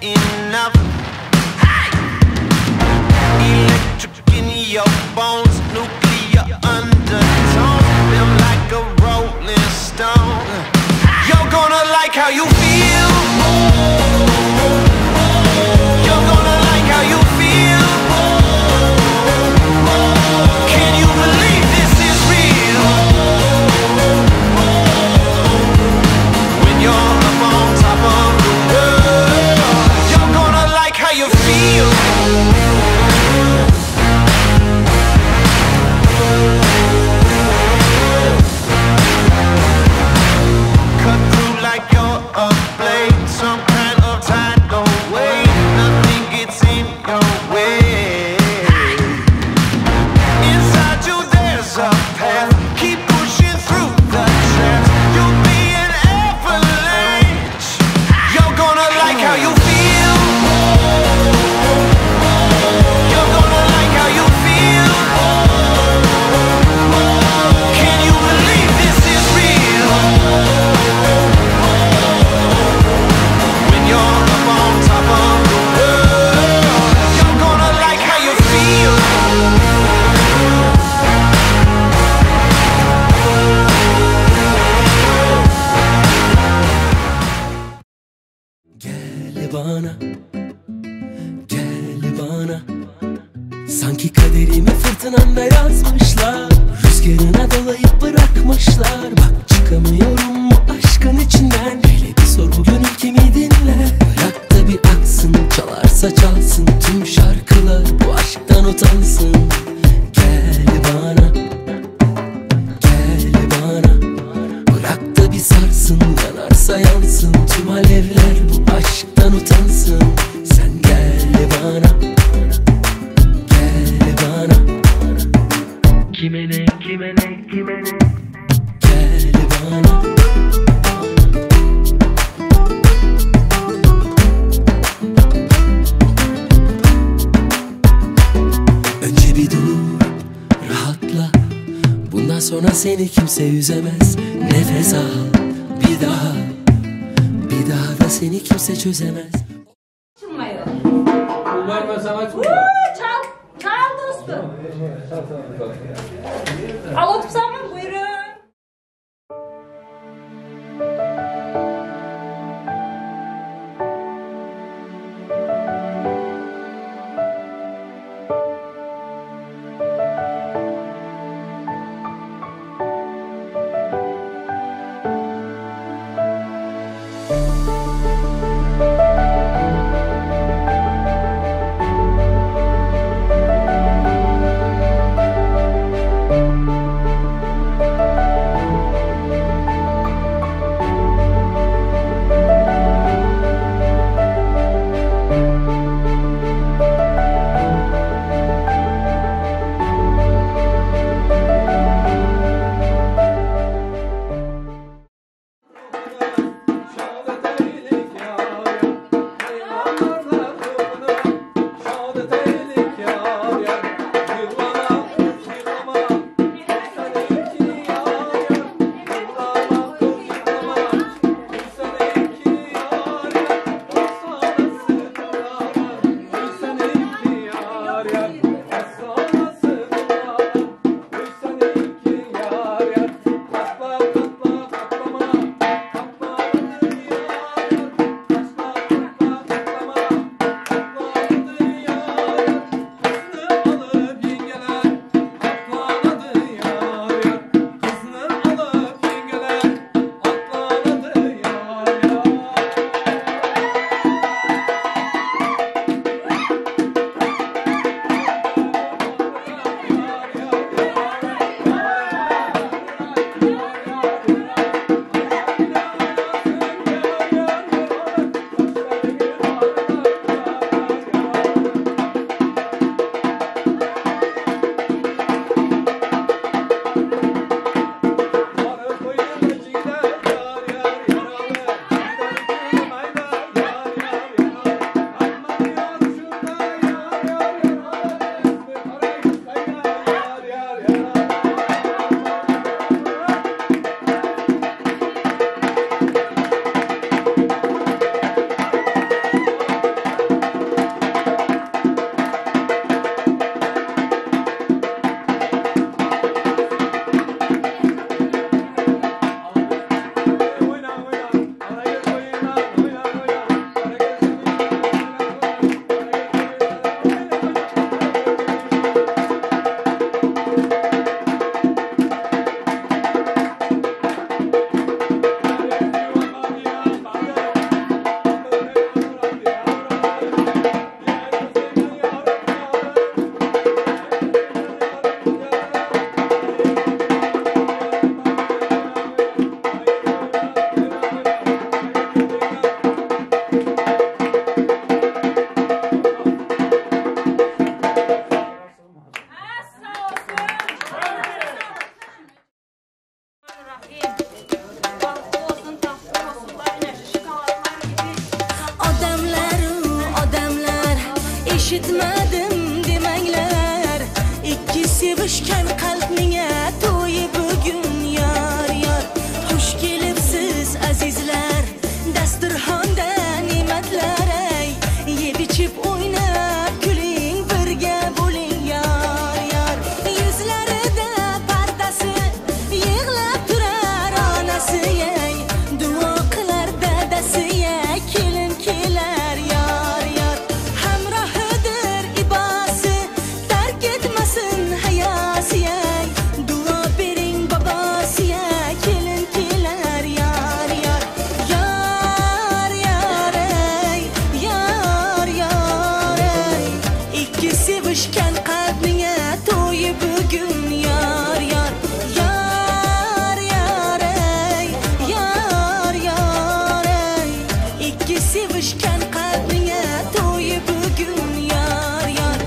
enough. Hey! Electric in your bones, nuclear undertones, feel like a rolling stone. You're gonna like how you feel. You're gonna like how you feel. Can you believe this is real? When you're up on top of the world, you're gonna like how you feel. Cut through like you're a blade, some kind of tidal wave. Nothing gets in your way. Inside you there's a path. Keep pushing through the traps. You'll be an avalanche. You're gonna like how you feel. You're gonna like how you feel. Can you believe this is real? When you're up on top of the world, you're gonna like how you feel. Gel bana, gel bana. Sanki kaderimi fırtınanda yazmışlar, rüzgarına dolayıp bırakmışlar. Bak çıkamıyorum bu aşkın içinden. Hele bir sor bugün kimi dinle. Bırak da bir aksın, çalarsa çalsın tüm şarkılar, bu aşktan utansın. Gel bana, gel bana. Bırak da bir sarsın, yanarsa yansın tüm alevler, bu aşktan utansın. Sen gel bana, gel bana. Kime ne, kime ne, kime ne? Gel bana. Önce bir dur, rahatla. Bundan sonra seni kimse üzemez. Nefes al, bir daha. Bir daha da seni kimse çözemez. Çal, çal dostum. Al otursam mı? Buyurun. Eşitmedim demengler, ikki sevişken kalbine to'yi bugün yar yar. Hoş gelipsiz azizler, dasturxonda ne'matlar ey. Yeb ichib o'ynab kuling, birga bo'ling yar yar. Yuzlarida pardasi, yig'lab turar onasi ey. Duo qilar dadasi ey, kelin kelar yar yar. Hamrohidir ibasi, tark etmasin hayasi ey. Duo bering babasi ey, kelin kelar yar yar. Yar yar ey, yar yar ey. İkki sevişken kalbine to'yi bugün yar yar. Yar yar ey, yar yar ey. İkki sevişken kalbine to'yi bugün yar yar.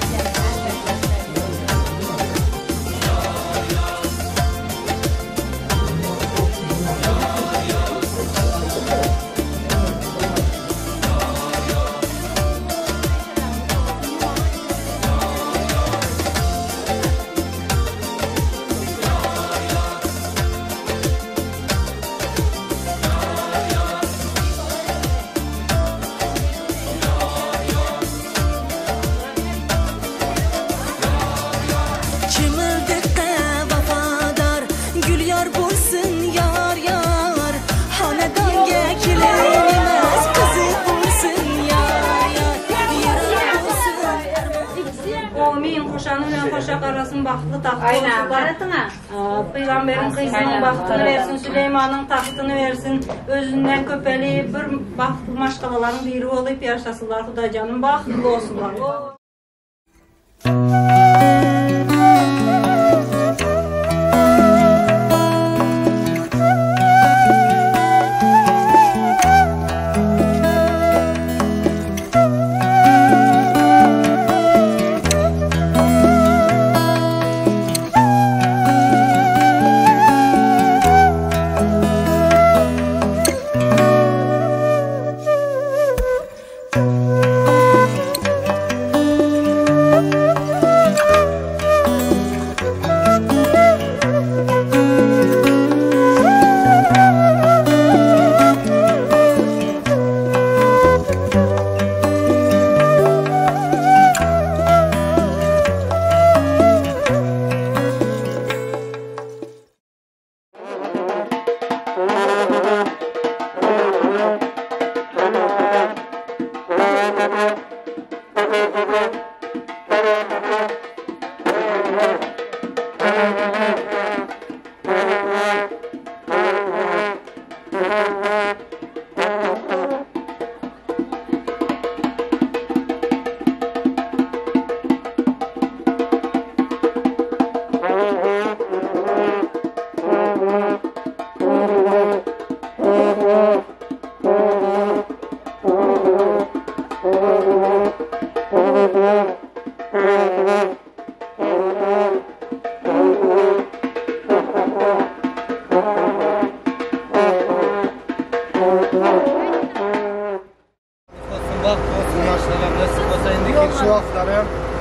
Chimildiqqa vafodor, gul yor bo'lsin yar yar. Xonadonga kelin emas, qizi bo'lsin yar yar. Yarim bo'lsin. Amin. Qo'shani bilan qo'shaq arasin baxtli taxtı olsun. Peygamberin kızının baxtını versin, Süleyman'ın taxtını versin. Özünden köpeleyip bir baxtlı maşqalaların biri olup yaşasınlar. Xudacanın baxtlı olsunlar.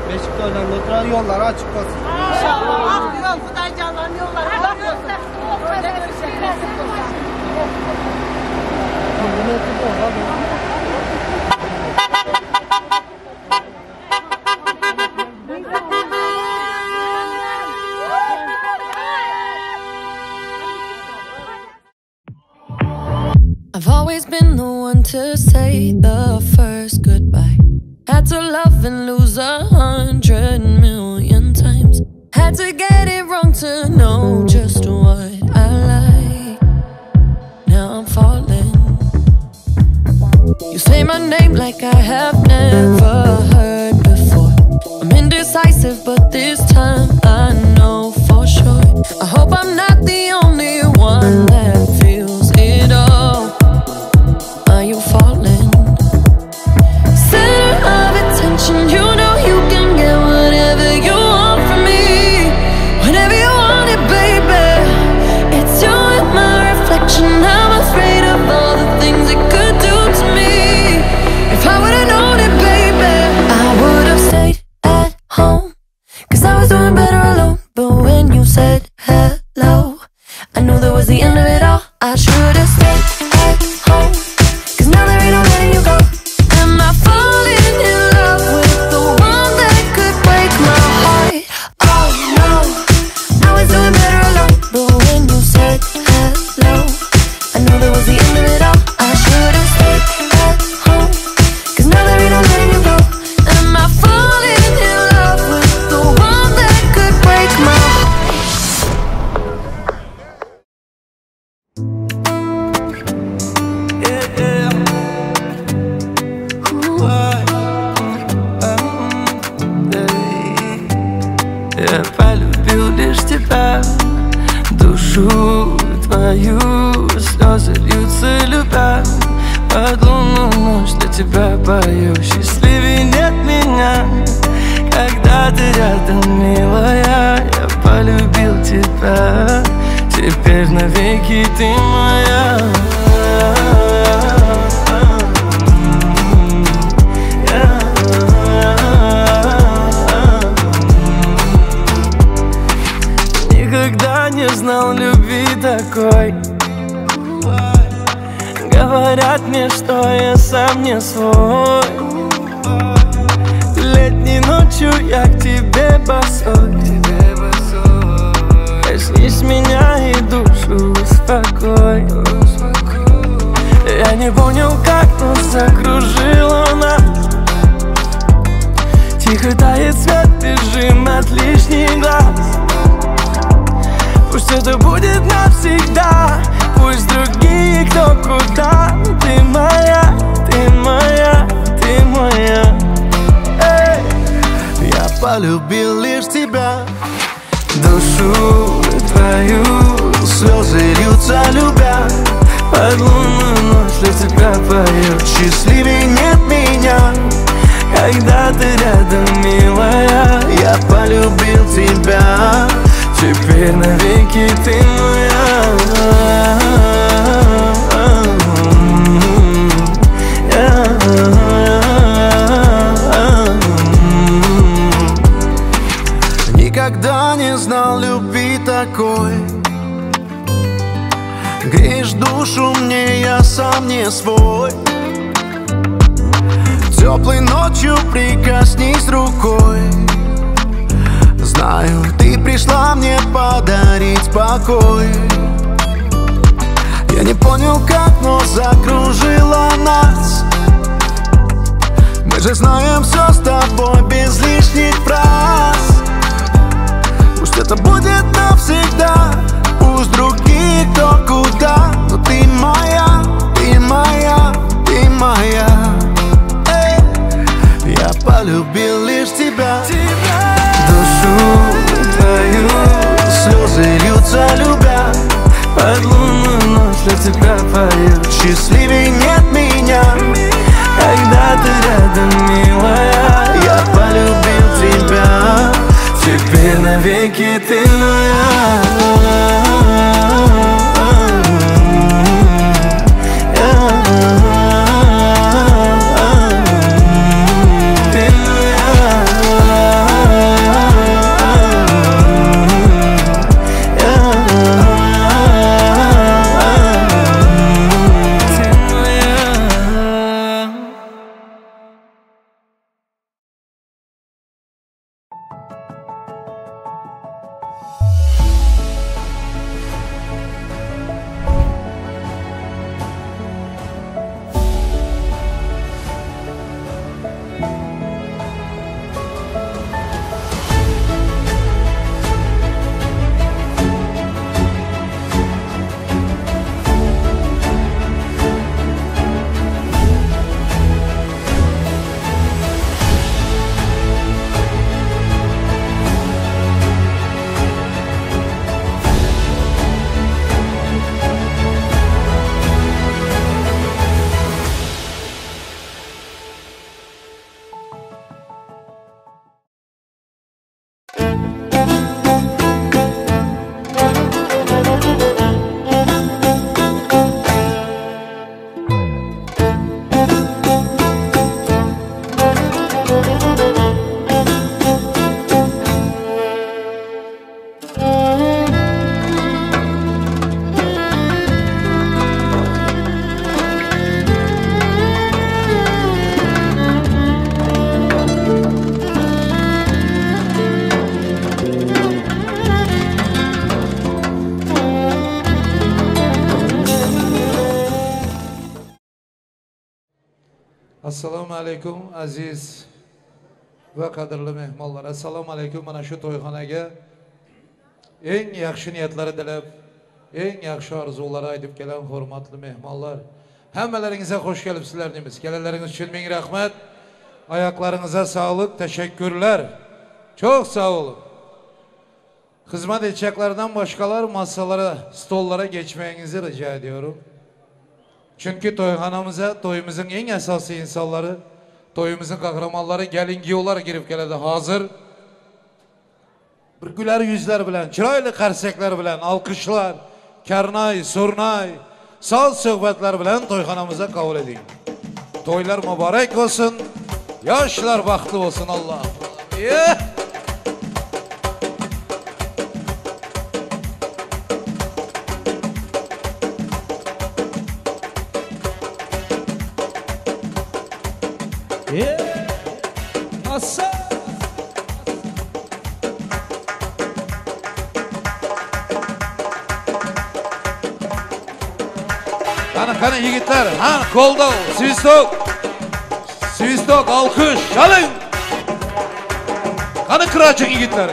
Beşiktaş'tan oturan yolları açık olsun. İnşallah. Ah yol, Kuday canların yolları açık olsun. I've always been the one to say the first goodbye. Had to love and lose 100 million times. Had to get it wrong to know just what I like. Now I'm falling. You say my name like I have never heard before. I'm indecisive, but this time I know for sure. I hope I'm not the only one that feels it all. Are you falling? Center of attention, you know you can get whatever you want from me. Whenever you want it, baby. It's you and my reflection. I'm afraid of all the things it could do to me. If I would've known it, baby. said hello, I knew that was the end of it all. I should've stayed at home, 'cause now there ain't no letting you go. Am I falling in love with the one that could break my heart? Oh no, I was doing better alone. But when you said hello, I knew that was the end of it all. I should've stayed at home, 'cause now there ain't no letting you go. Am I falling in love with the one that could break my heart? Я полюбил лишь тебя, душу твою, слезы льются, любя. Под лунную ночь для тебя пою, счастливее нет меня, когда ты рядом, милая. Я полюбил тебя, теперь навеки ты моя. Никогда не знал любви такой. Говорят мне, что я сам не свой. Летней ночью я к тебе босой. Коснись меня и душу успокой. Я не понял, как нас закружило нас. Тихо тает свет, бежим от лишних глаз. Пусть это будет навсегда, пусть другие кто куда. Ты моя, ты моя, ты моя. Эй! Я полюбил лишь тебя, Душу твою, слезы льются, любя. под лунную ночь для тебя пою. Счастливее нет меня, Когда ты рядом, милая. я полюбил тебя. Теперь навеки ты моя. Никогда не знал любви такой. Греешь душу мне, я сам не свой. Теплой ночью прикоснись рукой. Знаю, ты пришла мне подарить покой. Я не понял как, но закружила нас. Мы же знаем все с тобой без лишних фраз. Пусть это будет навсегда, пусть другие кто куда. Но ты моя, ты моя, ты моя. Эй! Я полюбил лишь тебя. Душу твою, Слезы льются, любя. под лунную ночь для тебя пою. Счастливее нет меня, Когда ты рядом, милая. я полюбил тебя. Теперь навеки ты моя. Assalamu alaikum aziz ve kadirli mehmanlar. Assalamu alaikum mana şu toyxonaga eng yaxshi niyatlar dilab, eng yaxshi orzular aytib kelgan hurmatli mehmanlar. Hammalaringizga hoş kelibsizlar deymiz. Kelenleriniz için ming rahmat. Ayaklarınıza sağlık, teşekkürler. Çok sağ olun. Hizmet edeceklerden başkalar masalara, stollara geçmenizi rica ediyorum. Çünkü toyxonamıza, toyumuzun en esası insanları, toyumuzun kahramanları gelin giyolar girip geledi hazır. Bir güler yüzler bilen, çıraylı karsekler bilen, alkışlar, kernay, surnay, sağ sohbetler bilen toyxonamıza kabul edin. Toylar mübarek olsun, yaşlar baktı olsun Allah. Yeah. Nasıl? Kana yigitler, ha kolda, svistok, alkış, çalın. Kana kıraçın yigitleri.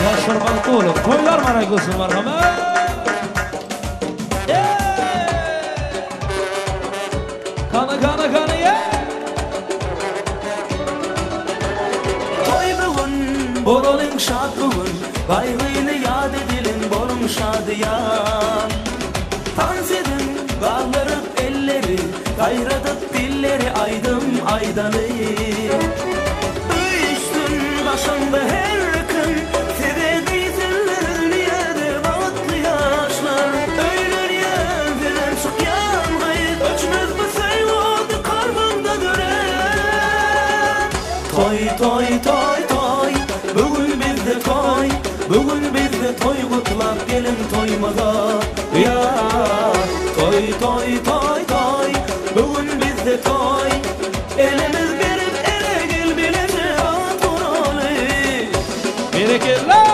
Yaşlar baktı oğlum, toylar merak olsun var ama. Kanı ya. Toy bugün, bolun şad bugün, kaygıyla yad edilin bolun şadiyan. Dans edin, bağlarıp elleri, kayradıp dilleri aydım aydanı. Üstün başında her gün, sebedi ziller dünyada batlı yaşlar. Öyle yan filan çok yanmayı, öçmez bu sayvodu karmanda dönen. Toy, bugün bizde toy, bugün bizde toy kutlap gelin toymaza. Ya toy, bugün bizde toy, elimiz verip ele gel bilece aturalı. Berekeler.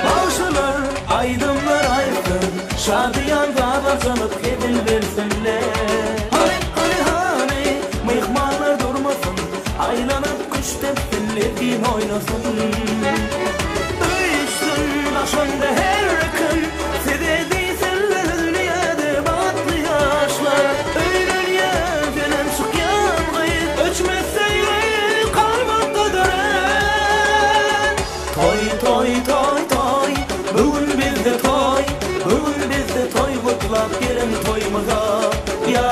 Bağışlar, aydınlar aydın, şadiyan bağırsanıp kedil versinler. Hani, mihmanlar durmasın, aylanıp kuş tepsinler oynasın. Üstün başında her gün, sebedi seller dünyada batlı yaşlar. Öyle yan filan çok yanmayı, öçmezse yüreği kalmakta dönen. Toy, bugün bizde toy, bugün bizde toy kutlap gelin toymaza. Ya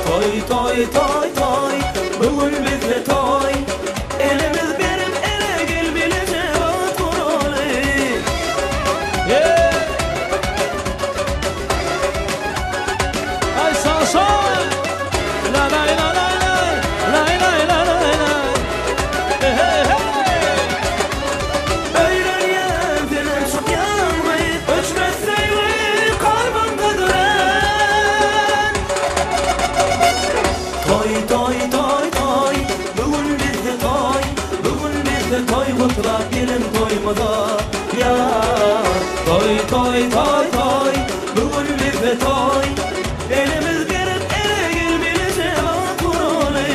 toy, bugün bizde toy, elimiz verip ele gel bilece aturalı. Ay sağ. La la la la la la la la la. Öyle yan filan çok yanmayı, öçmezse yüreği kalbimde dönen. Toy, bugün bizde toy, bugün bizde toy kutlap gelin toymaza. Ya toy, bugün bizde toy, elimiz verip ele gel bilece aturalı.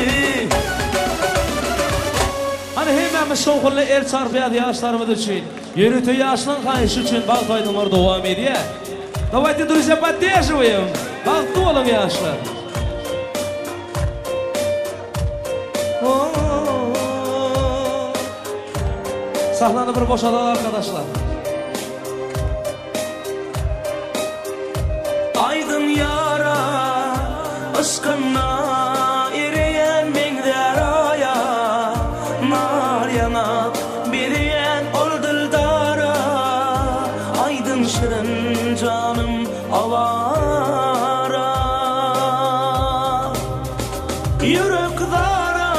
Hani hemmemiz şoğullu el çarpıyadı yaşlarımız için, yürütü yaşının kayışı için bak toydumlar devam ediyor. Давайте, друзья, поддерживаем. Baktı oğlum yaşlar. Sahlanı bir boşalan arkadaşlar. Aydın yara, ışkınna eriyen mengder aya. Nar yana, biriyen ol dildara. Aydın şirin canım avara. Yürek dara,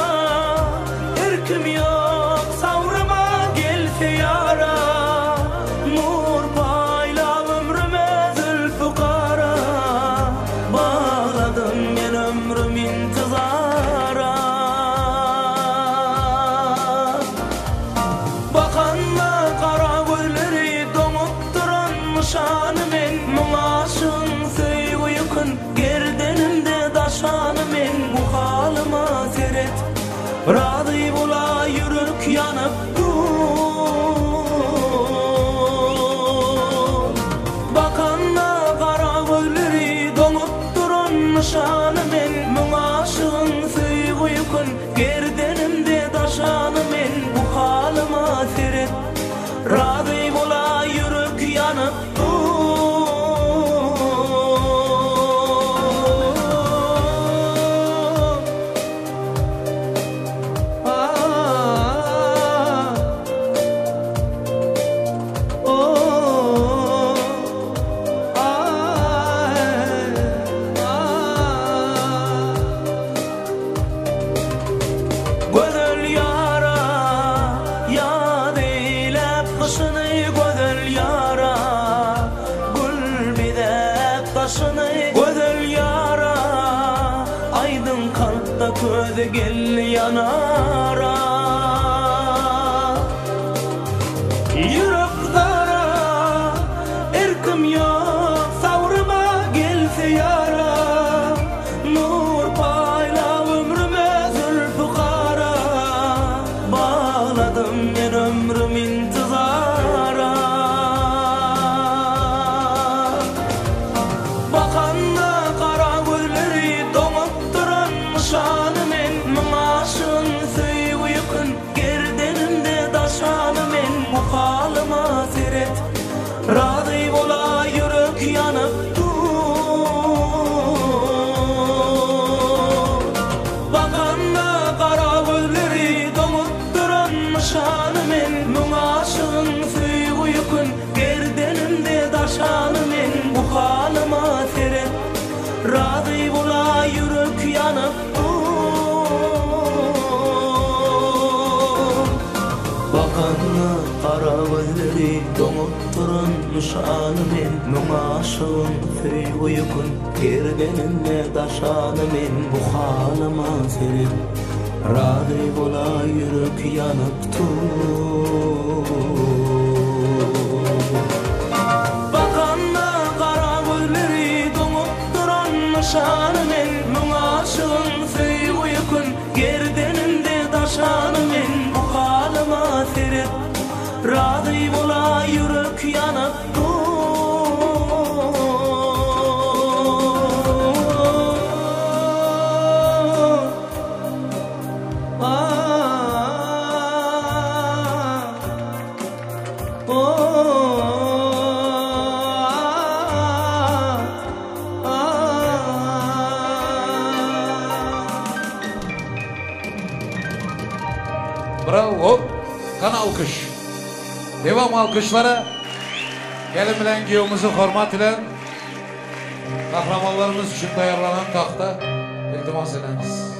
yanıp bakanna qara gözleri donup duran nişanı men muaşığın süyüğü kun gerdenimde daşanı men bu halıma seret razı bola yürek yanıp Köze gel yanara yürek zara erkim yok savrıma gelse yara nur payla ömrüme zülfü kara bağladım ben ömrüm intizara bakanna kara gözleri donup duran şanı men maşın süyüğü kun gerdenimde daşanı men bu halıma seret razı bola yürek yanıp bakanna kara gözleri donup duran şanı men maşın süyüğü kun gerdenimde daşanı men bu halıma seret razı bola yürek yanıp bakanna qara gözleri donup duran nişanı men muaşığın süyüğü kun gerdenimde daşanı men bu halıma seret razı bola yürek yanıp bakanna qara gözleri donup duran nişanı men muaşığın süyüğü kun gerdenimde daşanı men bu halıma seret razı bola yürek yanıp Bravo. Kan alkış. Devam alkışlara. Gelin bilen giyomumuzu hormat ile kahramanlarımız için ayarlanan taxta iltimas ederiz.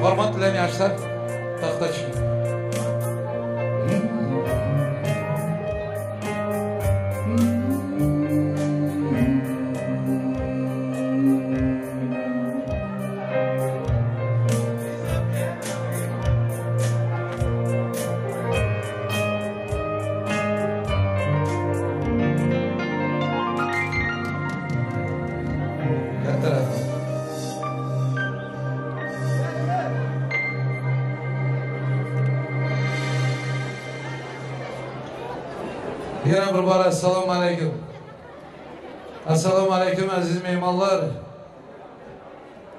Hormat ile yaşlar taxta çıkın. Yine bir bara assalamu aleyküm. Assalamu aleyküm aziz mehmanlar.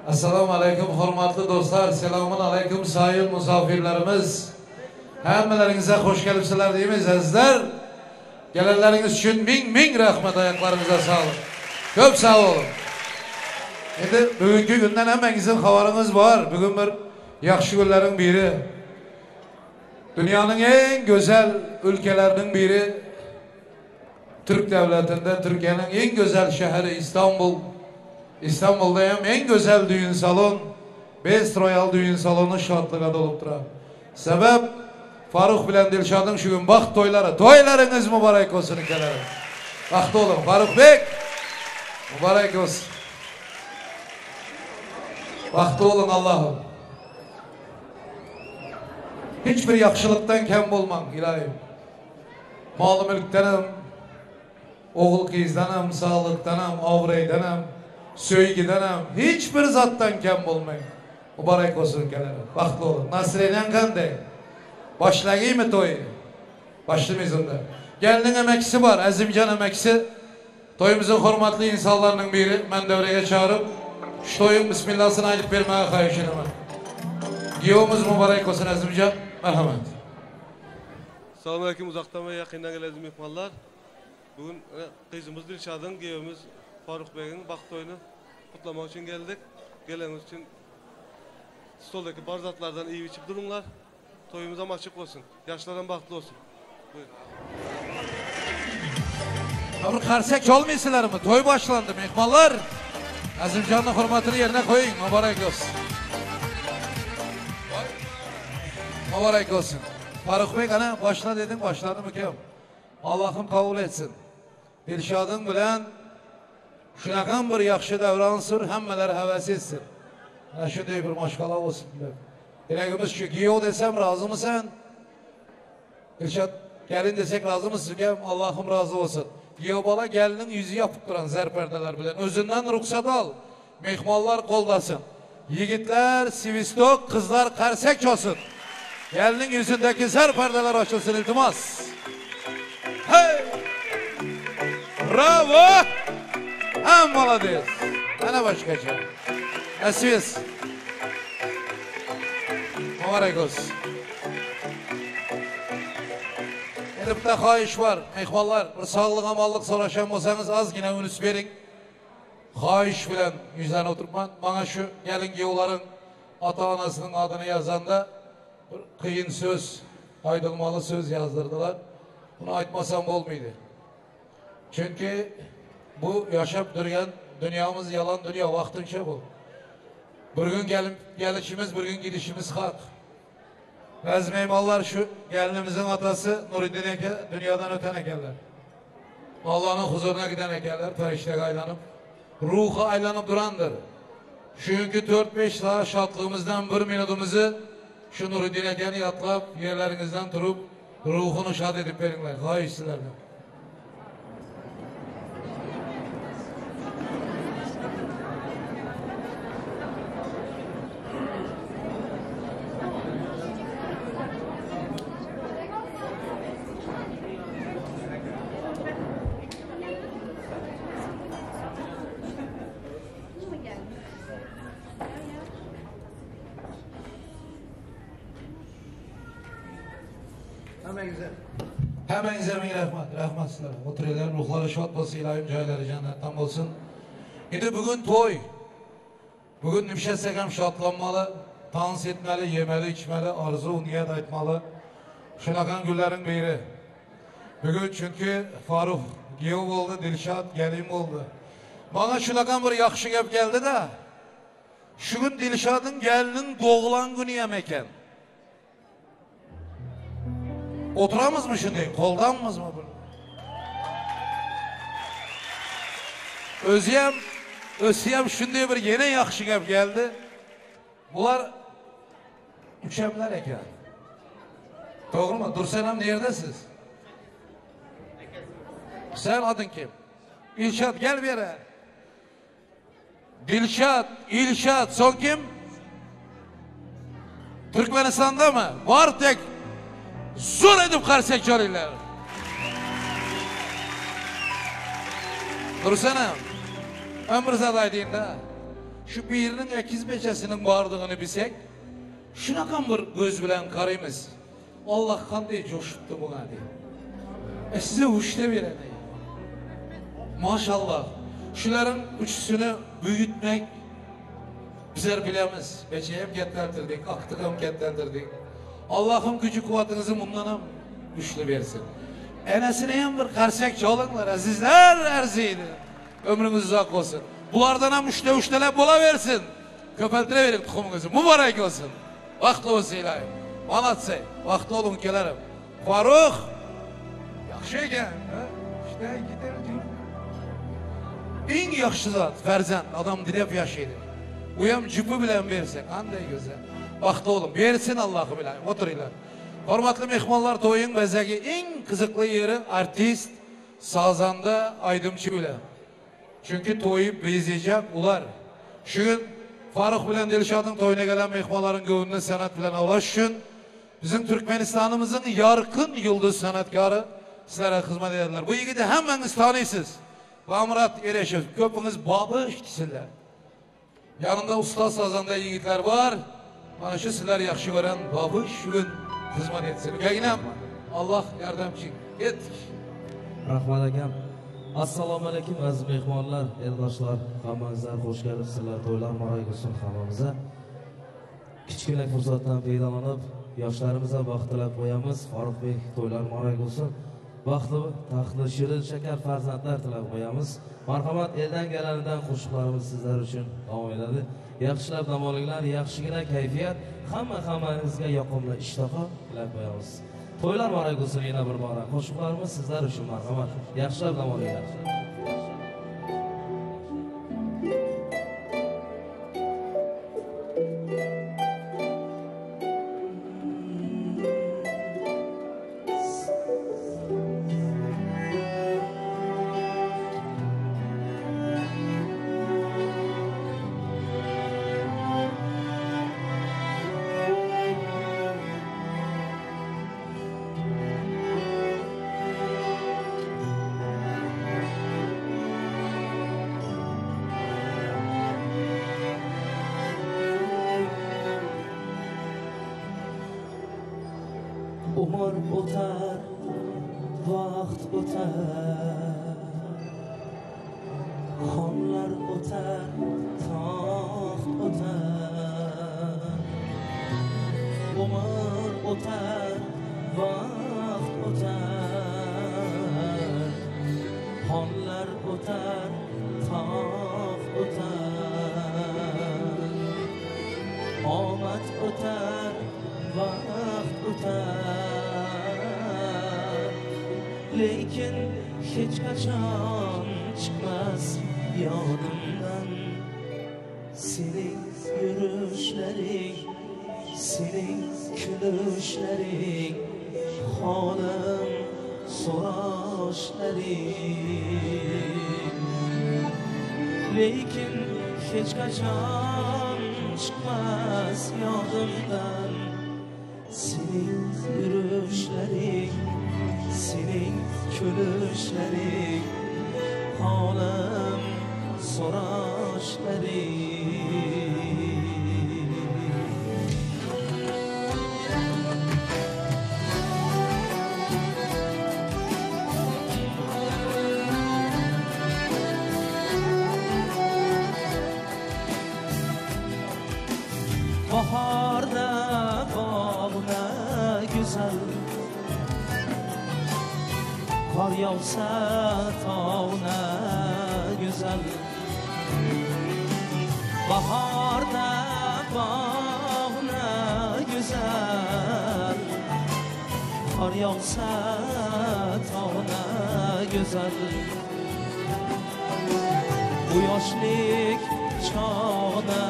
Assalamu aleyküm hurmatlı dostlar. Selamun aleyküm sayın misafirlerimiz. Hemmelerinize hoş gelipsiler deyimiz azizler. Gelenleriniz için ming rahmet, ayaklarınıza sağlık. Çok sağ olun. Şimdi bugünkü günden hemmenizin havarınız var. Bugün bir yakşı günlerin biri. Dünyanın en güzel ülkelerinin biri. Türk devletinde Türkiye'nin en güzel şehri İstanbul. İstanbul'da en güzel düğün salon, Best Royal düğün salonu şartlığa dolup durar. Sebep Faruk bilen Dilşad'ın şu gün baxt toyları. Toylarınız mübarek olsun ülkelerim. Baxt olun Faruk Bey. Mübarek olsun. Baxt olun Allah'ım. Hiçbir yakşılıktan kem olmam ilahim. Malı mülktenim, oğul kızdanım, sağlıktanım, avreydanım, söygüdanım. Hiçbir zattan kem olmayın. Mübarek olsun ülkelerim. Baktlı olun. Nasre'nin kandı. Başlayayım mı toyu? Başlamayız onda. Gelinin emeksi var, Azimcan emeksi. Toyumuzun hürmetli insanlarının biri. Ben devreye çağırıp şu toyun bismillahsını aylıp vermeye kayışırım. Giyomuz mübarek olsun Azimcan. Merhamet. Selamun Aleyküm, uzaktan ve yakından gelen mehmanlar. Bugün kızımız Dilşad'ın, giyomuz Faruk Bey'in bak toyunu kutlamak için geldik. Geleniz için stoldaki barzatlardan iyi içip durumlar. Toyumuza açık olsun. Yaşlardan bahtlı olsun. Buyurun. Abi karsek olmuyorsunlar mı? Toy başlandı mehmanlar. Azimcan'ın hürmetini yerine koyun. Mübarek olsun. Mübarek olsun. Faruk Bey ana başla dedin, başladı mı ki? Allah'ım kabul etsin. Dilşad'ın bilen şunakan bir yaxşı davransın, hemmeler heves etsin. Şu diye bir maşkala olsun. Dileğimiz şu, giyo desem razı mısın? Dilşad gelin desek razı mısın? Allah'ım razı olsun. Giyo bala gelinin yüzü yapıp duran zerperdeler bilen. Özünden ruhsat al. Mehmallar koldasın. Yigitler sivistok, kızlar karsek olsun. Gelinin yüzündeki zerperdeler açılsın iltimas. Hey! Bravo! Hem maladıyız. Ana başkaca. Esiyiz. Mübarek olsun. Elimde kayış var. Mehmallar, bir sağlık amallık soraşan olsanız az yine ünüs verin. Kayış bilen yüzden oturman. Bana şu gelin giyoların ata-anasının adını yazanda bir kıyın söz, aydılmalı söz yazdırdılar. Bunu aytmasam olmaydı. Çünkü bu yaşap durgan dünyamız yalan dünya, vaktınca bu. Bir gün gelişimiz, bir gün gidişimiz hak. Bazı meymallar şu gelinimizin atası Nuruddin Eke dünyadan öten ekerler. Allah'ın huzuruna giden ekerler, periştek aylanıp, ruhu aylanıp durandır. Çünkü 4-5 saat şatlığımızdan bir minutumuzu şu Nuruddin Eke'ni yatlap yerlerinizden durup ruhunu şad edip verinler. Hayır sizlerden. Hemen zemin rahmat sizlere. Oturuyorlar, ruhları şad olsun, ilahim cayları cennetten olsun. Şimdi bugün toy. Bugün nimşetsek hem şatlanmalı, dans etmeli, yemeli, içmeli, arzu, niyet etmeli. Şunakan günlerin biri. Bugün çünkü Faruk Giyov oldu, Dilşad gelim oldu. Bana şunakan bir yakşı gep geldi de, şu gün Dilşad'ın gelinin doğulan günü yemeken. Oturamız mı şimdi? Koldanmız mı bunu? Özüyem şimdi bir yine yakşı gep geldi. Bunlar üçemler eken. Doğru mu? Dursenam neredesiniz? Sen adın kim? İlşad gel bir yere. Dilşad, İlşad son kim? Türkmenistan'da mı? Var tek. Zor edip karsek çarıyla. Dursana. Ömrüzadaydığında şu birinin ekiz beçesinin vardığını bilsek, şuna kan bir göz bilen karımız. Allah kan diye coşuttu buna diye. Size huşta verene. Maşallah. Şuların üçsünü büyütmek bizler bilemiz. Beçeyi hem ketlendirdik, aktık hem ketlendirdik. Allah'ım gücü kuvvetinizi bundan güçlü versin. Enesine hem bir karsek çalınlar azizler erziydi. Ömrünüz uzak olsun. Bulardan hem üçte bola versin. Köpeltire verin tukumunuzu. Mübarek olsun. Vakti olsun ilahi. Anlatsay. Vakti olun gelirim. Faruk. Yakşı eken. İşte gidelim diyor. En yakşı zat. Ferzan. Adam dilep yaşıydı. Uyam cüpü bilen versek. Anday güzel. Vakti olun. Versin Allah'ı bilen. Oturuylar. Hormatlı mehmanlar toyun bezegi en kızıklı yeri artist sazanda aydımçı bile. Çünkü toyu bezeyecek ular. Şu gün Faruk bilen Dilşad'ın toyuna gelen mehmanların gövününü sanat bilen avlaşın. Bizim Türkmenistan'ımızın yarkın yıldız sanatkarı sizlere hizmet ederler. Bu yigiti hemmeniz tanıysınız. Bamurat Ereşev, köpünüz babı işçisiler. Yanında usta sazanda yigitler var. Bana şu sizler yakşı gören babı şugün hizmet etsin. Gayinem Allah yardımcı ettik. Rahmat akam. Assalomu alaykum aziz mehmonlar, eldoshlar, hammangizlar xush kelibsizlar. To'ylar muborak bo'lsin hammamizga. Kichkina fursatdan foydalanib, yoshlarimizga baxt tilab qo'yamiz. Farruxbek to'ylar muborak bo'lsin. Baxtli, taxtli, shirin, shakar farzandlar tilab qo'yamiz. Marhamat, eldan kelganidan qo'shiqlarimiz sizlar uchun davom etadi. Yaxshilab dam olinglar, yaxshigina kayfiyat, hammangizga yoqimli ishtaha tilab qo'yamiz. To'ylar muborak bo'lsin yana bir bora. Qo'shiqlarimiz sizlar uchun marhamat. Yaxshilab dam olinglar. Umr o'tar, vaqt o'tar, xonlar o'tar, taxt o'tar. Umr o'tar, vaqt o'tar, xonlar o'tar, taxt o'tar. Omad o'tar, vaqt o'tar, lekin hech qachon chiqmas yodimdan sening yurishlaring, sening kulishlaring, holim so'rashlaring, lekin hech qachon chiqmas yodimdan sening yurishlaring, sening kulishlaring, holim so'rashlaring. Baharda bog'na güzel, kar yağsa tağna güzel. Baharda bog'na güzel, kar yağsa tağna güzel. Bu yoshlik çağna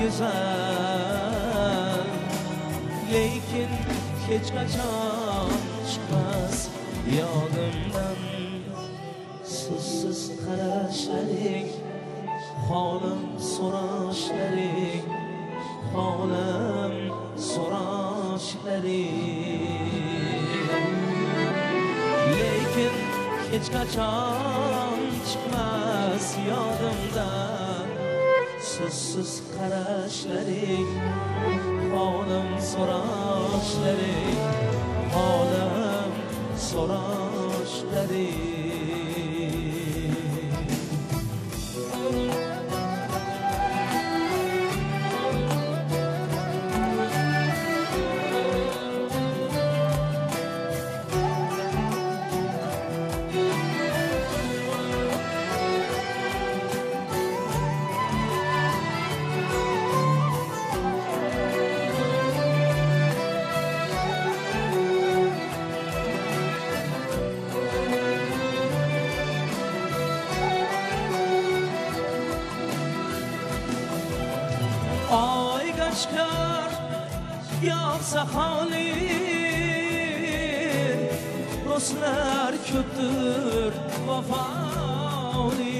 güzel, lekin hech qachon chiqmas yodimdan so'zsiz qarashlaring, holim so'rashlaring, holim so'rashlaring, lekin hech qachon chiqmas yodimdan so'zsiz qarashlaring, holim so'rashlaring, holim so'rashlaring. Ay kaşkar yağsa hali, dostlar köptür vefali.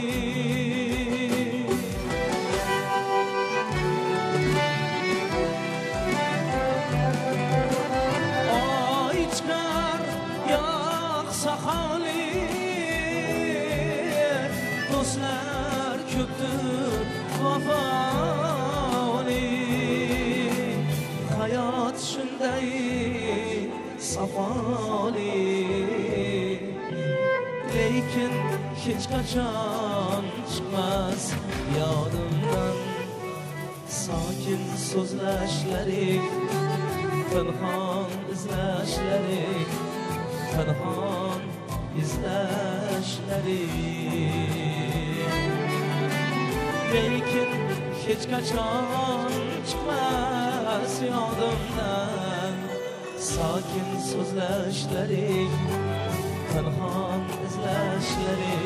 safali Lekin hiç kaçan çıkmaz yadımdan Sakin sözleşleri Pınhan izleşleri Pınhan izleşleri Lekin hiç kaçan çıkmaz yadımdan Sakin sözleşleri Pınhan izleşleri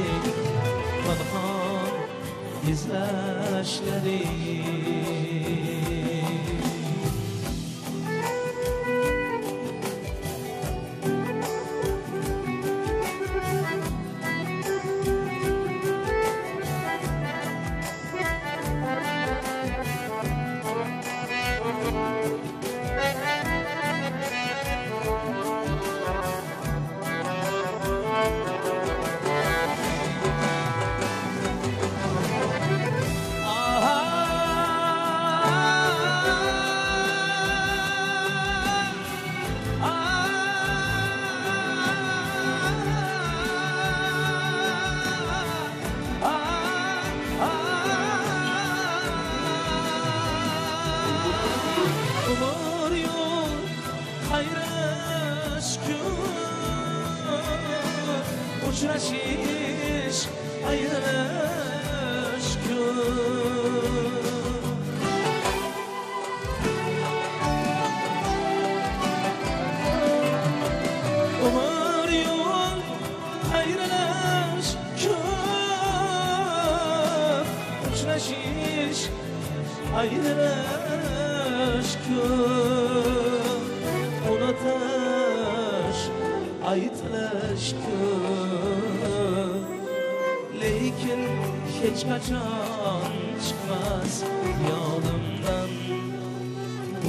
Pınhan izleşleri Uçraşış, ayrılış gün Umur yol, ayrılış gün Uçraşış, ayrılış gün Unutış, aytılış gün Lekin hiç kaçan çıkmaz yolumdan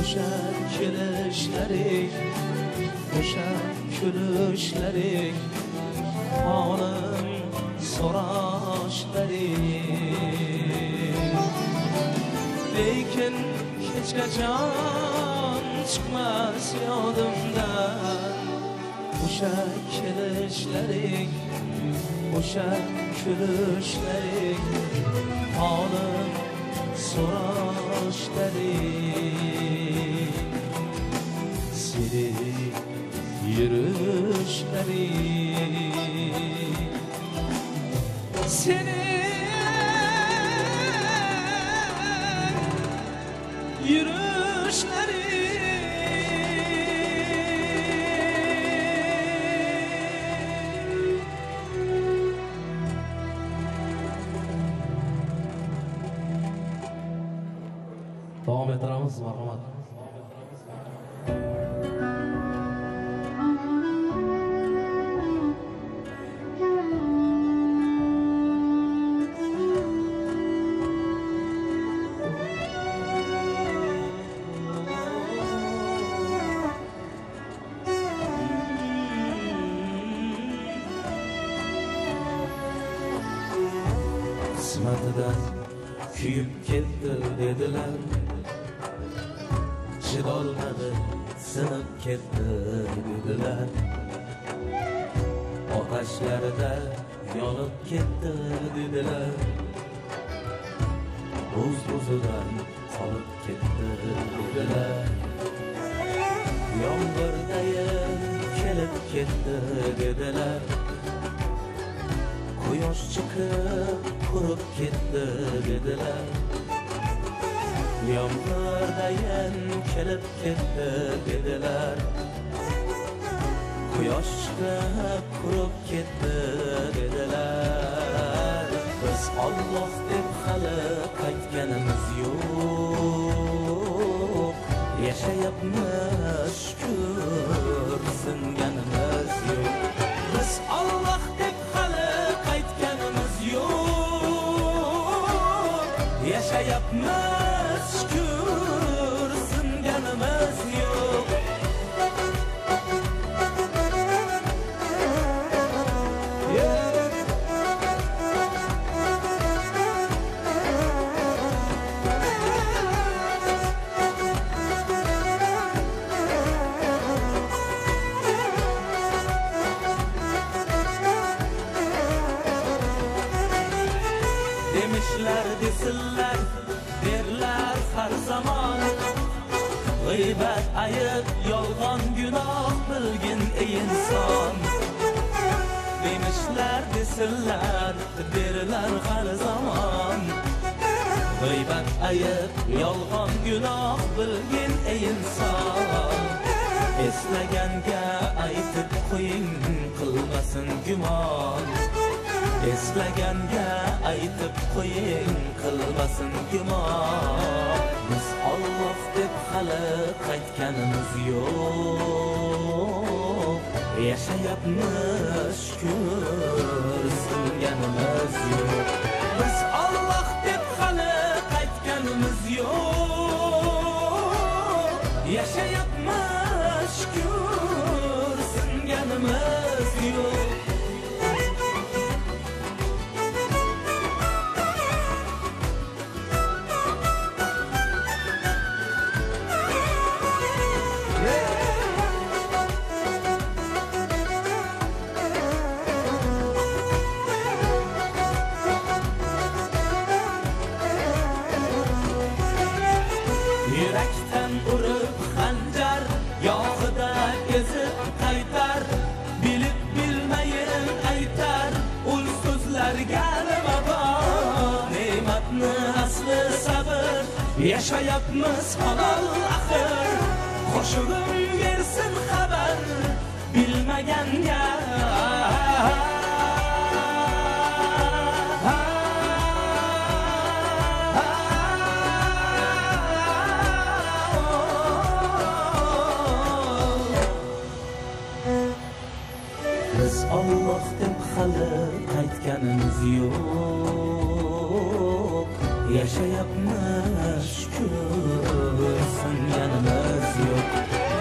Uşa külüşleri Uşa külüşleri Halim soraşları Lekin hiç kaçan çıkmaz yolumdan Uşa külüşleri Uşa külüşleri Halim soraşları Seni yürüyüşleri Seni yürüyüşleri Devam ettiramiz, marhamat. Qismatidan kuyib ketdi dedilar Chidolmadi, sinib ketdi dedilar Otaşlarda yonib ketdi dedilar Buz-buzidan qolib ketdi dedilar Yomg'irdayin kelib ketdi dedilar Quyosh chiqib qurib ketdi dedilar Yomg'irdayin kelib ketdi dedilar Quyosh chiqib qurib ketdi dedilar Biz Alloh deb hali qaytganimiz yo'q Yashayapmiz shukr singanimiz yo'q Biz Alloh deb hali qaytganimiz yo'q Yashayapmiz shukr singanimiz yo'q desinler, derler her zaman. Gıybet, ayıp, yolgan, günah bilgin insan. Demişler desinler, derler her zaman. Gıybet, ayıp, yolgan, günah bilgin insan. Eslegenge aytıp koyun, kılmasın güman. Eslegenge aytıp koyun, kılmasın güman. Biz Allah deb hali qaytganimiz yo'q. Yaşayapmiz şükür, singanimiz yo'q. Biz Allah deb hali qaytganimiz yo'q. Yaşayapmiz şükür, singanimiz yo'q. Yürekten vurup hancar, yağda gezip kaytar. Bilip bilmeyin aytar, ul sözler gelmaba. Nimetni aslı sabır, yaşayapmiz halal ahir. Qo'shig'im versin xabar, bilmaganga. Biz Allah deb hali qaytganimiz yo'q. Yaşayapmiz şükür, singanimiz yo'q.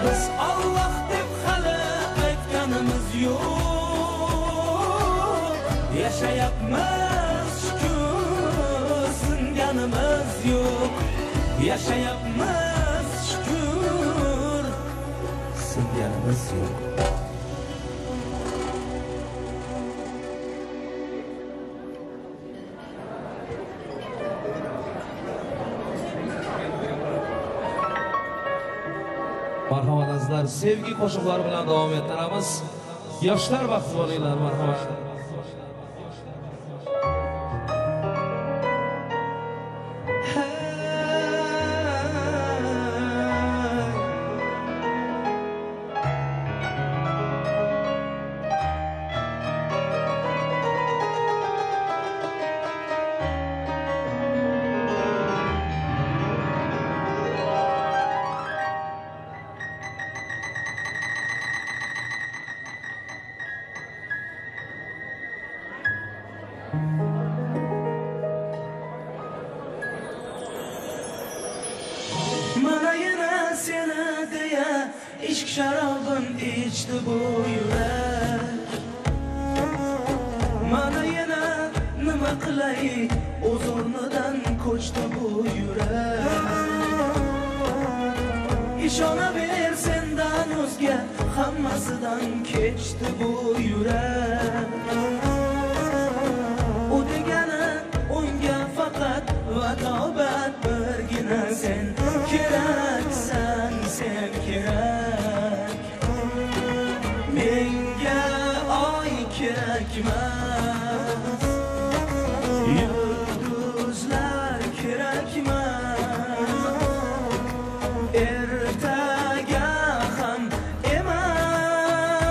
Biz Allah deb hali qaytganimiz yo'q. Yaşayapmiz şükür, singanimiz yo'q. Yaşayapmiz şükür, singanimiz yo'q. Marhamat azizlar, sevgi qo'shiqlari bilan davom ettiramiz. Yoshlar vaqti bo'linglar, marhamat. Mana yana seni deya ishq sharobin ichdi bu yurak. Mana yana nima qilay, o'z o'rnidan ko'chdi bu yurak. Ishonaver sendan o'zga hammasidan kechdi bu yurak. U degani unga faqat vadobat birgina sen keraksan, sen kerak. Menga oy kerakmas, yulduzlar kerakmas. Ertaga ham emas,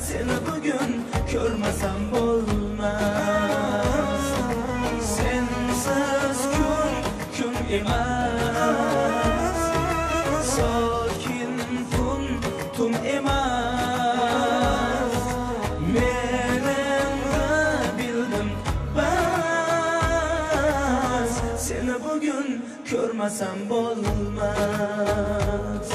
seni bugun ko'rmasam bo'lmas. Sensiz kun emas, sokin tun emas. Mening bildim bas, seni bugun ko'rmasam bo'lmas.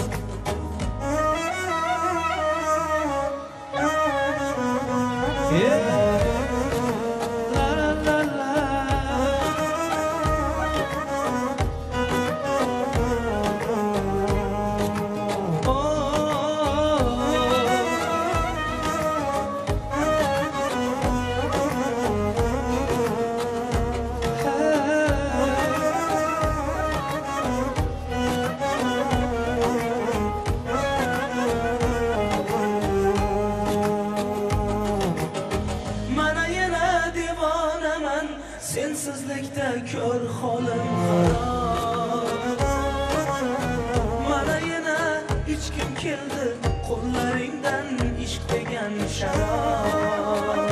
qo'llaringdan ishq degan sharob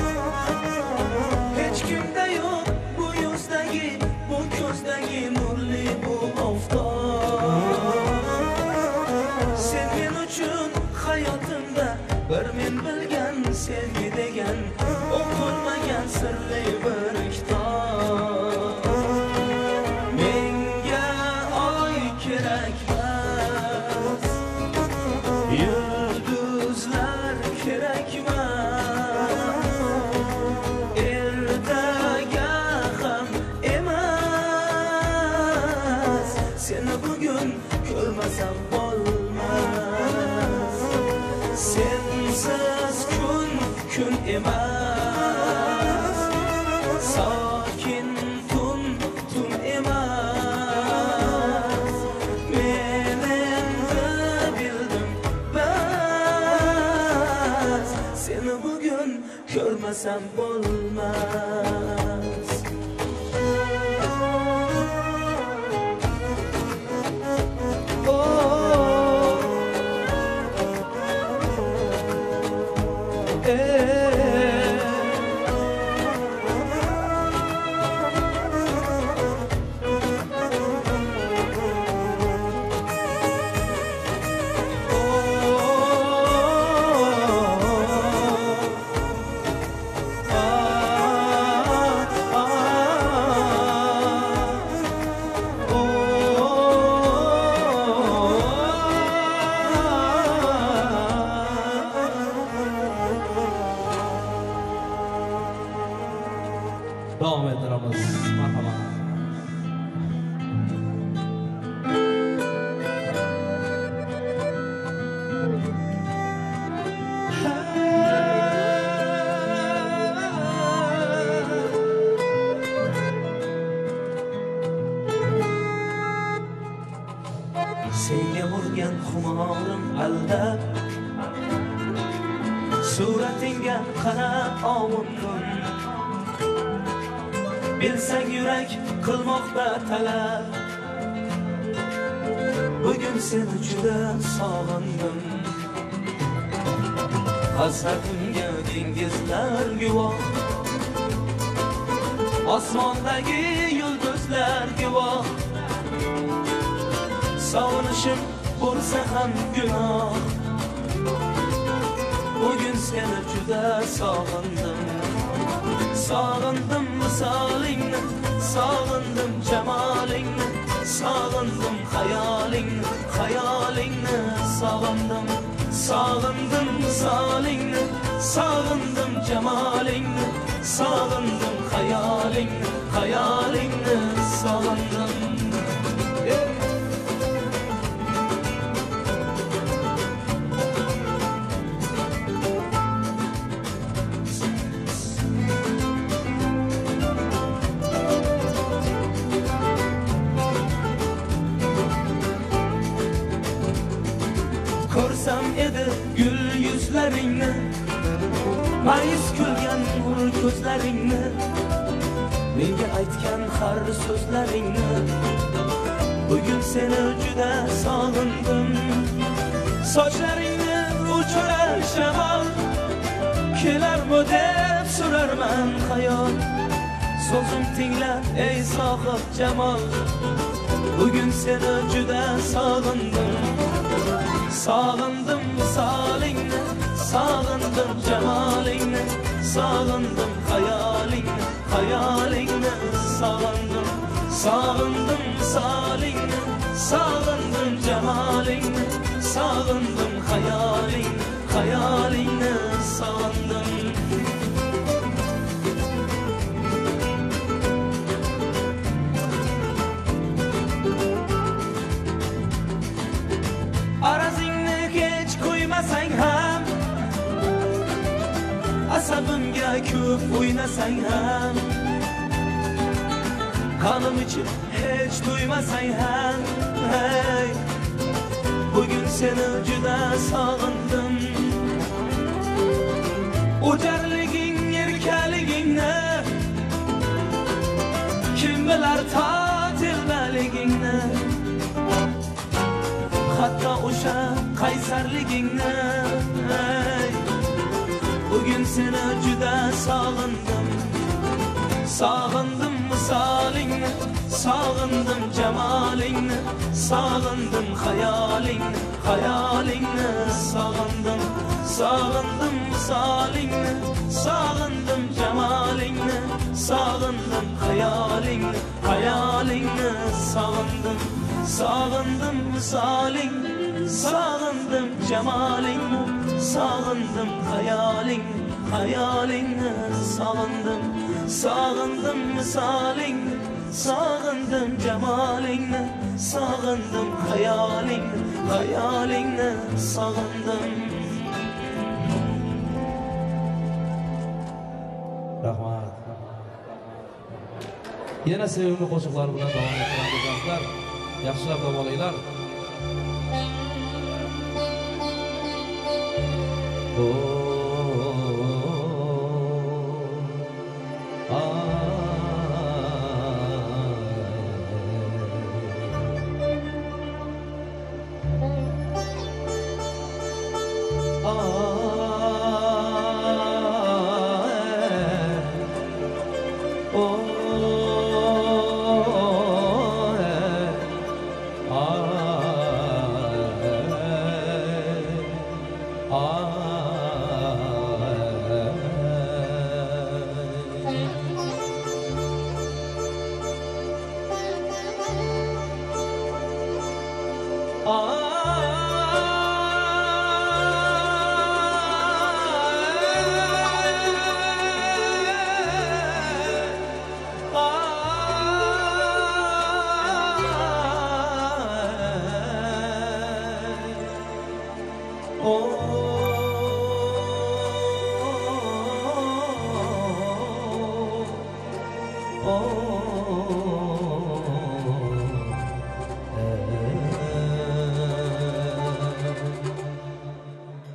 hech kimda yo'q bu yuzdagi bu ko'zdagi nurli bu oftob sen men uchun hayotimda bir men bilgan sevgi degan o'qilmagan sirli bir kitob menga oy kerakmas yulduzlar kerakmas ertaga ham emas seni bugun ko'rmasam bo'lmas sensiz kun emas sokin tun emas men endi bildim bas seni bugun ko'rmasam bo'lmas davom ettiramiz. Marhamat. senga urgan xumorim aldab suratingga qarab ovundim bilsang yurak qilmoqda talab bugun seni juda sog'indim hasratimga dengizlar guvoh osmondagi yulduzlar guvoh sog'inishim bo'lsa ham gunoh bugün seni juda sog'indim sog'indim misolingni sog'indim jamolingni sog'indim xayolingni sog'indim misolingni sog'indim jamolingni sog'indim xayolingni sog'indim ko'rsam edi gul yuzlaringni mayus kulgan nur ko'zlaringni menga aytgan har so'zlaringni bugun seni juda sog'indim sochlaringni uchirar shamol kelarmi deb so'rarman xayol so'zim tingla ey sohib jamol bugün seni juda sog'indim sog'indim misolingni sog'indim jamolingni sog'indim xayolingni sog'indim misolingni sog'indim jamolingni sog'indim xayolingni sog'indim arazingni hech qo'ymasang ham asabimga ko'p o'ynasang ham qanim ichib hech to'ymasang ham hey bugün seni juda sog'indim o'jarliging erkaligingni kim bilar totilmaligingni hatto o'sha qaysarligingni seni juda sog'indim. Sog'indim misolingni, sog'indim jamolingni, sog'indim xayolingni, xayolingni sog'indim. Sog'indim misolingni, sog'indim jamolingni, sog'indim xayolingni, xayolingni sog'indim. Sog'indim misolingni, sog'indim jamolingni, sog'indim xayolingni, xayolingni sog'indim. Sog'indim misolingni, sog'indim jamolingni, sog'indim xayolingni, xayolingni sog'indim. Rahmat. Yana sevimli qo'shiqlar bilan davom ettiramiz do'stlar. Yaxshilab bo'linglar.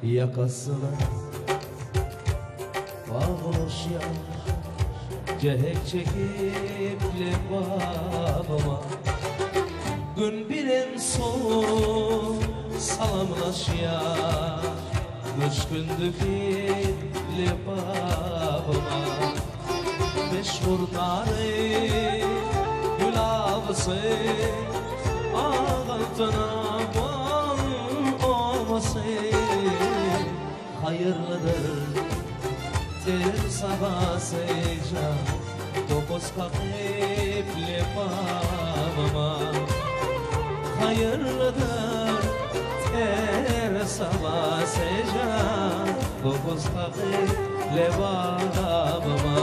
Yakasına bağlaş ya, cehek çekip lebabıma, gün bilen soğuk salamlaş ya, üç gündeki lebabıma, meşhur nari gül ağası, ağıtına bal olması. Hayırlıdır ter sabahı can, dokuz kakip lebabıma. Hayırlıdır ter sabahı can, dokuz kakip lebabıma.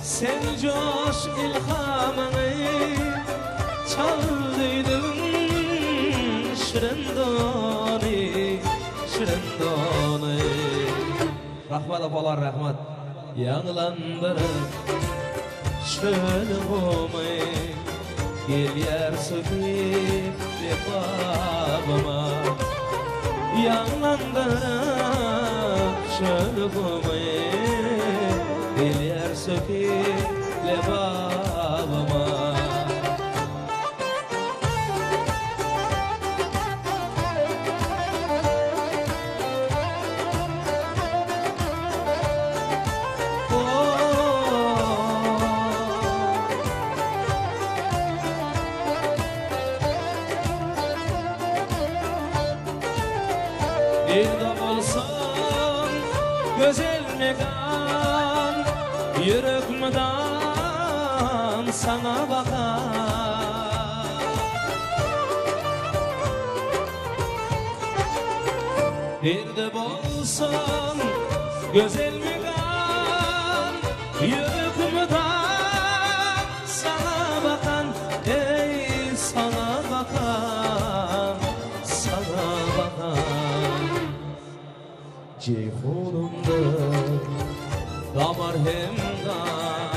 Sen coş ilhamını çaldıydın, şirin doni, şirin doni. Rahmat apalar rahmat. Yanlandırıp şöyle olmayı, gel yer söküp lebabıma. Yanlandırıp şöyle olmayı, gel yer söküp lebabıma. Bir de olsan güzel mekan, yürek müdan sana bakar. Bir de olsan güzel mekan, yürek müdan sana bakan, ey sana bakan, sana bakan. Ceyhunumdur damar hemdan,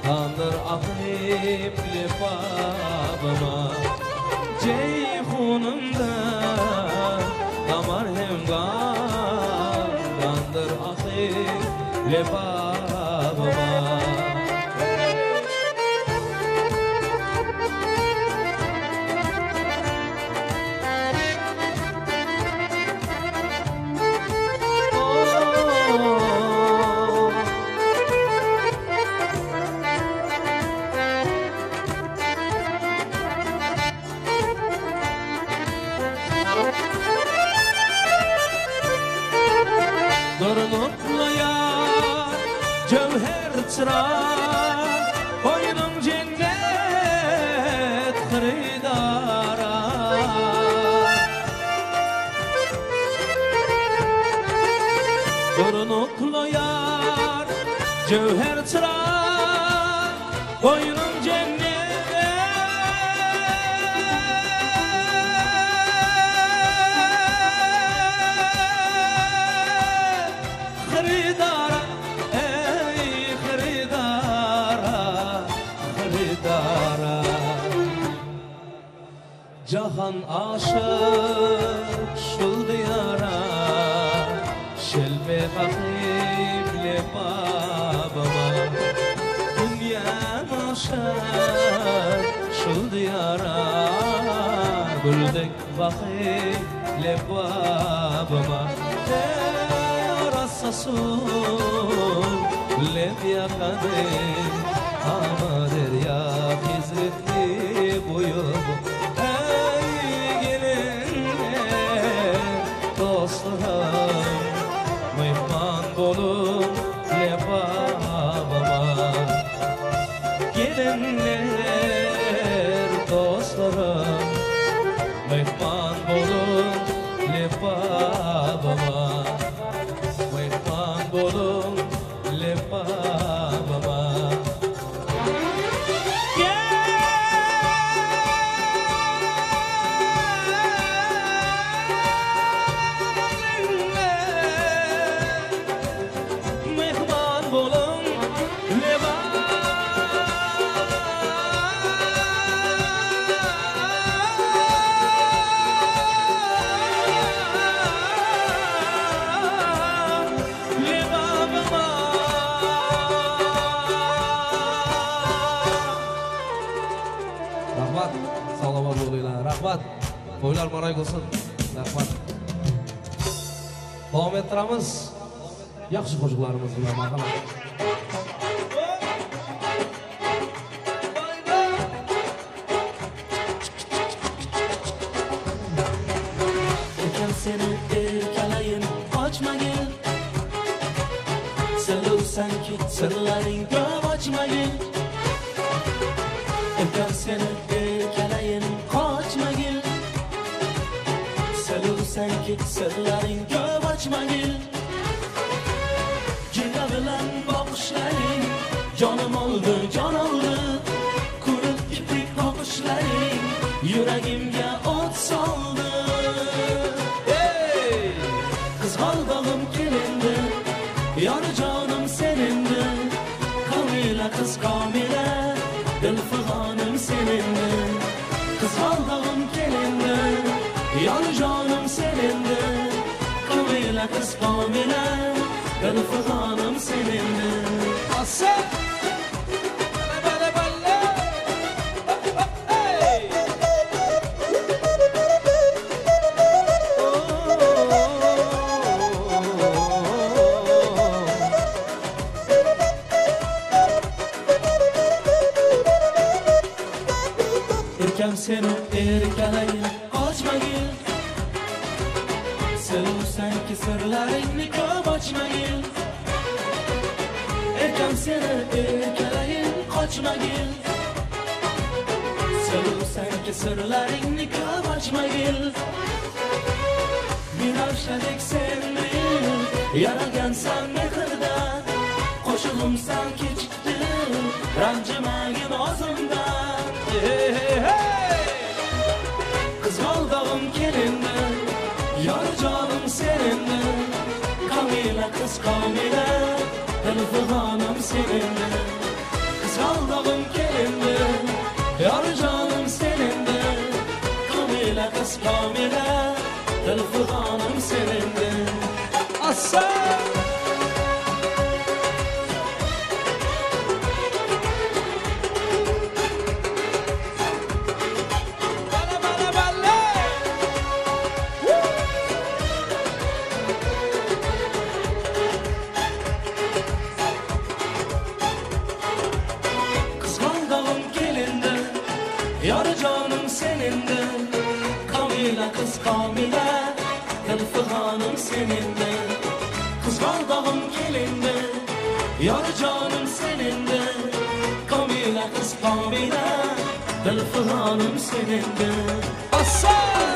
kandır akıp lebabıma. ceyhunumda damar hem gandır ahir lebabıma Boynum cennet xaridara Dorunuklu yar cevher çırar Boynum cennet xaridara Cahan aşık şul diyara Şelbe bakayım lebabıma Dünyam aşık şul diyara Güldek bakayım lebabıma Rasasun leb yakadım Ama derya hizmetli buyumu dostlarım mehman olun lebabıma gelenler dostlarım mehman olun lebabıma mehman olun lebabıma Rahmat, to'ylar maray bo'lsin. Rahmat. Davom ettiramiz. Yaxshi qo'shiqlarimiz bilan marhamat. Ekan seni erkalayim, qochmagin. Sevsanki sirlaring ko'p ochmagin. Ekan seni erkalayim, qochmagin. Sevsanki sirlaring ko'p ochmagin. Jina bilan boqishlaring jonim oldi, jon oldi. Ko'rib iplik qoqishlaring yuragimga o't soldi. Hey! Qizg'aldog'im kelindi, yoni jonim senindi. Kamila qiz Kamila, dilfigonim senindi. Qizg'aldog'im kelindi, yoni jonim senindi. Kamila qiz Kamila, dilfigonim senindi. Asa Erkam seni erkalayim, qochmagin. Sevsanki sirlaringni ko'p ochmagin. Erkam seni erkalayim, qochmagin. Sevsanki sirlaringni ko'p ochmagin. Binafshadek senni yaragansan mehrda, qo'shig'imsan kechikdi ranjimagin o'zimda. Qizg'aldog'im kelindi, yoni jonim senindi. Kamila qiz Kamila, dilfigonim senindi. Qizg'aldog'im kelindi, yoni jonim senindi. kamile dil figanım senindir Aslan Yar canım seninde Kamile kız kamile Dil figanım seninde Kızgaldağım gelinde Yar canım seninde Kamile kız kamile Dil figanım seninde Aslan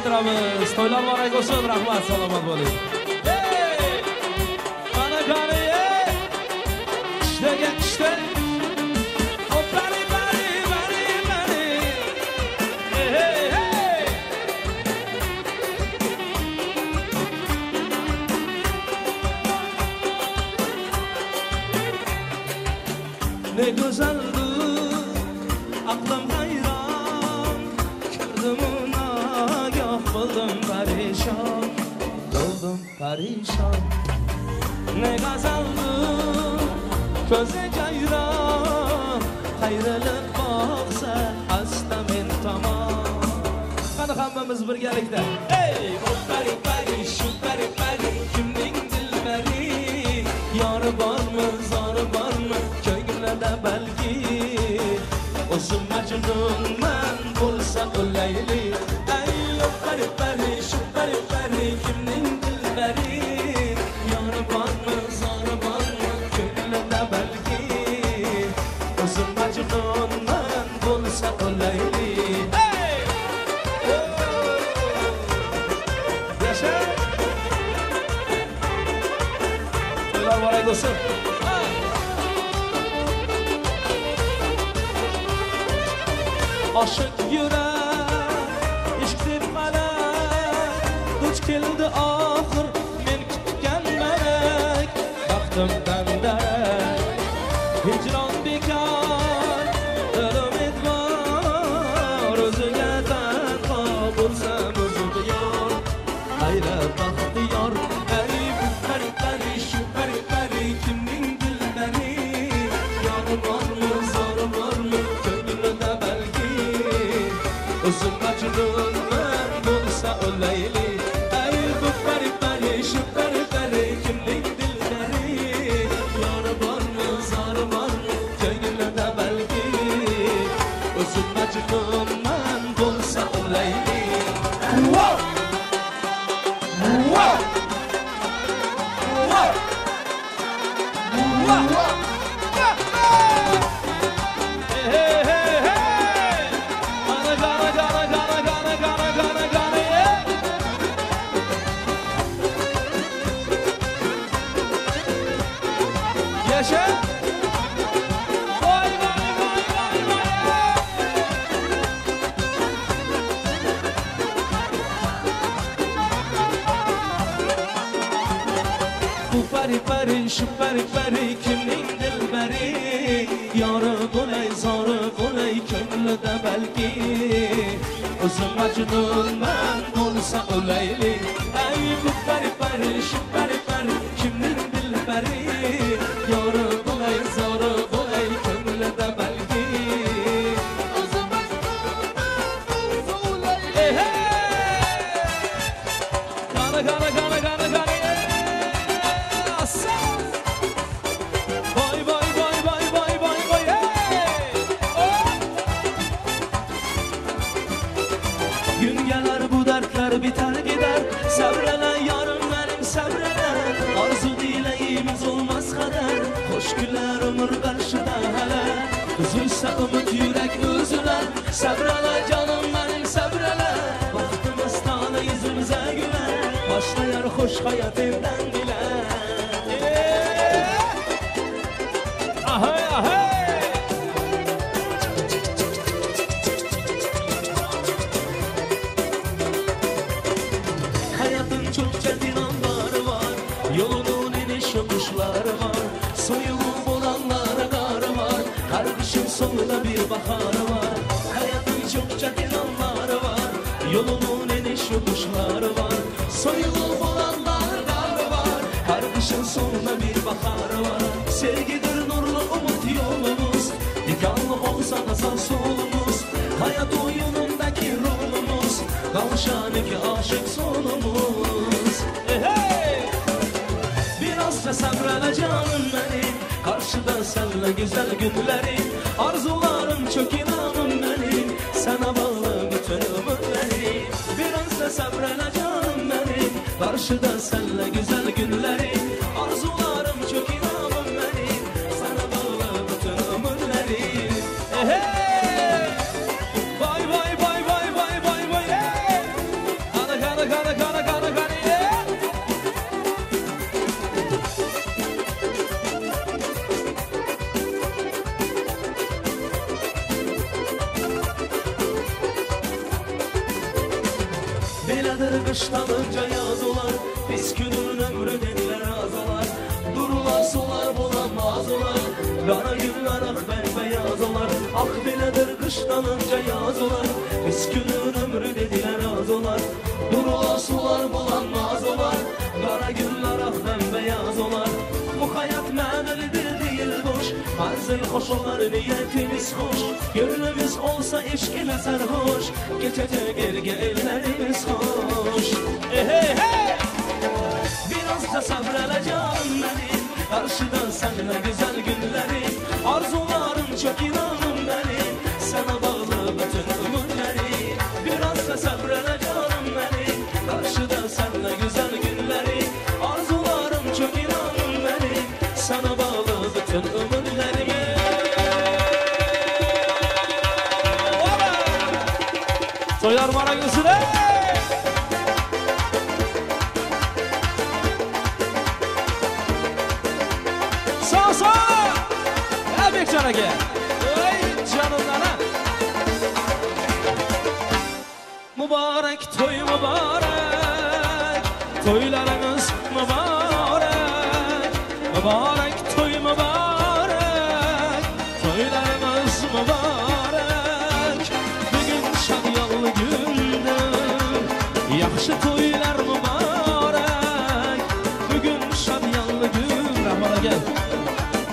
Ettiramiz. To'ylar muborak bo'lsin. Rahmat, salomat bo'ling. Hey! Mana qani, ishtaga ishta. Bari. Hey, hey. Ne güzeldi, aklım hayran, gördüm Buldum perişan Ne gazaldı Köze cayran Hayrılık baksa Hasta men tamam Qani hammamiz birgalikda Ey o pari Şu pari Kimning dilbari Yori bormi zori bormi Ko'ngillarda balki O'zim majnunman Bo'lsa o'layli Pari, şu pari, kimning dilbari Yori bormi, zori bormi, ko'nglimda balki O'zim majnunman, bo'lsa o'layli Hey! Yasha! To'ylar muborak bo'lsin Oshiq yurak ishq deb duch keldi oxir men kutgan malak baxtimdan darak hijron bekor dilim e'tibor o'ziga tanho bo'lsam o'zim yor hayrat baxtiyor pari shu pari kimning dilbari yori bormi zori bormi ko'nglimda balki o'zim majnunman bo'lsa o'layli Majnunman bo'lsa o'layli Yaşa Pari, şu pari, kimning dilbari Yori bo'lay, zori bo'lay, ko'nglida balki O'zim majnunman, bo'lsa o'layli Ay, bu pari, şu pari, kimning dilbari Yori bo'lay, zori bo'lay, ko'nglida balki O'zim majnunman, bo'lsa o'layli Gana Güngeler bu dertler biter gider Sabrele yarım benim sabrele Arzu dileğimiz olmaz kader Hoş güler ömür karşıda hele Üzülse umut yürek üzüler Sabrele canım benim sabrele Baktımız tane yüzümüze güler Başlayar hoş hayat evden bile Ahay ahay sonunda bir baharı var. Hayatın çok çetin anları var. Yolunun eniş yokuşları var. Soyulup olanlar var. Her kışın sonunda bir baharı var. Sevgidir nurlu umut yolumuz. Dikanlı olsa da sağ solumuz. Hayat oyunundaki rolumuz. Kavuşan iki aşık sonumuz. Hey! Birazca sabrele canım benim. Karşıda senle güzel günlerim. Arzularım çok inanım benim. Sana bağlı bütün ömürlerim. Birazca sabrele canım benim. Karşıda senle güzel günlerim. Arzularım çok inanım benim. Sana bağlı bütün ömürlerim. Hey! Vay vay vay vay vay vay vay. Hey! Kana kana kana kana kana kana. Beladır kışlanınca yaz olar. Biz günün ömrü dediler az olar. Durular solar bulanmaz olar. Kara günler ah bembeyaz olar. Ah beladır kışlanınca yaz olar. Biz günün ömrü dediler az olar. Durular solar bulanmaz olar. Kara günler ah bembeyaz olar. Bu hayat mənəlidir değil boş. Manzil hoş olar niyetimiz hoş. Gönlümüz olsa eşk ile sarhoş. Geçecek erge ellerimiz hoş. Hey hey hey! Biraz da sabrele canım benim. Karşıdan seninle güzel günlerim. Arzularım çok inanım benim. Sana bağlı bütün ömürlerim. Biraz da sabrele canım benim. Karşıdan seninle güzel günlerim. Arzularım çok inanım benim. Sana bağlı bütün ömürlerimi. Soyar maragısı de. Sağ sağ. Ebek cana gel. Ey canımlara. Mübarek toy mübarek. Toylarınız mübarek. Mübarek toy mübarek. Toylarınız mübarek. Bugün şadyanlı gündür. Yaxşı toylar mübarek. Bugün şadyanlı gün. Rahmana gel.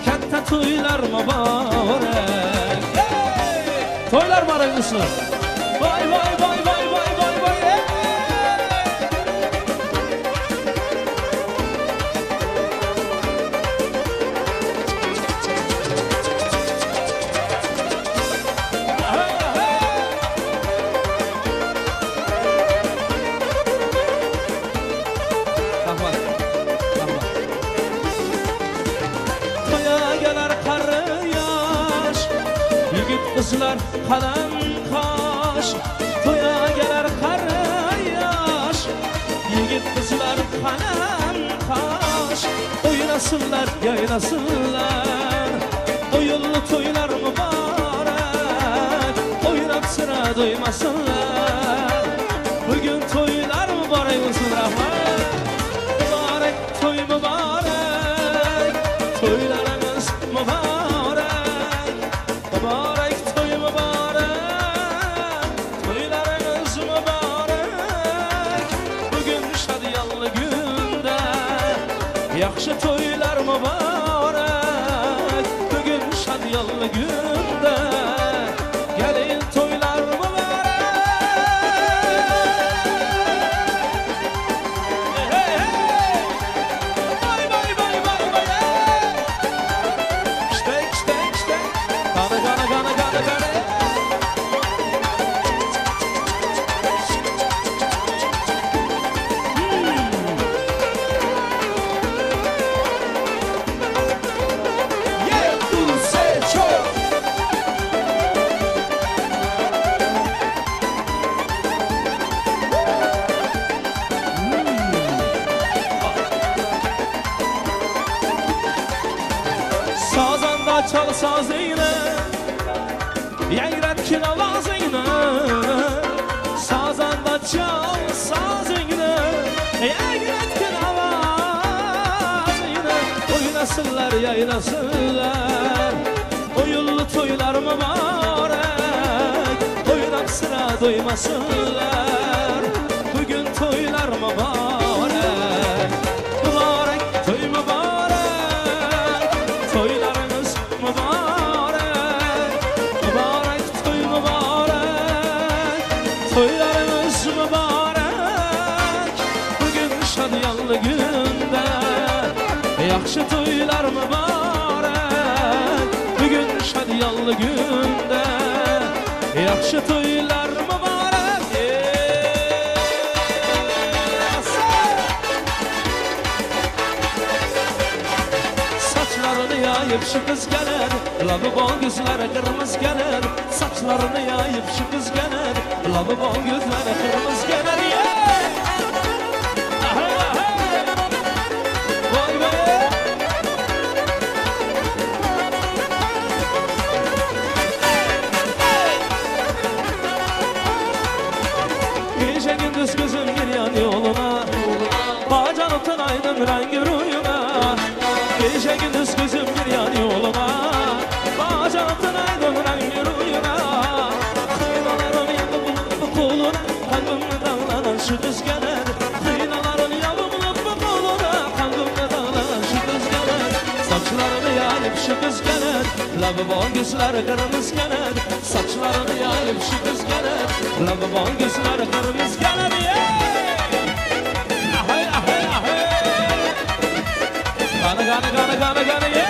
Katta toylar mübarek. Hey! Toylar maragısı. Vay vay vay vay vay vay vay. Hey! Kızlar kalem kaş, toya gelir kar yaş. Yigit kızlar kalem kaş, oynasınlar yaynasınlar. Oyunlu toylar mübarek, oynap sıra doymasınlar. Bugün toylar mübarek olsun rahman. Mübarek toy mübarek, toylarınız mübarek. Mübarek toy mübarek, toylarınız mübarek. Bugün şadyanlı günde, yaxşı toylar mübarek. Bugün şadyanlı günde, gelin toylar mübarek. Hey hey hey! Vay vay vay vay vay hey! İşte işte işte. Gana gana gana gana gana. Yeah, tú se cho. Sazanda çal sazıyla. Yayratkin avazıyla. Sazanda çal sazıyla. Yayratkin avazıyla. Oynasınlar yaynasınlar. Oyunlu toylar mı var? da duymasınlar. Bugün toylar mübarek, mübarek toy mübarek, toylarımız mübarek, mübarek toy mübarek, toylarımız mübarek. Bugün şadiyanlı günde, yaxşı toylar mübarek. Bugün şadiyanlı günde, yaxşı toylar mübarek. Saçlarını yayıp şu kız gelir, labı bol gözleri kırmızı gelir. Saçlarını yayıp şu kız gelir, labı bol gözleri kırmızı gelir. Vay be! Gece gündüz gözüm giryan yoluna, bacanıp tınaydım rengi ruyuna. Gece gündüz gözüm giryan yoluna, bacanıp tınaydım rengi ruyuna. Kıymaların yanı bulup koluna, kalbimle dağlanan şu kız gelir. Kıymaların yanı bulup koluna, kalbimle dağlanan şu kız gelir. Saçlarını yayıp şu kız gelir, labı bol gözleri kırmızı gelir. Saçlarını yayıp şu kız gelir, labı bol gözleri kırmızı gelir. Ahay ahay ahay, gana gana gana gana gana yeah.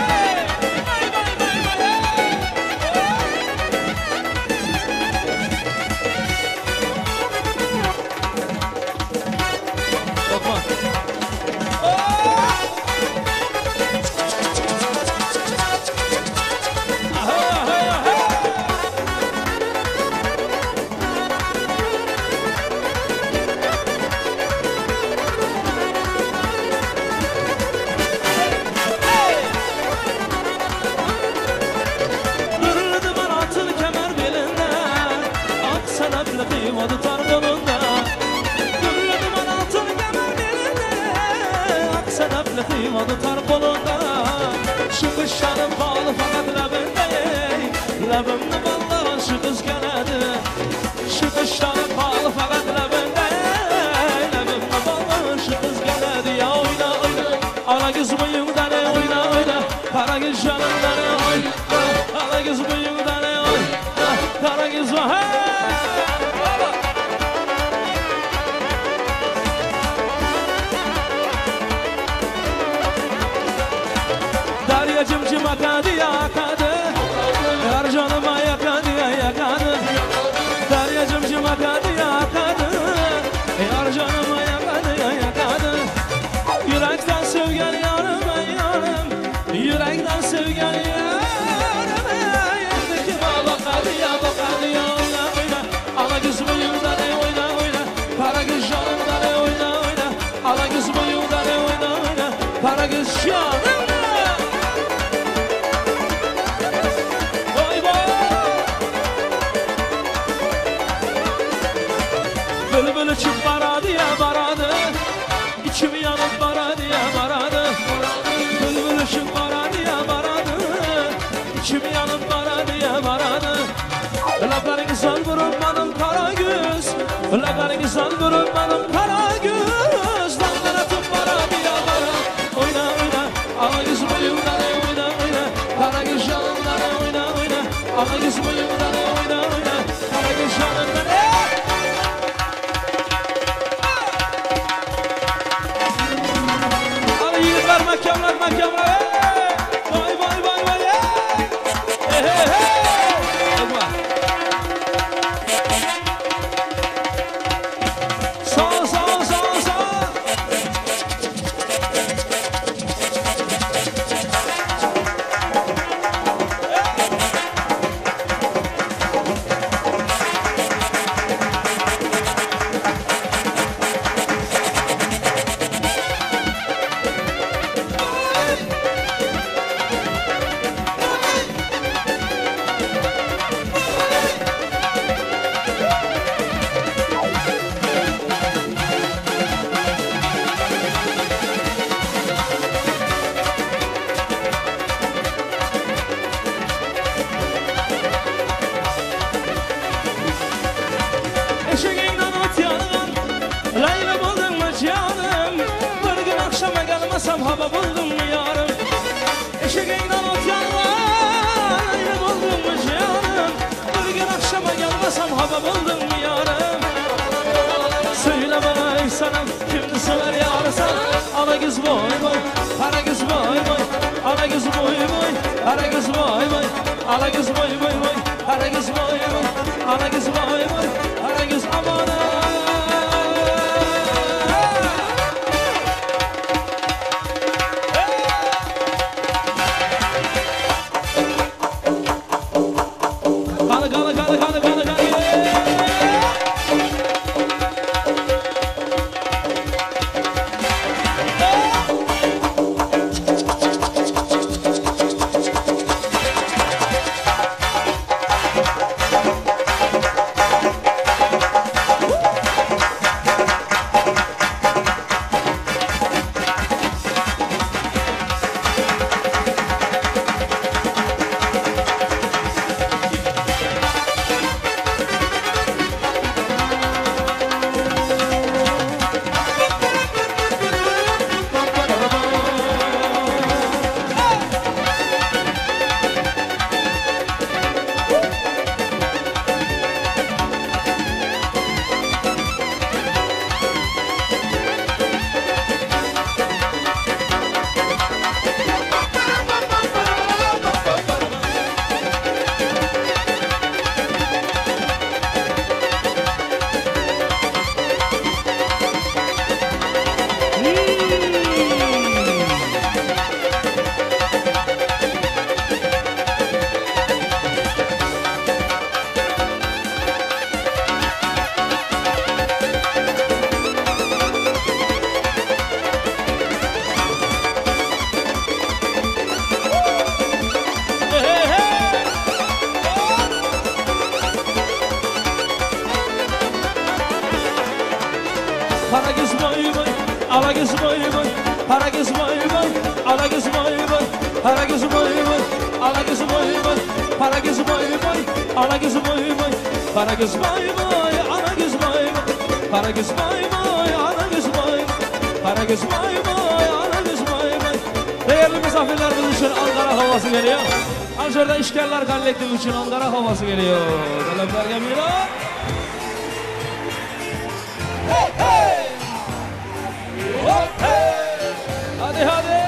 Kıymadı tarpolunda, şu kışlanın bağlı fakat labimde, labimde vallahi şu kız geledi. Şu kışlanın bağlı fakat labimde, labimde vallahi şu kız geledi. Ya oyna oyna, ala kız bıyığında ne oyna oyna, kara kız canında ne oyna, ala kız bıyığında ne oyna, kara kız var. Cimcim akadı yakadı, her canıma yakadı yakadı. Derya cimcim akadı yakadı, her canıma yakadı yakadı. Yürekten sevgen yarım yarım, yürekten sevgen yarım. Yerdeki bal bakadı ya oyna oyna. Ala kız boyunda ne oyna oyna, kara kız canında ne oyna oyna. Ala kız boyunda ne oyna oyna, kara kız canında. Bülbül uçup baradı ya baradı, içim yanıp baradı ya baradı. Bülbül uçup baradı ya baradı, içim yanıp baradı ya baradı. Laflarını sal vurmadım kara göz, laflarını sal vurmadım kara göz. Laflar atıp baradı ya baradı, oyna oyna. Ala yüz boyunda ne oyna oyna, kara göz yanında ne oyna oyna. Ala yüz boyunda ne oyna oyna, kara göz yanında ne. Makamlar makamlar, vay vay vay vay, hey hey hey, sağ sağ sağ sağ. Alagız boy boy, alagız boy boy, alagız boy boy boy, alagız boy boy, alagız boy boy, alagız amana. Değerli misafirler, bizim için Ankara havası geliyor. Ankara'da işgaller kolektifi için Ankara havası geliyor. Talepler geliyor. Hey hey! Hop hey! Hadi hadi!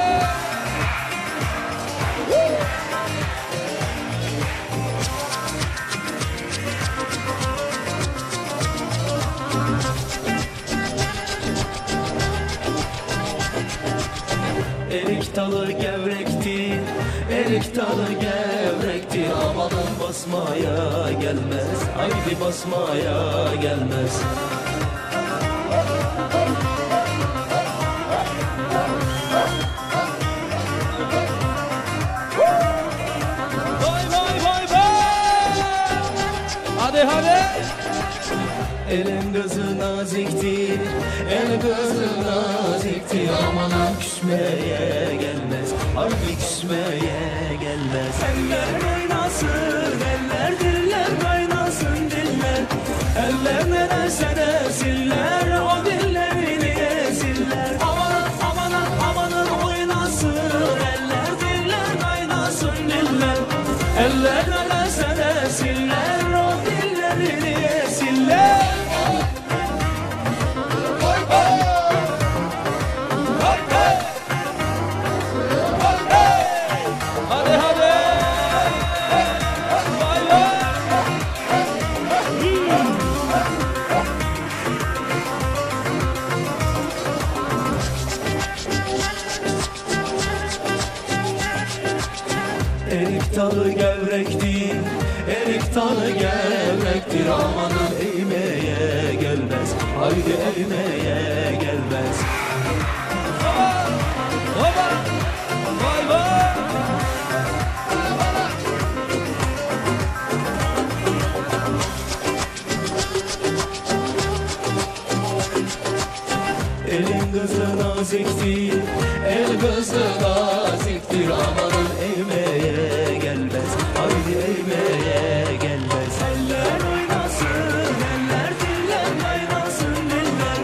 Erik dalı gevrekti, erik dalı gevrekti. Amanın basmaya gelmez, haydi basmaya gelmez. Vay vay vay vay! Hadi hadi! Elin kızı naziktir, el kızı naziktir. Amanın küsmeye gelmez, harbi küsmeye gelmez. Eller oynasın, eller diller kaynasın diller. Eller nerese desinler, o dillerini yesinler. Amanın amanın amanın oynasın, eller diller kaynasın diller. Eller nerese desinler, o dillerini yesinler. Hadi hadi! Vay vay! Erik dalı gevrektir, erik dalı gevrektir. Amanın eğmeye gelmez, haydi eğmeye gelmez. Baba! Vay vay! Elin kızı naziktir, el kızı naziktir. Amanın eğmeye gelmez, haydi eğmeye gelmez. Eller oynasın, eller diller kaynasın diller.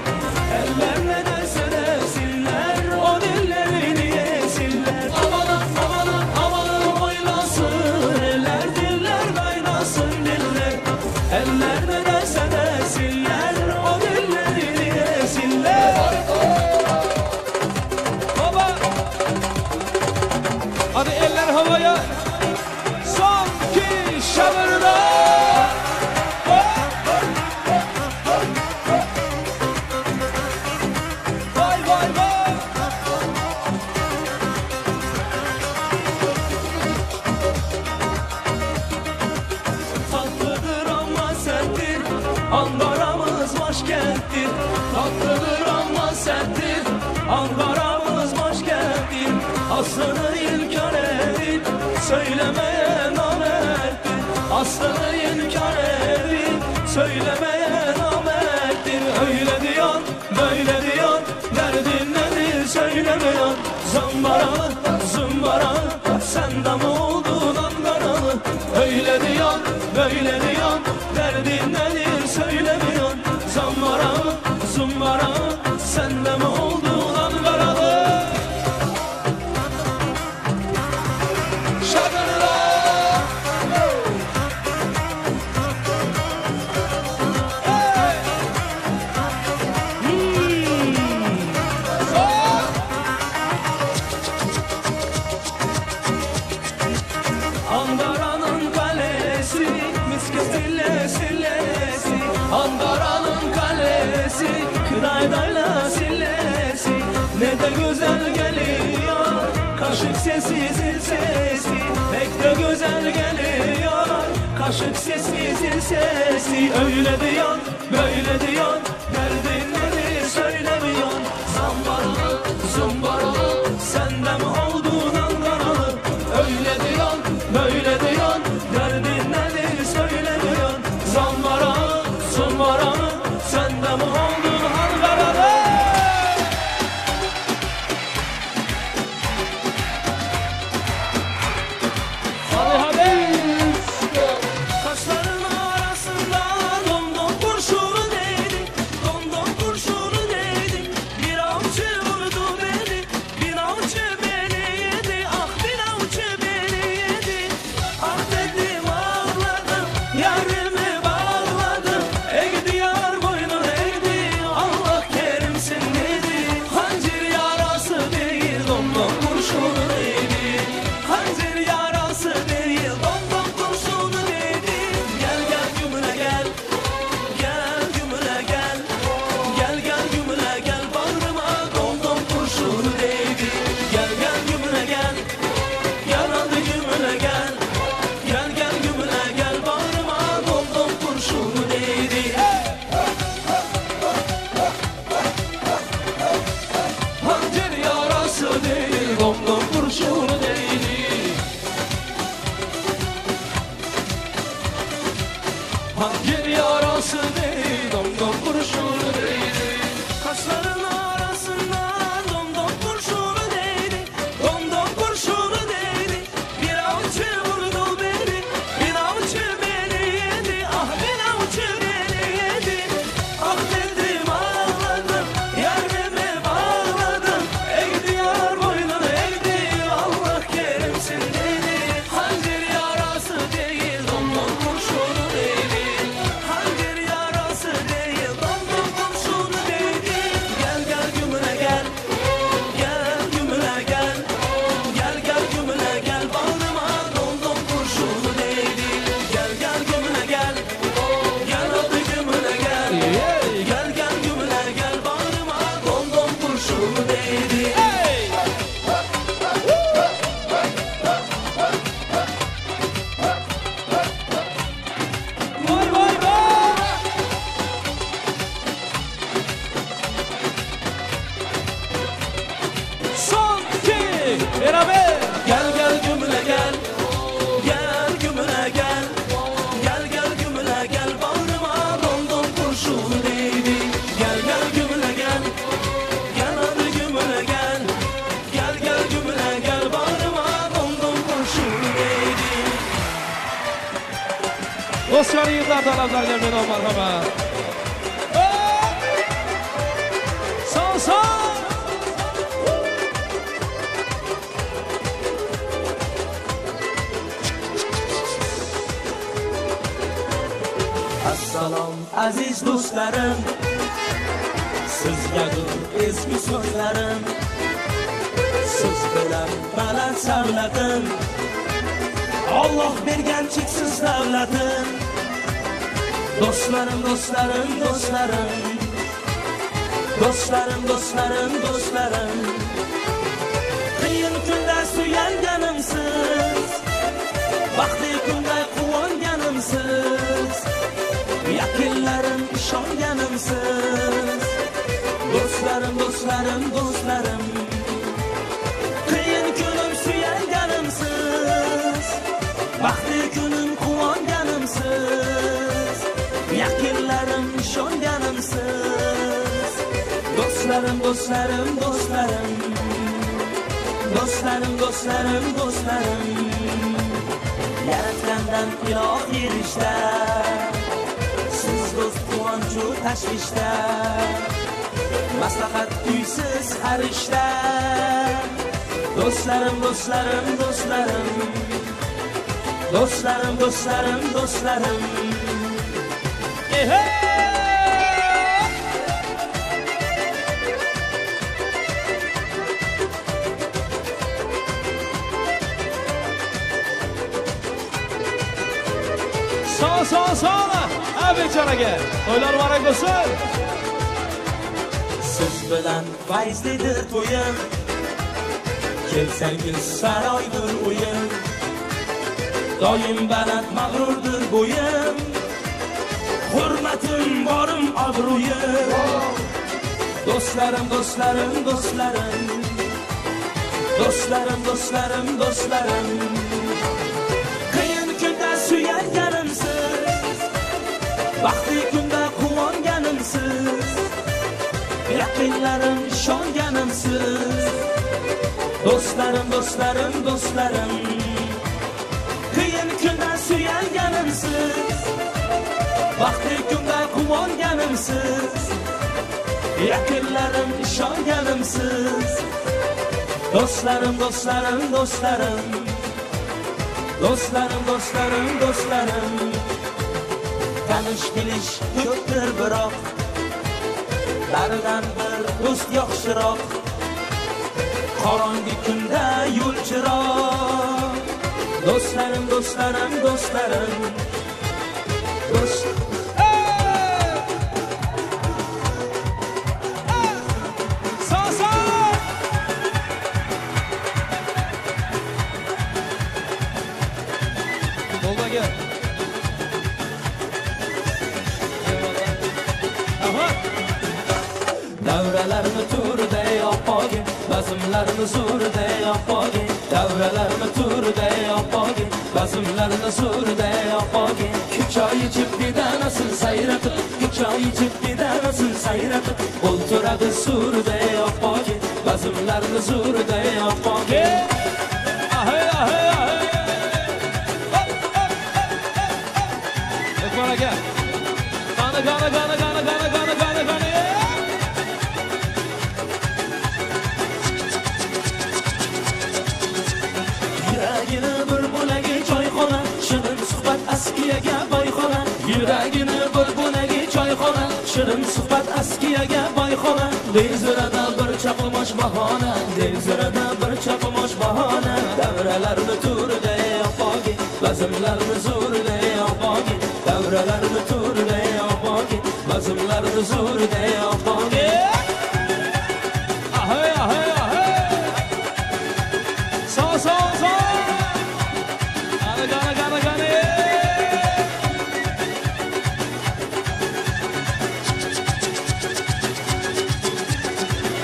Eller ne derse desinler, o dillerini yesinler. Amanın amanın amanın oynasın, eller diller kaynasın diller. Eller ne derse desinler, o dillerini yesinler. Baba! söylemeye namerttir. Aslanı inkar edip söylemeye namerttir. Öyle diyor, böyle diyor, derdin nedir söylemeyen. Zambaralı, zımbaralı, sende mi oldun Ankaralı? Öyle diyor, böyle diyor, derdin nedir söylemeyen. Zambaralı, zımbaralı, sende mi oldun Ankaralı? Ankara'nın kalesi, miske sillesi. Ankara'nın kalesi, kıraydayla sillesi. Ne de güzel geliyor, kaşık sesi zil sesi. Pek de güzel geliyor, kaşık sesi zil sesi. Öyle diyor, böyle diyor, derdin nedir söylemiyor. Zambaralı, zımbaralı, sende mi oldun Ankaralı? Öyle diyor, böyle diyor, derdin nedir söylemiyor. Zambaralı, zımbaralı, sende mi oldun Ankaralı? Hadi hadi. Kaşların arasında domdom kurşunu değdi, domdom kurşunu değdi. Bir avcı vurdu beni, bir avcı beni yedi. Ah bir avcı beni yedi. Ah dedim ağladım, yarimi bağladım. Eğdi yar boynunu eğdi, Allah kerimsin dedi. Hancır yarası değil, domdom kurşunu değdi. Hancır yarası değil, domdom kurşunu değdi. Gel gel gümüle gel, gel gümüle gel. Gel gel gümüle gel, bağrıma domdom kurşunu değdi. Gel gel gümüle gel, gel hadi gümüle gel. Gel gel gümüle gel, bağrıma domdom kurşunu değdi. Hancır yarası değil, domdom kurşunu değdi. Hancır yarası değil, domdom kurşunu değdi. Kaşların arasında domdom kurşunu değdi, domdom kurşunu değdi. Bir avcı vurdu beni, bir avcı beni yedi. Ah bir avcı beni yedi. Ah dedim ağladım, yarimi bağladım. Eğdi yar boynunu eğdi, Allah kerimsin dedi. Hancır yarası değil, domdom kurşunu değdi. Hancır yarası değil, domdom kurşunu değdi. Gel gel gümüle gel, gel gümüle gel. Gel gel gümüle gel, bağrıma domdom kurşunu değdi. Gel gel gümüle gel, gel hadi gümüle gel. Gel gel gümüle gel, bağrıma domdom kurşunu değdi. Vay vay vay. Son iki, beraber. Gel gel gümüle gel, gel gümüle gel. Gel gel gümüle gel, bağrıma domdom kurşunu değdi. Gel gel gümüle gel, gel hadi gümüle gel. Gel gel gümüle gel, bağrıma domdom kurşunu değdi. Dostlar yıllar taraflar gelmedi o marhaba. Sağ sağ. Assalom aziz do'stlarim, sizgadir ezgu so'zlarim. Siz bilan baland savlatim, Alloh bergan cheksiz davlatim. Do'stlarim, do'stlarim, do'stlarim. Do'stlarim, do'stlarim, do'stlarim. Qiyin kunda suyanganimsiz, baxtli kunda quvonganimsiz. Yaqinlarim ishonganimsiz. Do'stlarim, do'stlarim, do'stlarim. Qiyin kunim suyanganimsiz, Baxtli kunim quvonganimsiz, yaqinlarim ishonganimsiz. Do'stlarim, do'stlarim, do'stlarim, do'stlarim, do'stlarim, do'stlarim, yaratgandan iloh erishda, siz do'st quvonchu tashvishda, maslahat uysiz har ishda. Do'stlarim, do'stlarim, do'stlarim, do'stlarim, do'stlarim, do'stlarim. Sağ bechoraga to'ylar muborak bo'lsin. Siz bilan fayzlidir to'yim, kelsangiz saroydir o'yim, doim baland mag'rurdir bo'yim, hurmatim borim obro'yim. Do'stlarim, do'stlarim, do'stlarim, do'stlarim, do'stlarim, do'stlarim, qiyin kunda suyanganimsiz, baxtli kunda quvonganimsiz, yaqinlarim ishonganimsiz. Do'stlarim, do'stlarim, do'stlarim, qiyin kunda suyanganimsiz, baxtli kunda quvonganimsiz, yaqinlarim ishonganimsiz. Do'stlarim, do'stlarim, do'stlarim, do'stlarim, do'stlarim, do'stlarim, tanish bilish ko'pdir biroq, baridan bir do'st yaxshiroq. Qorong'i kunda yo'l chiroq. Do'stlarim, do'stlarim, do'stlarim, do'st. Davralarni turday opogin, bazmlarni zo'rday opogin. Davralarni turday opogin, bazmlarni zo'rday opogin. Kuchoyi jibbidan asil sayratib, kuchoyi jibbidan asil sayratib, o'ltiradi zo'rday opogin, bazmlarni zo'rday opogin. Ahay, ahay, ahay. Ekbaraga. Gana, gana, gana, gana, gana, gana, gana, gana. Yuragini bir bo'lagi choyxona, shirin suhbat askiyaga boyxona. Yuragini bir bo'lagi choyxona, shirin suhbat askiyaga boyxona. Dezirada bir chaqmosh bahona, dezirada bir chaqmosh bahona. Davralarni turday opogin, bazmlarni zo'rday opogin. Davralarni turday opogin, bazmlarni zo'rday opogin. Ahay, ahay, ahay. So. Gana.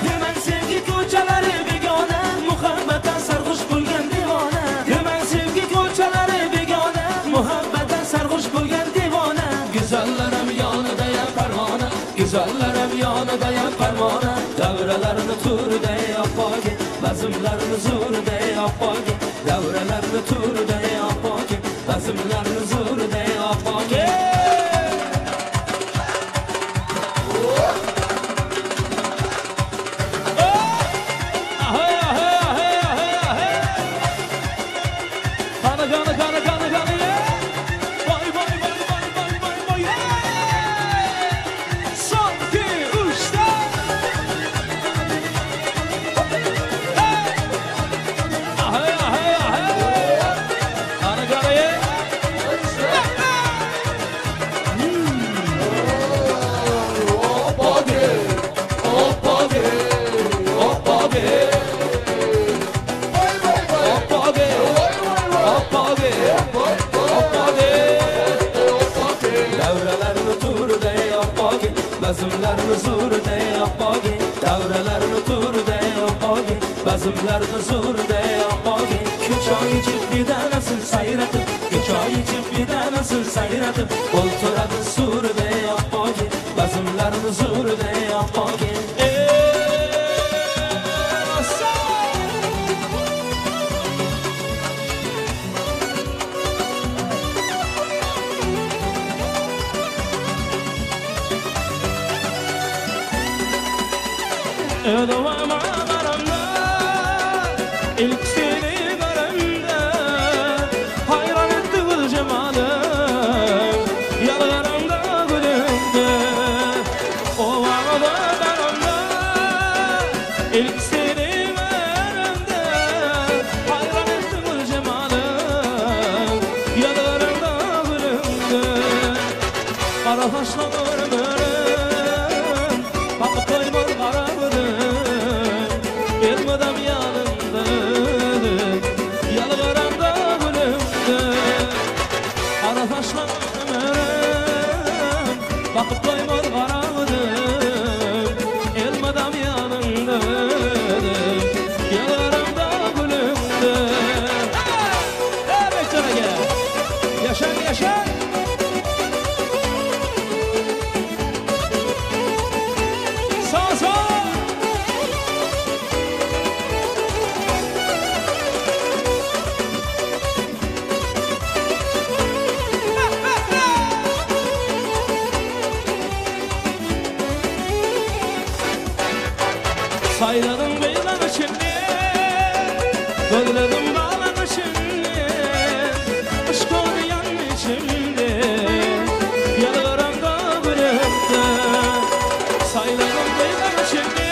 Demak sevgi ko'chalari begona, muhabbatdan sarg'ush bo'lgan devona. Demak sevgi ko'chalari begona, muhabbatdan sarg'ush bo'lgan devona. Go'zallarim yonida parvona, go'zallarim yonida parvona. Davralarni turday opogin, bazmlarni zo'rday opogin. Davralarni turday opogin, bazmlarni zo'rday opogin. Bazmlarni zo'rday opogin, davralarni turday opogin, bazmlarni zo'rday opogin. Kuchoyi jibbidan asil sayratib, yaratib o'ltiradi surda yapogin bazmlarni zo'rida yapogin Ödevama karamda ilk seni görümde hayran etti bu cemalım yalvarımda gülümde o vağda karamda ilk seni görümde hayran etti bu cemalım yalvarımda gülümde kara taşla görmürüm bakıp koymaz karamda Elmadam yanında Yalvaranda gülümde Ara taşla ömrüm Bakıp koymaz karamadım Elmadam yanında Yalvaranda gülümde Evet cana gel Yaşan yaşan Sağ sağ Sayladım beylanı şimdi Gözledim bağlanı şimdi Aşk oldu yandı şimdi Yalvaranda gülümde Sayladım beylanı şimdi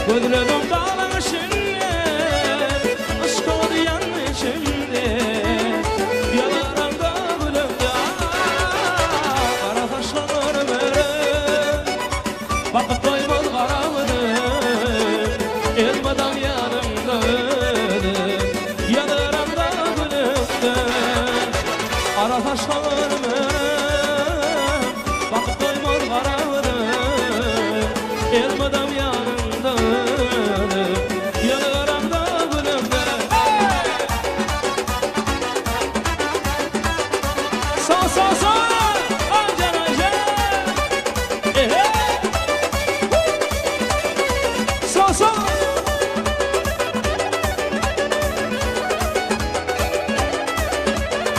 Gözledim bağlanı şimdi Aşk oldu yandı şimdi Yalvaranda gülümde Kara taşla görmürüm Bakıp koymaz karamadım Elmadan yanımda Yanarımda gülümde Ara taşla görmürüm Bakıp koymaz karamadım Elmadan yanımda Yanarımda gülümde Sağ sağ sağ Ancan ancan Sağ sağ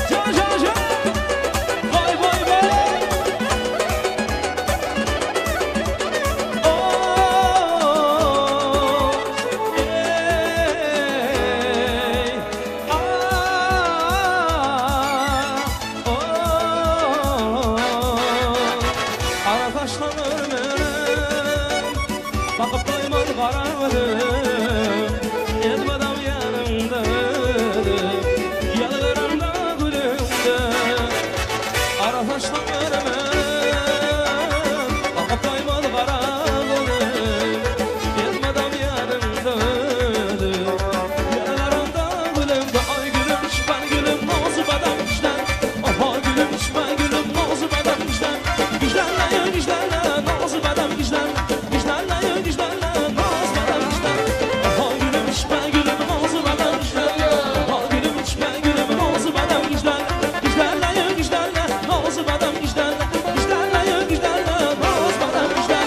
Can can can Vay vay vay Oh Ey Ah Oh Ara taşla ömrüm Bakıp koymaz karamadım Elmadam yanımda Yalvarımda gülümde Ara taşla görmürüm Bakıp koymaz karamadım Elmadam yanımda Yalvarımda gülümde Ay gülüm şüphen gülüm Nazı badam güçlen Aha gülüm şüphen gülüm Nazı badam güçlen Güçlenle güçlenle Nazı badam güçlen Güçlenle güçlenle Nazı badam güçlen Aha gülüm şüphen gülüm Nazı badam güçlen Aha gülüm şüphen gülüm Nazı badam güçlen Güçlenle güçlenle Nazı badam güçlen Güçlenle güçlenle Nazı badam güçlen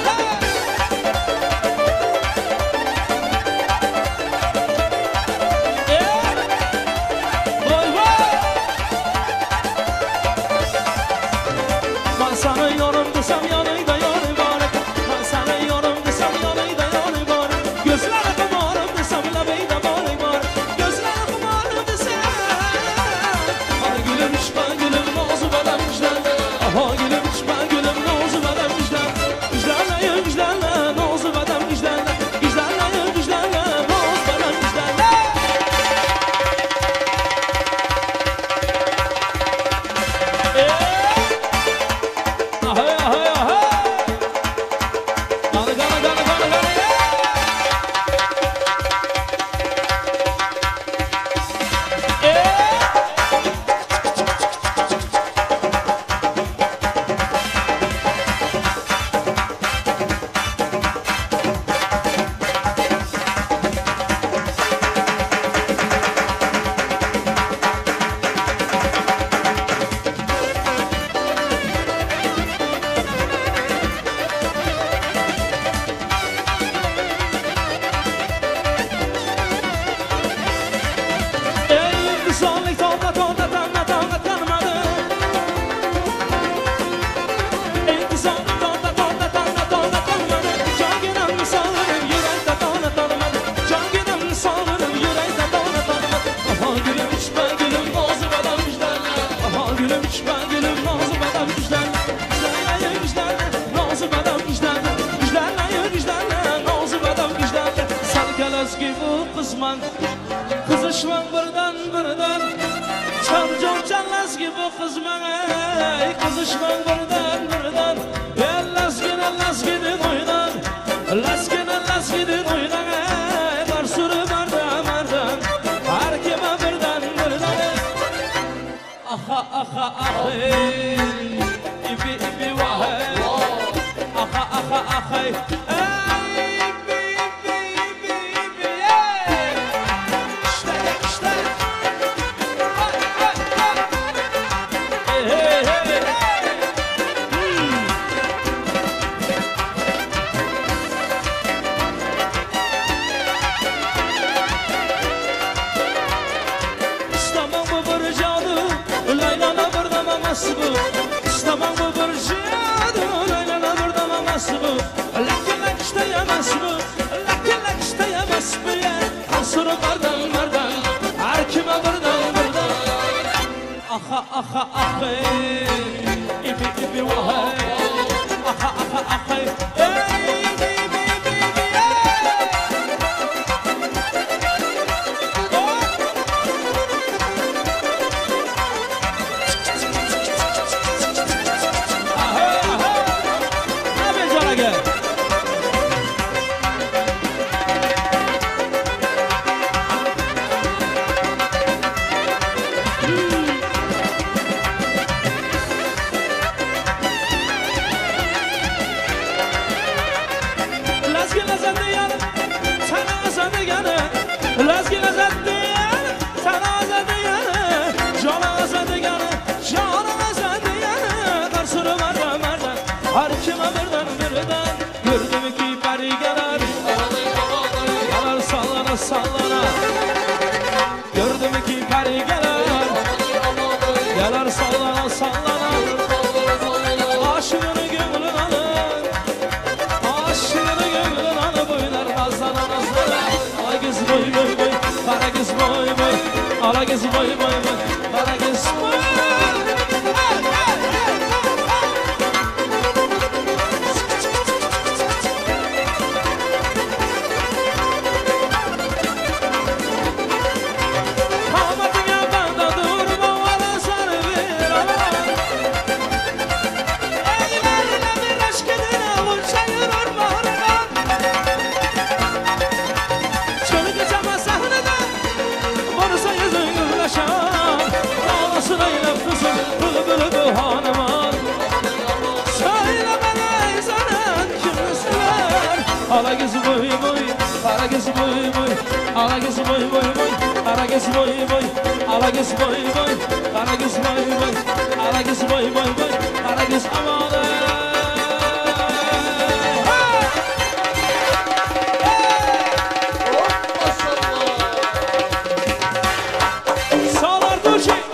Vay vay Ben sana yorum desem yanıyda yanı var Ben sana yorum desem yanıyda yanı var Gözlere kumarım desem labeyde bağlı var Gözlere kumarım desem Hadi gülüm içme gülüm nazı badam güçlen Aha gülüm içme gülüm nazı badam güçlen Güçlenle güçlenle nazı badam güçlenle Güçlenle güçlenle nazı badam güçlenle Ahay ahay ahay Gana gana gana gana gana kızman ey kızışman buradan buradan Las gidin oynan Las gidin oynan ey Var sürü mardan mardan Her kime birden birden Aha aha aha İbi ibi vahe Aha aha aha İstemem bu bir cihadı Leyla'na burada maması bu Lakin isteyemez bu Lakin isteyemez bu ya Suru bardan bardan Her kime buradan buradan Aha aha aha İbi ibi vahay Aha aha aha Sallana Gördüm ki peri gelir Gelir sallana sallana Aşığını gönlün alır Aşığını gönlün alır Boylar nazlana nazlana Ala kız boy boy boy Kara kız boy boy Ala kız boy boy boy Kara kız boy Ala kız boy boy, ala kız boy boy, ala kız boy boy boy, ala kız boy boy, ala kız boy boy, ala kız boy boy, ala kız boy boy boy, ala kız amale. Sağlar Tuğçe.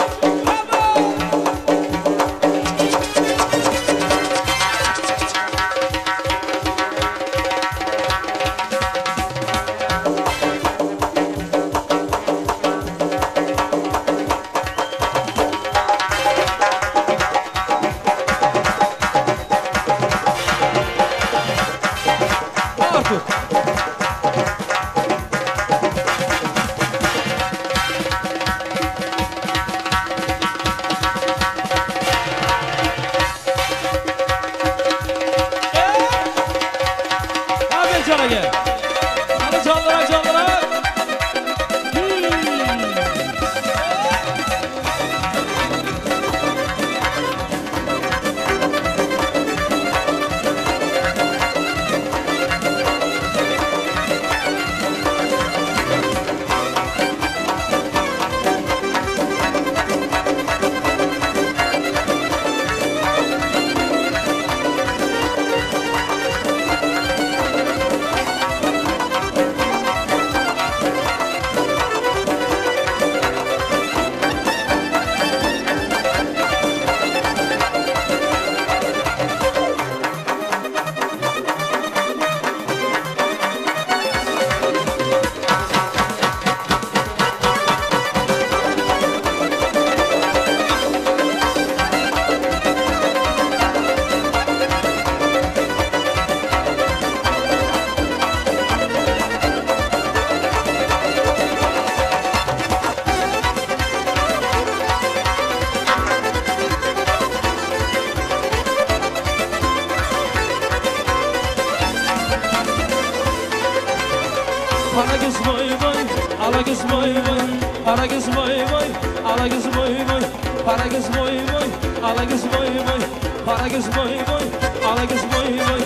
Paragız boy boy, alagız boy boy, paragız boy boy, alagız boy boy, paragız boy boy, alagız boy boy.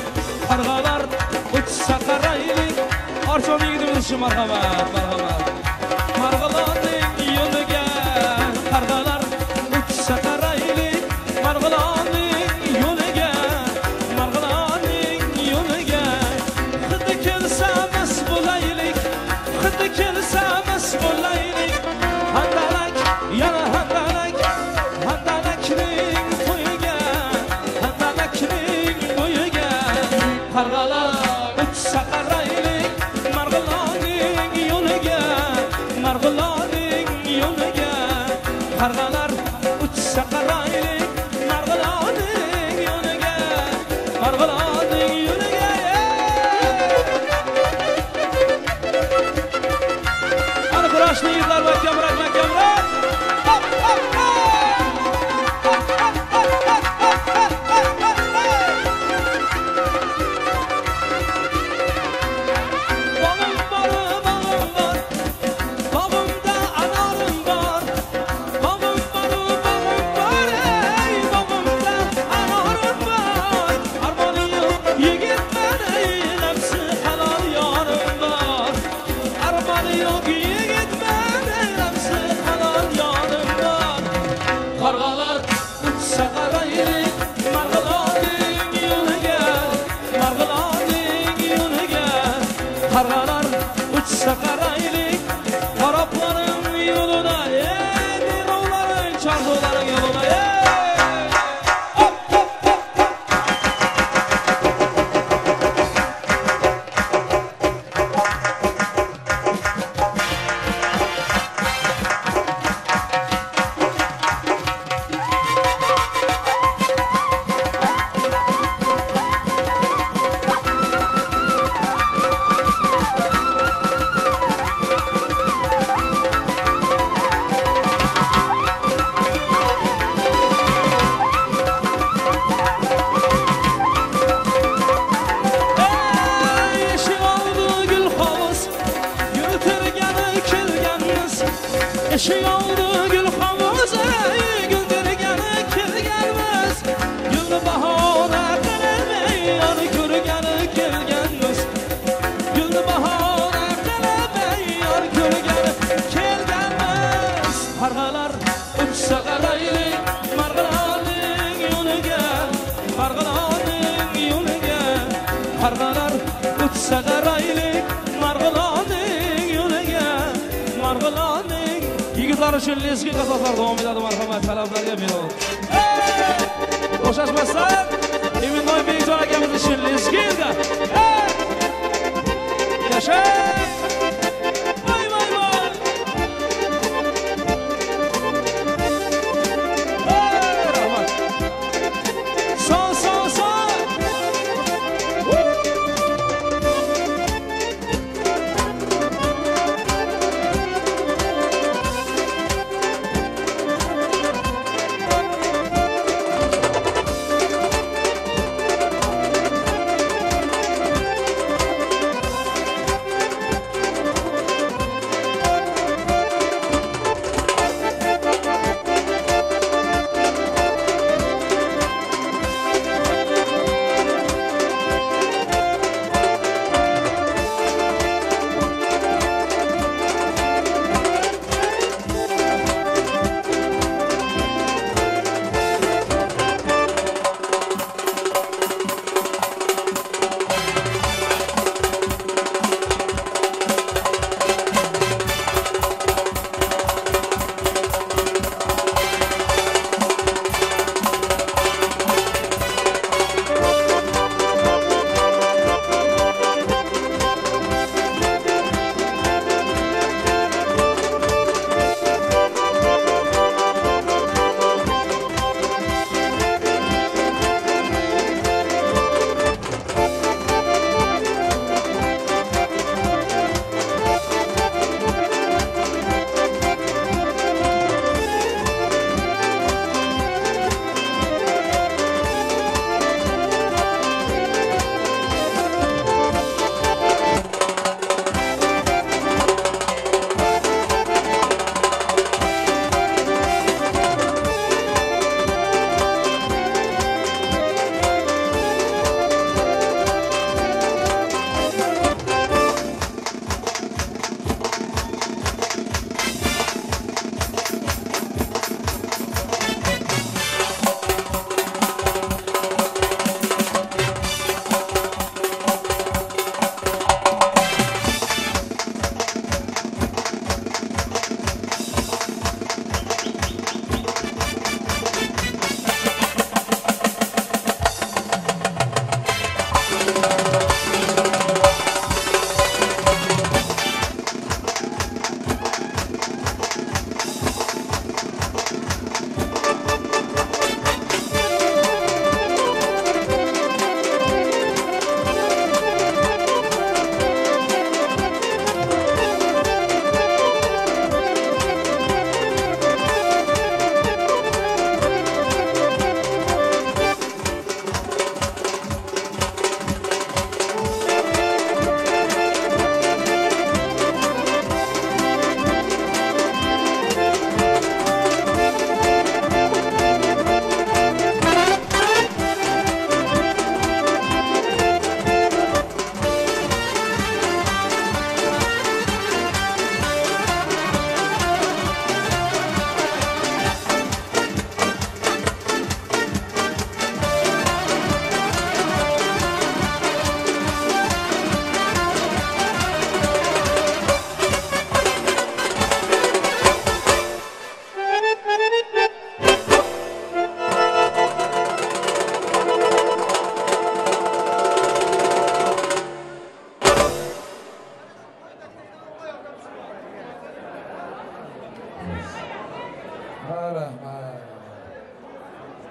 Kargalar uçsa karaylik, arşon yigidimiz şu marhamat, marhamat. Margılanın yoluga, kargalar uçsa karaylik, margılanın yoluga, margılanın yoluga. Hıdı kelsa mes bulaylik, hıdı kelsa mes bulaylik. Handalak, yana handalak, handalakning to'yiga, handalakning to'yiga. Qarg'alar uçsa qaraylik, marg'ilonning yo'liga, marg'ilonning yo'liga. Qarg'alar uçsa qaraylik, marg'ilonning yo'liga, marg'ilonning yo'liga. Ana kurashli yigitlar va kamrak, kamrak. Kargalar uçsa karaylik, margılanın yoluga, margılanın yoluga. Kargalar uçsa karaylik, Arapların yoluna, Mirovların, Çardoğların yoluna. Eşik oldu gül havuzu, güldürgeni kelgenmiz. Gülni bahora qilmayar, ko'rgani kelganmiz. Gülni bahora qilmayar, ko'rgani kelganmiz. Qarg'alar uçsa qaraylik, marg'ilonning yo'liga, marg'ilonning yo'liga. Qarg'alar uçsa qaraylik, marg'ilonning yo'liga, marg'ilonning. Yigitlar uchun leski qasoslar davom etadi, marhamat, talablarga binoan. Bo'shashmasdan, Eminnoy Bekjon akamiz uchun leski edi. Yasha! Voy voy voy! Rahmat. Son son son!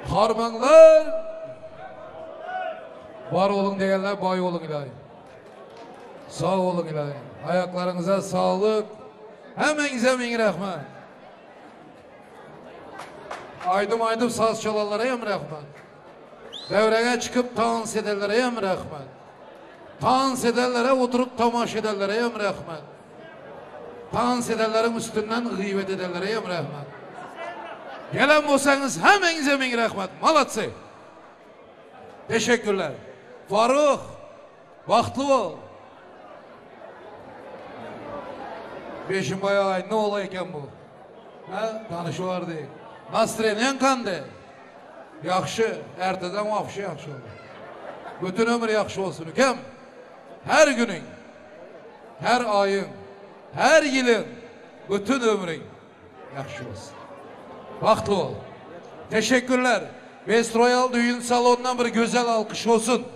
Harmanlar. Var olun diyenler bay olun ilahi. Sağ olun ilahi. Ayaklarınıza sağlık. Hemenize min rahmet. Aydım saz çalanlara hem rahmet. Devreye çıkıp dans edenlere hem rahmet. Dans edenlere oturup tamaş edenlere hem rahmet. Dans edenlerin üstünden gıybet edenlere hem rahmet. Gelen olsanız hemenize min rahmet. Malatsi. Teşekkürler. Faruk, vaxtlı ol. Beşin bayağı ne olayken bu? Ha? Tanışı var değil. Nasrenin kandı. Yaxşı, erteden vafşı yaxşı olur. Bütün ömür yaxşı olsun. Kim? Her günün, her ayın, her yılın, bütün ömrün yaxşı olsun. Vaxtlı ol. Teşekkürler. West Royal düğün salonundan bir güzel alkış olsun.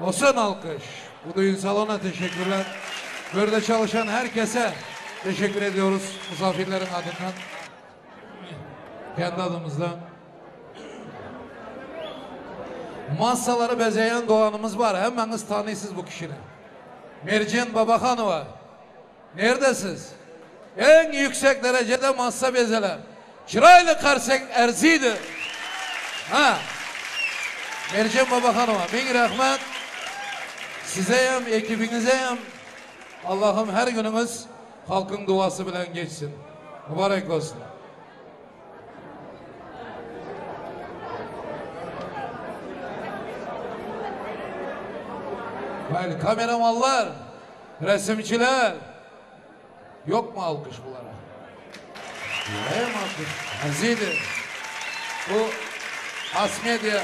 Olsun alkış. Bu düğün salonuna teşekkürler. Burada çalışan herkese teşekkür ediyoruz. Misafirlerin adından. Kendi adımızdan. Masaları bezeyen doğanımız var. Hemeniz tanıyorsunuz bu kişini. Mercan Babakanova. Neredesiniz? En yüksek derecede masa bezeler. Çıraylı Karsek erziydi. Ha. Mercan Babakanova. Bin rahmet. Size hem ekibinize hem Allah'ım her günümüz halkın duası bilen geçsin. Mübarek olsun. Böyle kameramanlar, resimciler. Yok mu alkış bunlara? Yok mu alkış? Azizdi. Bu Asmedia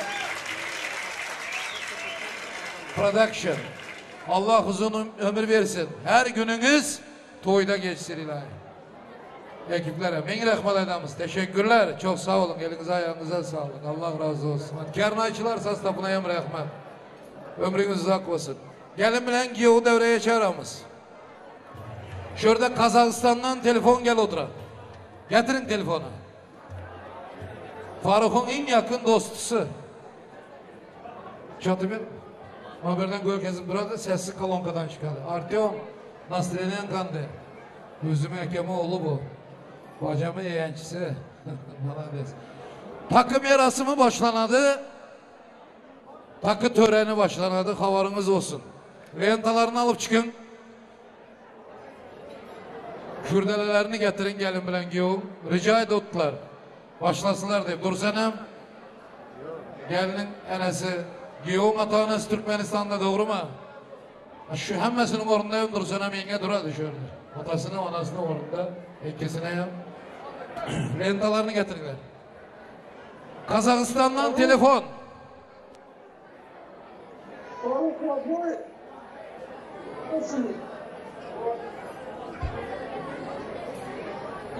Production. Allah uzun ömür versin. Her gününüz toyda geçsin ilahi. Ekiplere bin rahmet ederiz. Teşekkürler. Çok sağ olun. Elinize ayağınıza sağlık. Allah razı olsun. Kernayçılar sastapına hem rahmet. Ömrünüz uzak olsun. Gelin bilen Giyoğu devreye çağıramız. Şurada Kazakistan'dan telefon gel otura. Getirin telefonu. Faruk'un en yakın dostusu. Çatı bir. Haberden gökyüzü burada sessiz kolonkadan çıkardı. Artyom Nasrenin kandı. Üzümü Ekemoğlu bu. Bacamı yeğencisi. Takım yarasımı başlanadı. Takı töreni başlanadı. Havarınız olsun. Rentalarını alıp çıkın. Kürdelelerini getirin gelin bilen Giyoğum. Rica edottular. Başlasınlar deyip. Dursanem. Gelinin enesi. Giyoğum ata-anası Türkmenistan'da doğru mu? Şu hemmesinin orundayım Dursanem yenge duradı şöyle. Atasının anasının orunda. İkisine yap. Rentalarını getirirler. Kazakistan'dan telefon.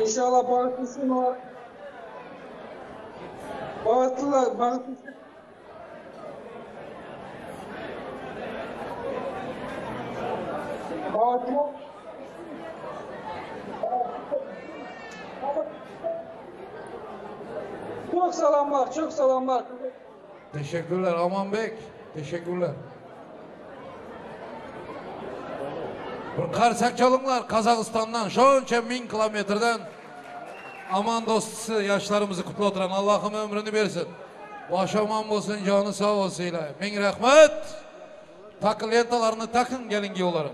İnşallah bağışlasın var. Bağıştılar, bağışlasın. Bağışlar. Çok selamlar, çok selamlar. Teşekkürler Aman Bek. Teşekkürler. Karsak çalınlar Kazakistan'dan şonca 1000 kilometreden aman dostusu yaşlarımızı kutlu oturan Allah'ım ömrünü versin. Baş aman olsun canı sağ olsun ilahi. Min rahmet. Takı lentalarını takın gelin giyoları.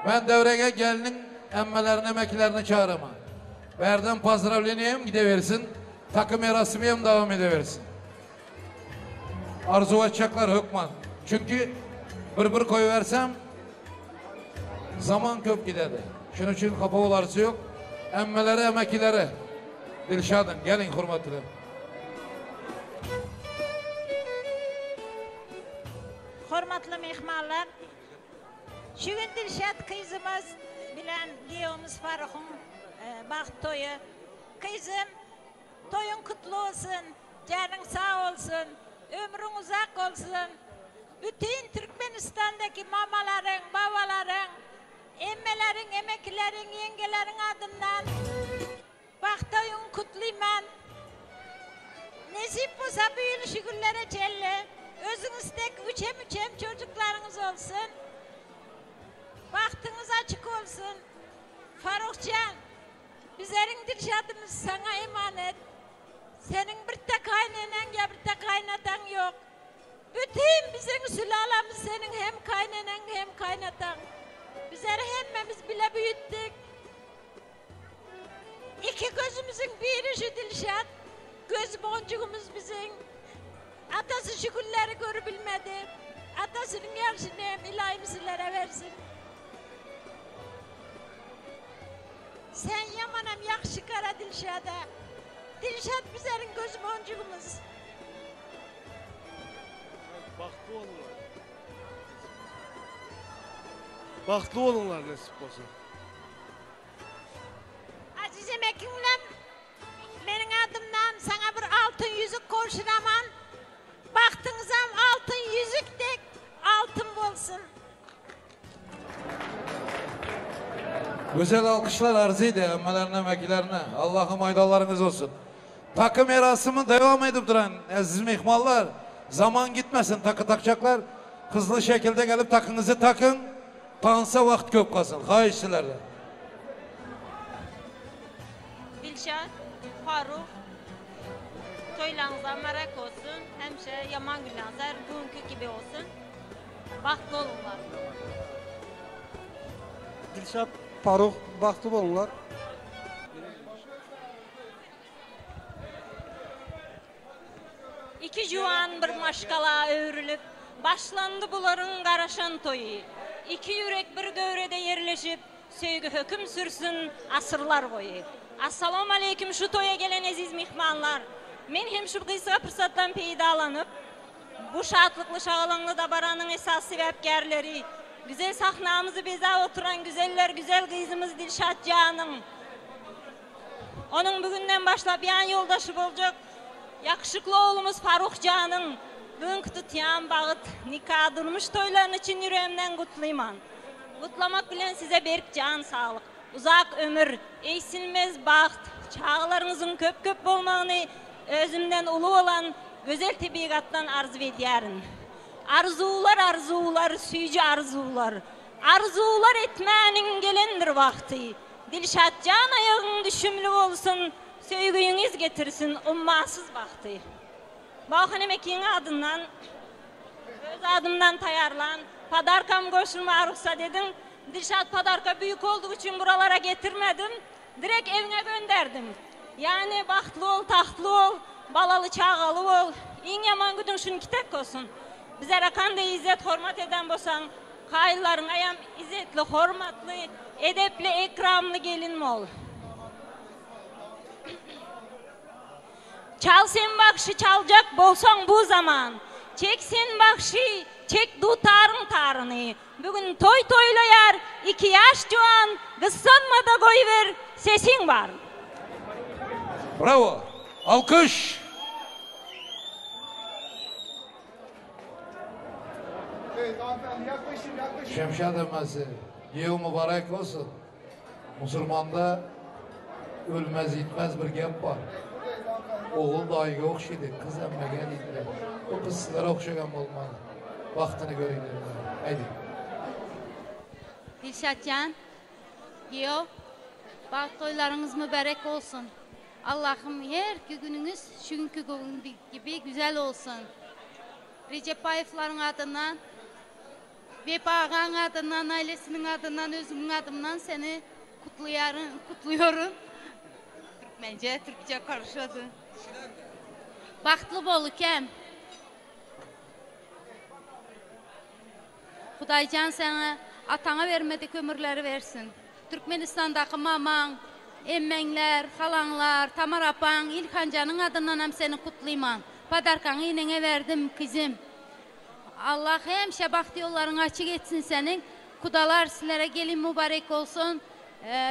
Ben devreye gelinin emmelerini emeklerini çağırma. Verden pozdravleniyem gideversin. Takı merasimiyem devam edeversin. Arzu edecekler hükman. Çünkü bir koyuversem zaman köp giderdi. Şunun için kapağılarısı yok. Emmeleri, emekileri. Dilşadın, gelin hürmetli. Hürmetli mehmanlar, şu gün Dilşad kızımız bilen Giyoğumuz Faruk'un baxt toyu. Kızım, toyun kutlu olsun, canın sağ olsun, ömrün uzak olsun. Bütün Türkmenistan'daki mamaların, babaların, emmelerin, emeklerin, yengelerin adından baxt toyun kutlayman. Ne Nasip olsa büyülü günlere celle. Özünüzdeki üçem çocuklarınız olsun. Baktınız açık olsun. Farukcan, bizlerin Dilşadımız sana emanet. Senin bir de kaynanan ya bir de kaynatan yok. Bütün bizim sülalemiz senin hem kaynanan hem kaynatan. Bizleri hemmemiz bile büyüttük. İki gözümüzün biri şu Dilşat. Göz boncuğumuz bizim. Atası şu günleri görebilmedi. Atasının yarısını hem ilahim sizlere versin. Sen yamanam yakşı kara Dilşat'a. Dilşat bizlerin göz boncuğumuz. Baktlı olunlar. Baktlı olunlar nasip olsun. Azizem Ekimlem, benim adımdan sana bir altın yüzük koşuraman. Baktığınızam altın yüzük de altın olsun. Güzel alkışlar arz ediyor emmelerine, vekillerine. Allah'ım aydalarınız olsun. Takım erasımı devam edip duran aziz mihmallar. Zaman gitmesin, takı takacaklar. Hızlı şekilde gelip takınızı takın. Tansa vakit köp kalsın. Hayır sizlerle. Dilşat, Faruk, toylarınızda merak olsun. Hemşe yaman günleriniz bugünkü gibi olsun. Baktlı olunlar. Dilşat, Faruk, baktı olunlar. İki juan bir maşkala öğrülüp, başlandı buların qaraşan toyu. İki yürek bir dövrede yerleşip, söygü hüküm sürsün asırlar boyu. Assalamu aleyküm şu toya gelen aziz mihmanlar. Men hem şu kıysa fırsattan peydalanıp, bu şatlıklı şağlanlı dabaranın esas sebepkerleri, güzel sahnamızı beza oturan güzeller güzel kızımız Dilşat Canım. Onun bugünden başla bir an yoldaşı olacak. Yakışıklı oğlumuz Faruk Can'ın bugün tutuyan bağıt nikah durmuş toyların için yüreğimden kutlayman. Kutlamak bilen size berk can sağlık, uzak ömür, eğsilmez baht, çağlarınızın köp olmağını özümden ulu olan güzel tebigattan arzu ediyorum. Arzular, süyücü arzular. Arzular etmenin gelendir vakti. Dilşat Can ayağın düşümlü olsun, söygüyünüz getirsin ummasız vakti. Bakın emekin adından, öz adımdan tayarlan, padarkam koşulma ruhsat edin. Dilşat padarka büyük olduğu için buralara getirmedim, direkt evine gönderdim. Yani bahtlı ol, tahtlı ol, balalı çağalı ol, in yaman güdün şunu kitek olsun. Bize rakanda izzet, hormat eden bolsan, kayılların ayam izzetli, hormatlı, edepli, ekramlı gelin mi ol? Çal sen bakşı çalacak bolsan bu zaman. Çek sen bakşı, çek dutarın tarını. Bugün toy toylayar, 2 yaş cuan, kıssanma da koyuver, sesin var. Bravo, alkış. Evet hanımefendi yaklaşın. Şemşad emmesi, yev mübarek olsun. Müslümanda ölmez gitmez bir gep var. Oğul dayıga okşaydı, kız emmegen indi. O kız sizlere okşayan olmadı. Vaktini göreyim. Haydi. Dilşatcan, yev, bak toylarınız mübarek olsun. Allah'ım her gününüz şünkü gün gibi güzel olsun. Recep Bayef'ların adından, Vep Ağa'nın adından, ailesinin adından, özümün adından seni kutluyorum. Türkmence, Türkçe karışadı. Baktlı bol kem. Xudaycan sana atana vermedik ömürleri versin. Türkmenistan'daki maman, emmenler, halanlar, Tamar apan, İlhancan'ın adından hem seni kutlayman. Padarkanı inene verdim kızım. Allah hemşe baktı yolların açık etsin senin. Kudalar sizlere gelin mübarek olsun.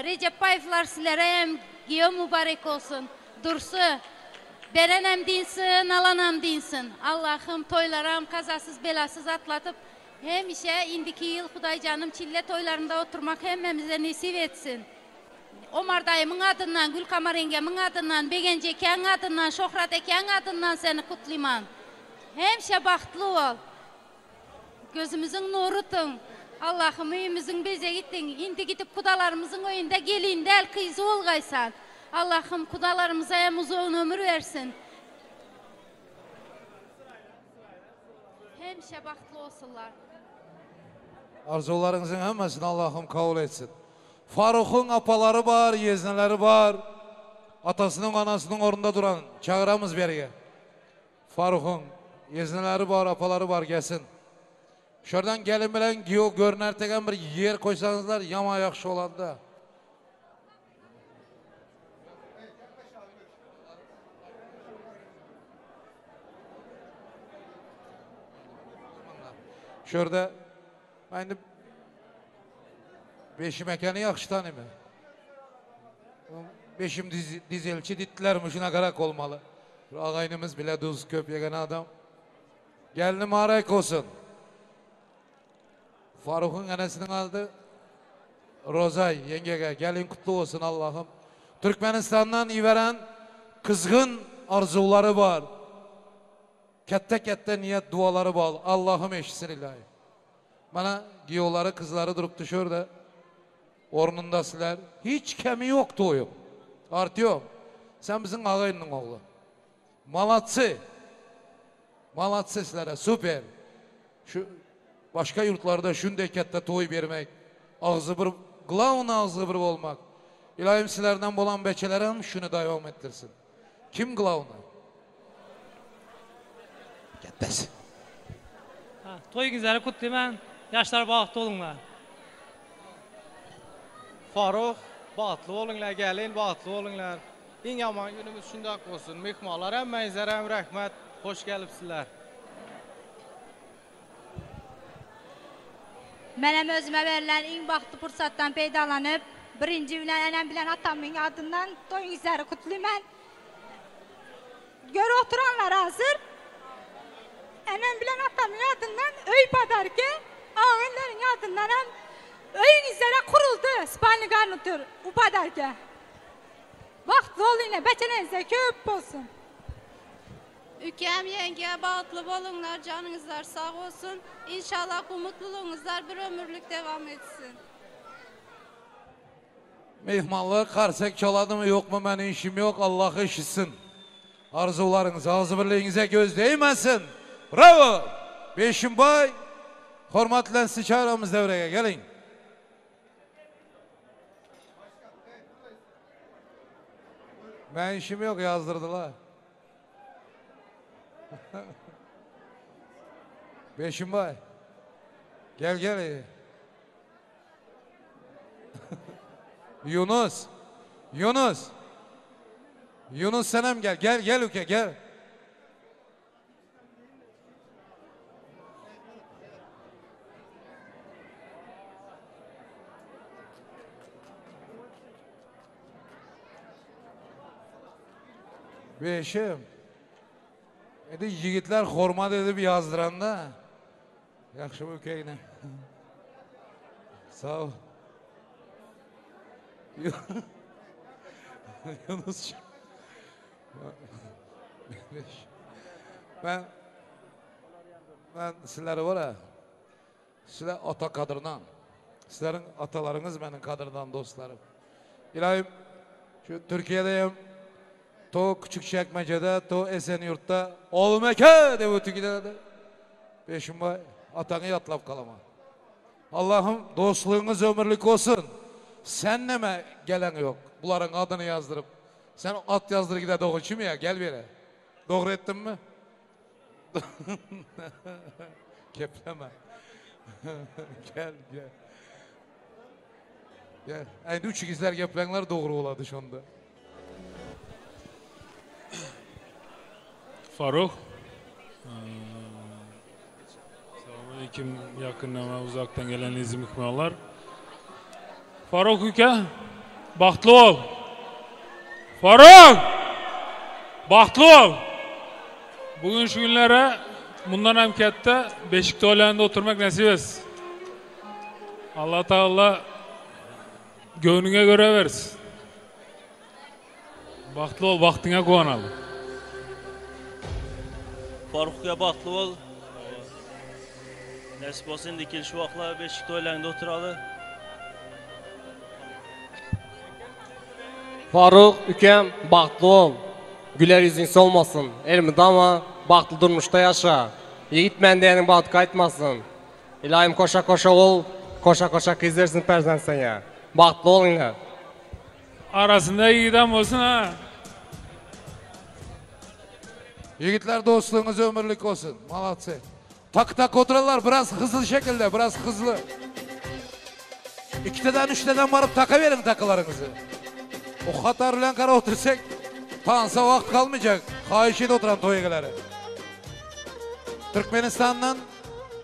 Recep Bayef'lar sizlere hem giyo mübarek olsun. Dursu, berenem dinsin, alanam dinsin. Allah'ım toylaram kazasız belasız atlatıp hemşe indiki yıl Xuday canım çille toylarında oturmak hemmemize nasip etsin. Omar dayımın adından, Gülkamar yengemin adından, Begenci ekenin adından, Şohrat ekenin adından seni kutlayman. Hemşe baktlı ol. Gözümüzün nurutun. Allah'ım evimizin beze gittin. İndi gidip kudalarımızın oyunda gelin del kıyızı olgaysan. Allah'ım kudalarımıza hem uzun ömür versin. Hemşe baktlı olsunlar. Arzularınızın hemmesini Allah'ım kabul etsin. Faruk'un apaları var, yezneleri var. Atasının anasının orunda duran çağıramız beriye. Faruk'un yezneleri var, apaları var, gelsin. Şuradan gelin bilen görüner tegen bir yer koysanızlar yama yakşı olan da. Şurada ben de beşim ekeni yakşı tanıyım. Beşim dizelçi dittiler şuna karak olmalı. Ağaynımız bile duz köp yegen adam. Gelini mübarek olsun. Faruk'un anasının aldı. Rozay yengege gelin kutlu olsun Allah'ım. Türkmenistan'dan iveren kızgın arzuları var. Kette niyet duaları var. Allah'ım eşitsin ilahi. Bana giyoları kızları durup düşürdü. Ornundasılar. Hiç kemi yoktu oyum. Artıyorum. Sen bizim ağayının oğlu. Malatsı. Malatsı sizlere süper. Şu başka yurtlarda şunday kette toy vermek. Ağzı bir, glavun ağzı bir olmak. İlahim sizlerden bolan beçelerim şunu devam ettirsin. Kim glavunu? Ketmez. Toy güzeli kutlayman. Yaşlar bağıtlı olunlar. Faruk, bağıtlı olunlar, gelin bağıtlı olunlar. En yaman günümüz şundak olsun. Mehmanlar hem meyzer hem rahmet. Hoş gelipsizler. Mənim özümə verilən ən baxtlı fürsatdan peydalanıb, birinci bilen, ənəm bilən atamın adından toyunuzları kutlayman. Görü oturanlar hazır. Ənəm bilən atamın adından öy padarki, ağınların adından hem öyünüzlere kuruldu. Spalni garnitür, u padarki. Baxtlı olun, beçenizde köp olsun. Ükem yenge bağıtlı bolunlar, canınızlar sağ olsun. İnşallah bu mutluluğunuzlar bir ömürlük devam etsin. Mehmanlar karsak çaladı mı yok mu benim işim yok Allah işitsin. Arzularınız ağzı birliğinize göz değmesin. Bravo. Beşim bay. Hormatlen sıçaramız devreye gelin. Ben işim yok yazdırdılar. Beşim bay. Gel. Yunus. Yunus senem gel. Gel ülke gel. Beşim. Yigitler hormat edip yazdıranda. Yakşı bu ülkeyine. Sağ ol. Yunus'cum. Ben sizleri var ya, sizler ata kadırdan, sizlerin atalarınız benim kadırdan dostlarım. İlahim, şu Türkiye'deyim, to Küçükçekmece'de, to Esenyurt'ta, Olmeke de bu Türkiye'de. Beşim bay, atanı yatlap kalama. Allah'ım dostluğunuz ömürlük olsun. Sen neme gelen yok. Bunların adını yazdırıp. Sen at yazdır gider doğru mu ya? Gel bir yere. Doğru ettin mi? Kepleme. Gel. Gel. Aynı üç ikizler keplenler doğru oladı şu anda. Faruk. Selamünaleyküm yakından ve uzaktan gelen izim hükümanlar. Faruk ülke, baxtlı ol. Faruk! Baxtlı ol. Bugün şu günlere bundan hem katta beşikte olayında oturmak nasip etsin. Allah Teala gönlüne göre versin. Baxtlı ol, vaxtına quvanalı. Faruk'a baxtlı ol. Nəsib olsun dikil şu vaxtlar beşik toylarında oturalı. Faruk, ükəm, baxtlı ol. Güler yüzünsə olmasın. Elmide ama baxtlı durmuşda yaşa. Yiğit məndeyenin batık aytmasın. İlahim koşa koşa ol, koşa koşa kızdırsın perzen sene. Baxtlı ol yine. Arasında yiğidem olsun ha. Yiğitler dostluğunuz ömürlük olsun. Malatsi. Tak tak otururlar biraz hızlı şekilde, biraz hızlı. 2'den 3'ten varıp takıverin takılarınızı. O hatarla kara otursak tansa vakt kalmayacak. Kayışıyla oturan toygeleri. Türkmenistan'dan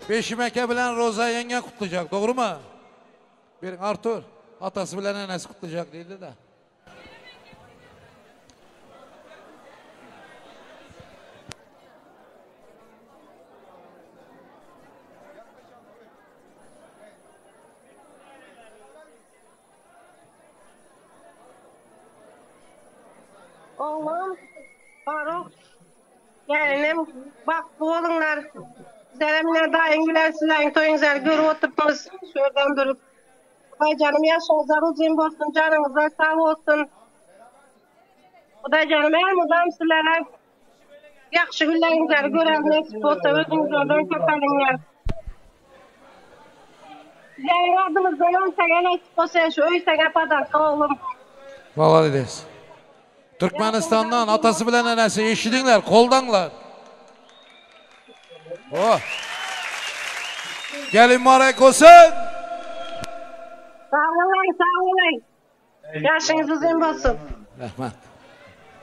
Beşimeke bilen Roza yenge kutlayacak, doğru mu? Bir Artur, atası bilen enesi kutlayacak değildi de. Oğlum, Faruk, gelinim, baklı olunlar. Selamlar daim gülersizlerin toyunuzlar görüp oturtmuş. Şuradan durup. Ay canım yaşınızlar uzun olsun, canınızlar sağ olsun. O da canım her mudam sizlere yakşı güllerinizler gören nesip olsa özünüzden köpelinler. Sizlerin adınızdan önsene nesip olsa şu öysene padak oğlum. Validez. Türkmenistan'dan atası bilen enesi eşidinler, koldanlar. Oh. Gelin mübarek olsun. Sağ olun, sağ olun. Yaşınız uzun olsun. Rahmet.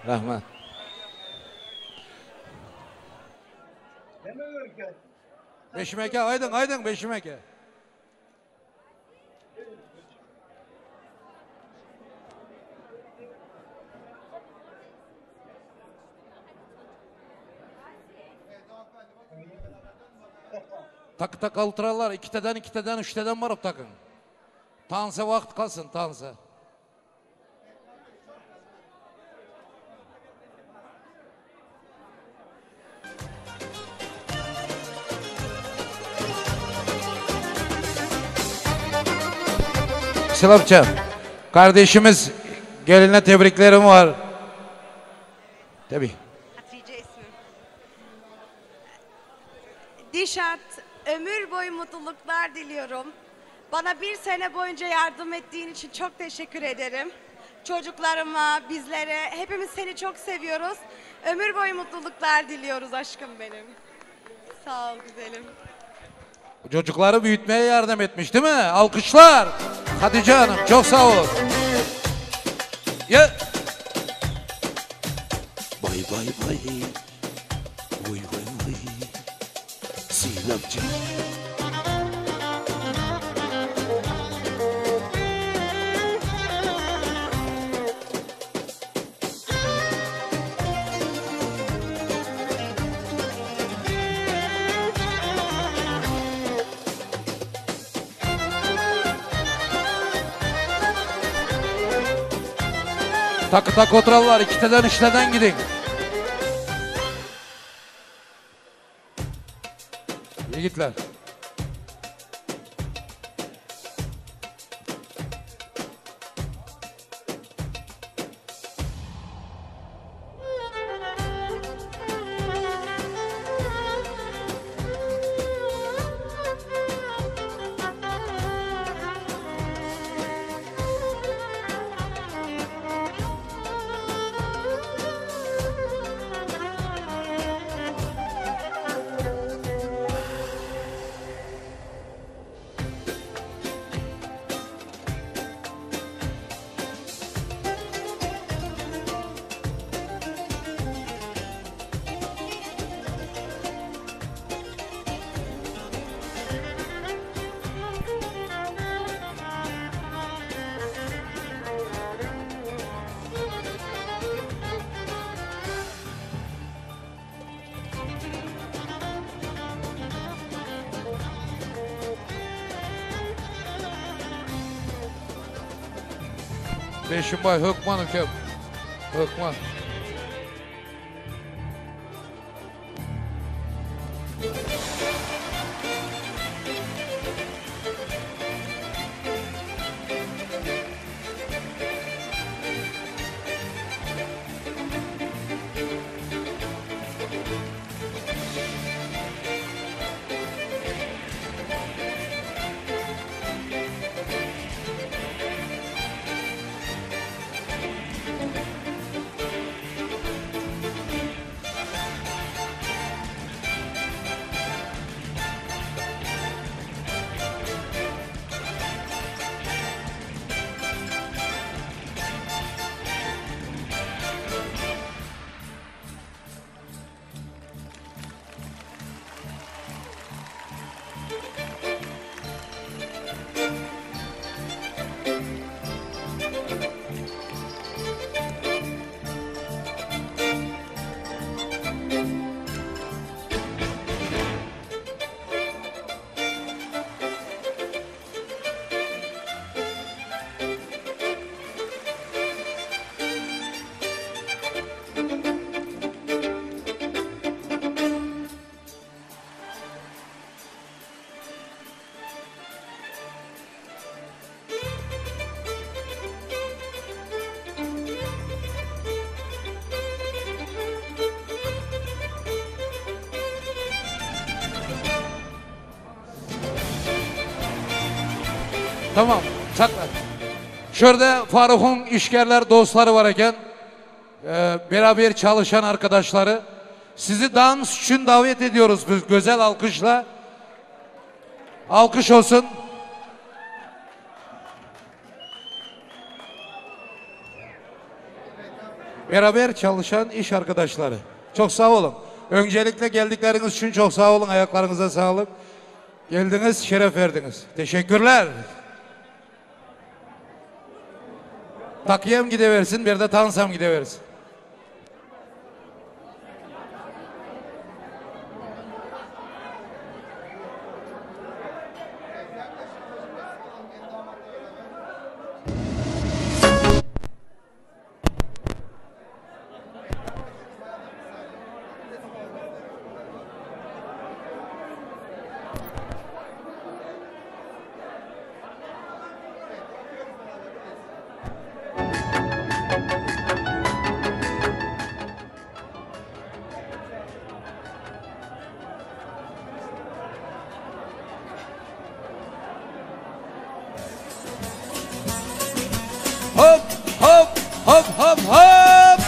Rahmet. Beşimeke, aydın, aydın Beşimeke. Tak tak altıralar, 2'den 3'ten varıp takın. Tansa vakt kalsın, tansa. Silapça, kardeşimiz geline tebriklerim var. Tabii. Hatice ismim. Dişat, ömür boyu mutluluklar diliyorum. Bana bir sene boyunca yardım ettiğin için çok teşekkür ederim. Çocuklarıma, bizlere, hepimiz seni çok seviyoruz. Ömür boyu mutluluklar diliyoruz aşkım benim. Sağ ol güzelim. Çocukları büyütmeye yardım etmiş değil mi? Alkışlar. Hatice Hanım çok sağ ol. Ya. Bay bay bay. Vay vay vay. Silapçı. Takı takı oturarlar, 2'den 3'ten gidin. Yiğitler. Beşimbay Hökman ülkem. Korkma. Tamam, sakla. Şurada Faruk'un işgerler dostları var iken, beraber çalışan arkadaşları, sizi dans için davet ediyoruz biz güzel alkışla. Alkış olsun. Beraber çalışan iş arkadaşları. Çok sağ olun. Öncelikle geldikleriniz için çok sağ olun. Ayaklarınıza sağlık. Geldiniz, şeref verdiniz. Teşekkürler. Takiyem gideversin, bir de tansam gideversin. Hop hop hop hop hop.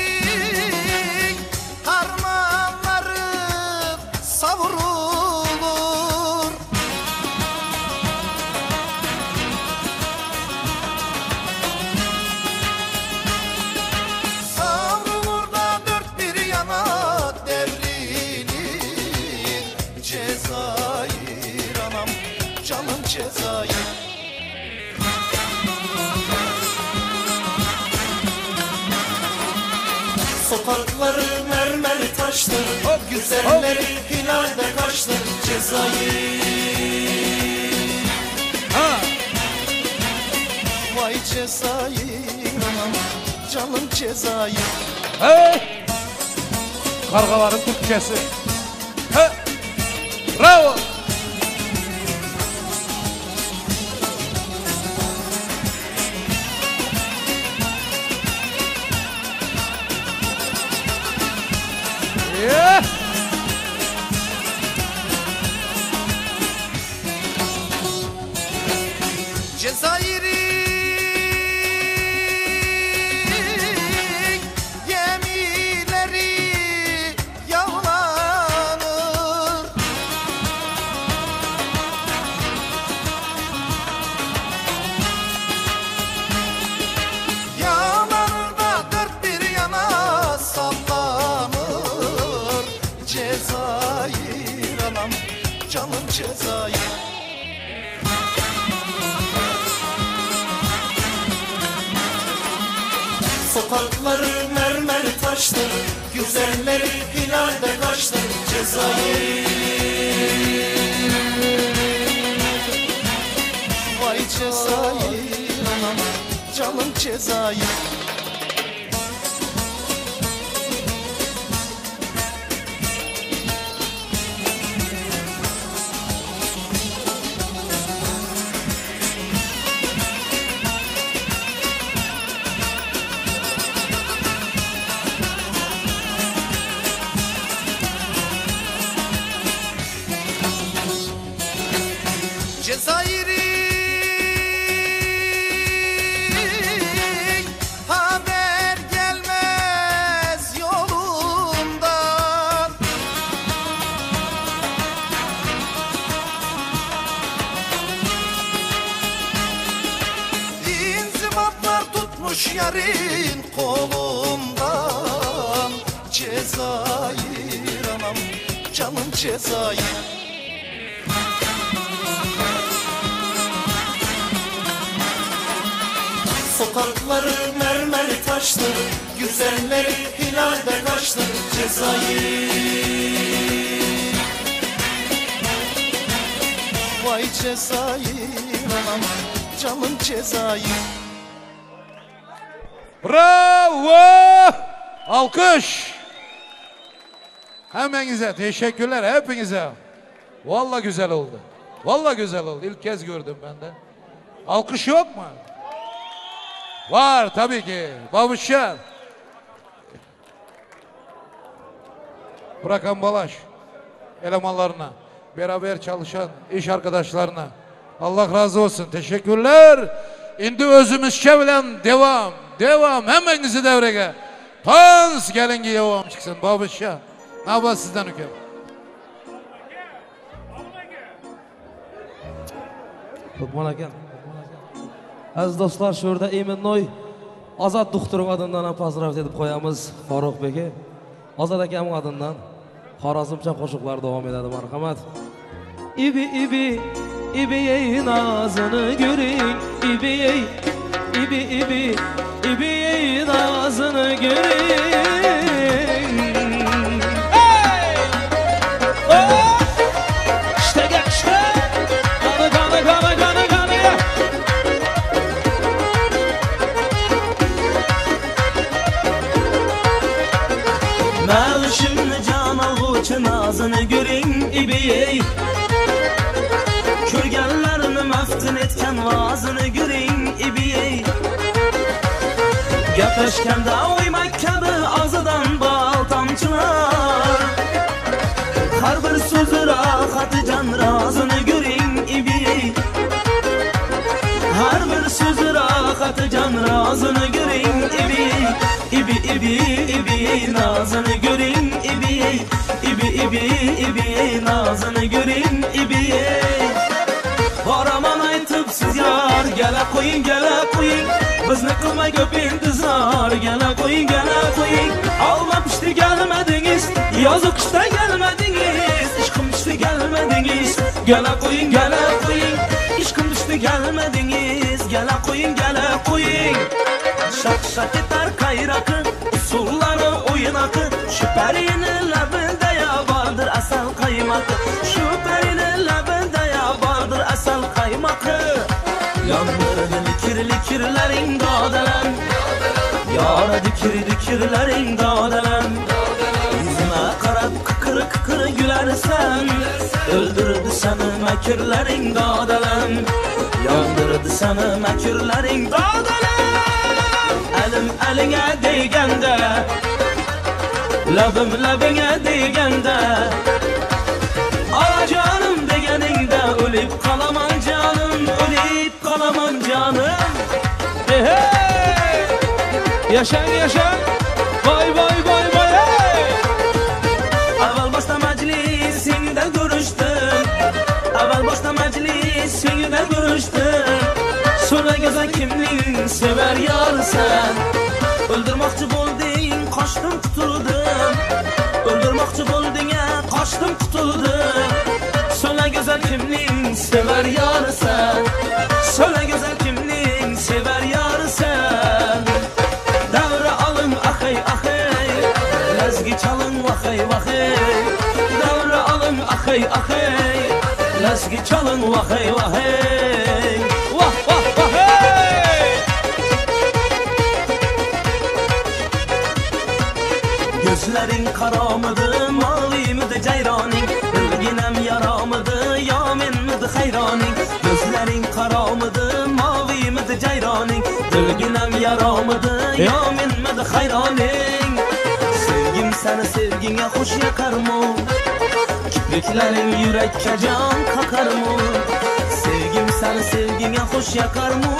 Cezayir'in harmanları savrulur. Savrulur da dört bir yana devrilir. Cezayir anam, canım Cezayir. Sokakları mermer taştır, güzelleri hilalde kaçtır. Cezayir, vay Cezayir anam, canım Cezayir. Hey! Kargaların Türkçesi. Hey! Bravo! Yeah! Cezayir'in gemileri yağlanır. Yağlanır da dört bir yana sallanır. Cezayir anam, canım Cezayir. Sokakları mermer taştır, güzelleri hilalde kaçtır. Cezayir, vay Cezayir anam, canım Cezayir. Cezayir'in haber gelmez yolundan. İnzibatlar tutmuş yarın kolundan. Cezayir anam, canım Cezayir. Sokakları mermer taştır, güzelleri hilalde kaçtır. Cezayir, vay Cezayir anam, canım Cezayir. Bravo! Alkış! Hemenize teşekkürler, hepinize. Vallahi güzel oldu. Vallahi güzel oldu. İlk kez gördüm ben de. Alkış yok mu? Var tabii ki. Babuşlar. Bırakan Balaş elemanlarına, beraber çalışan iş arkadaşlarına Allah razı olsun. Teşekkürler. Indi özümüzce bilen devam. Devam. Hemenizi devrege. Tans gelin ki devam çıksın. Babuşlar. Ne yapar sizden hüküm? Lokman akam. Aziz dostlar, şu yerda Eminnoy Azat doktorun adından ham pozdrav edip koyamiz Faruk beka. Azat akamning adından Xorazmcha qo'shiqlar davom etadi. Marhamat. İbi ibi ibi ey nazını görün, ibi ey ibi ibi ibi ey nazını görün. Hey! Oh! İşte gel işte. Gana gana gana gana ya. Mağışımlı can alğuçu nazını görün ibiyey. Körgenlerini meftun etken vazını görün ibiyey. Gapleşkende oymak kabi ağzıdan bal tamçılar. Har bir sözü rahatı can razını görün ibiyey. Har bir sözü rahatı can razını görün ibiyey. İbi ibi ibi nazını görün ibi ibi ibi ibi nazını görün ibi. Haraman aytıp siz yar gele koyun bizni kılmay köp intizar gele koyun alma pişti gelmediniz yazık işte gelmediniz işkım düştü gelmediniz gele koyun işkım düştü gelmediniz gele koyun şak şak eter kayrakı usulları oyun akı şu perinin labında ya vardır asal kaymakı şu perinin labında ya vardır asal kaymakı yandırdı likirlerin dağdalan yara dikirlerin dağdalan yüzüme karab kıkırı gülersen öldürdü seni mekirlerin dağdalan yandırdı seni mekirlerin dağdalan elim eline değgende labım labine değgende ala canım degeninde ölüp kalaman canım hey hey yaşan vay hey avval başta meclisinde görüştüm sonra gezen kimliğin sever yar sen öldürmekçi boldun kaçtım kutuldum öldürmekçi boldun ya kaçtım kutuldum sonra güzel kimliğin sever yar sen söyle güzel kimliğin sever yar sen davra vahey vahey Davra alın ahey ahey Lezgi çalın vahey vahey Vah vah vahey Gözlerin karamıdı mavi mıdı ceyranin Bilginem yaramıdı yamin mıdı hayranin Gözlerin karamıdı mavi mıdı ceyranin Bilginem yaramıdı yamin mıdı hayranin Sevgim seni sevgine hoş yakar mı? Kipriklerin yürekke can kakar mı? Sevgim seni sevgine hoş yakar mı?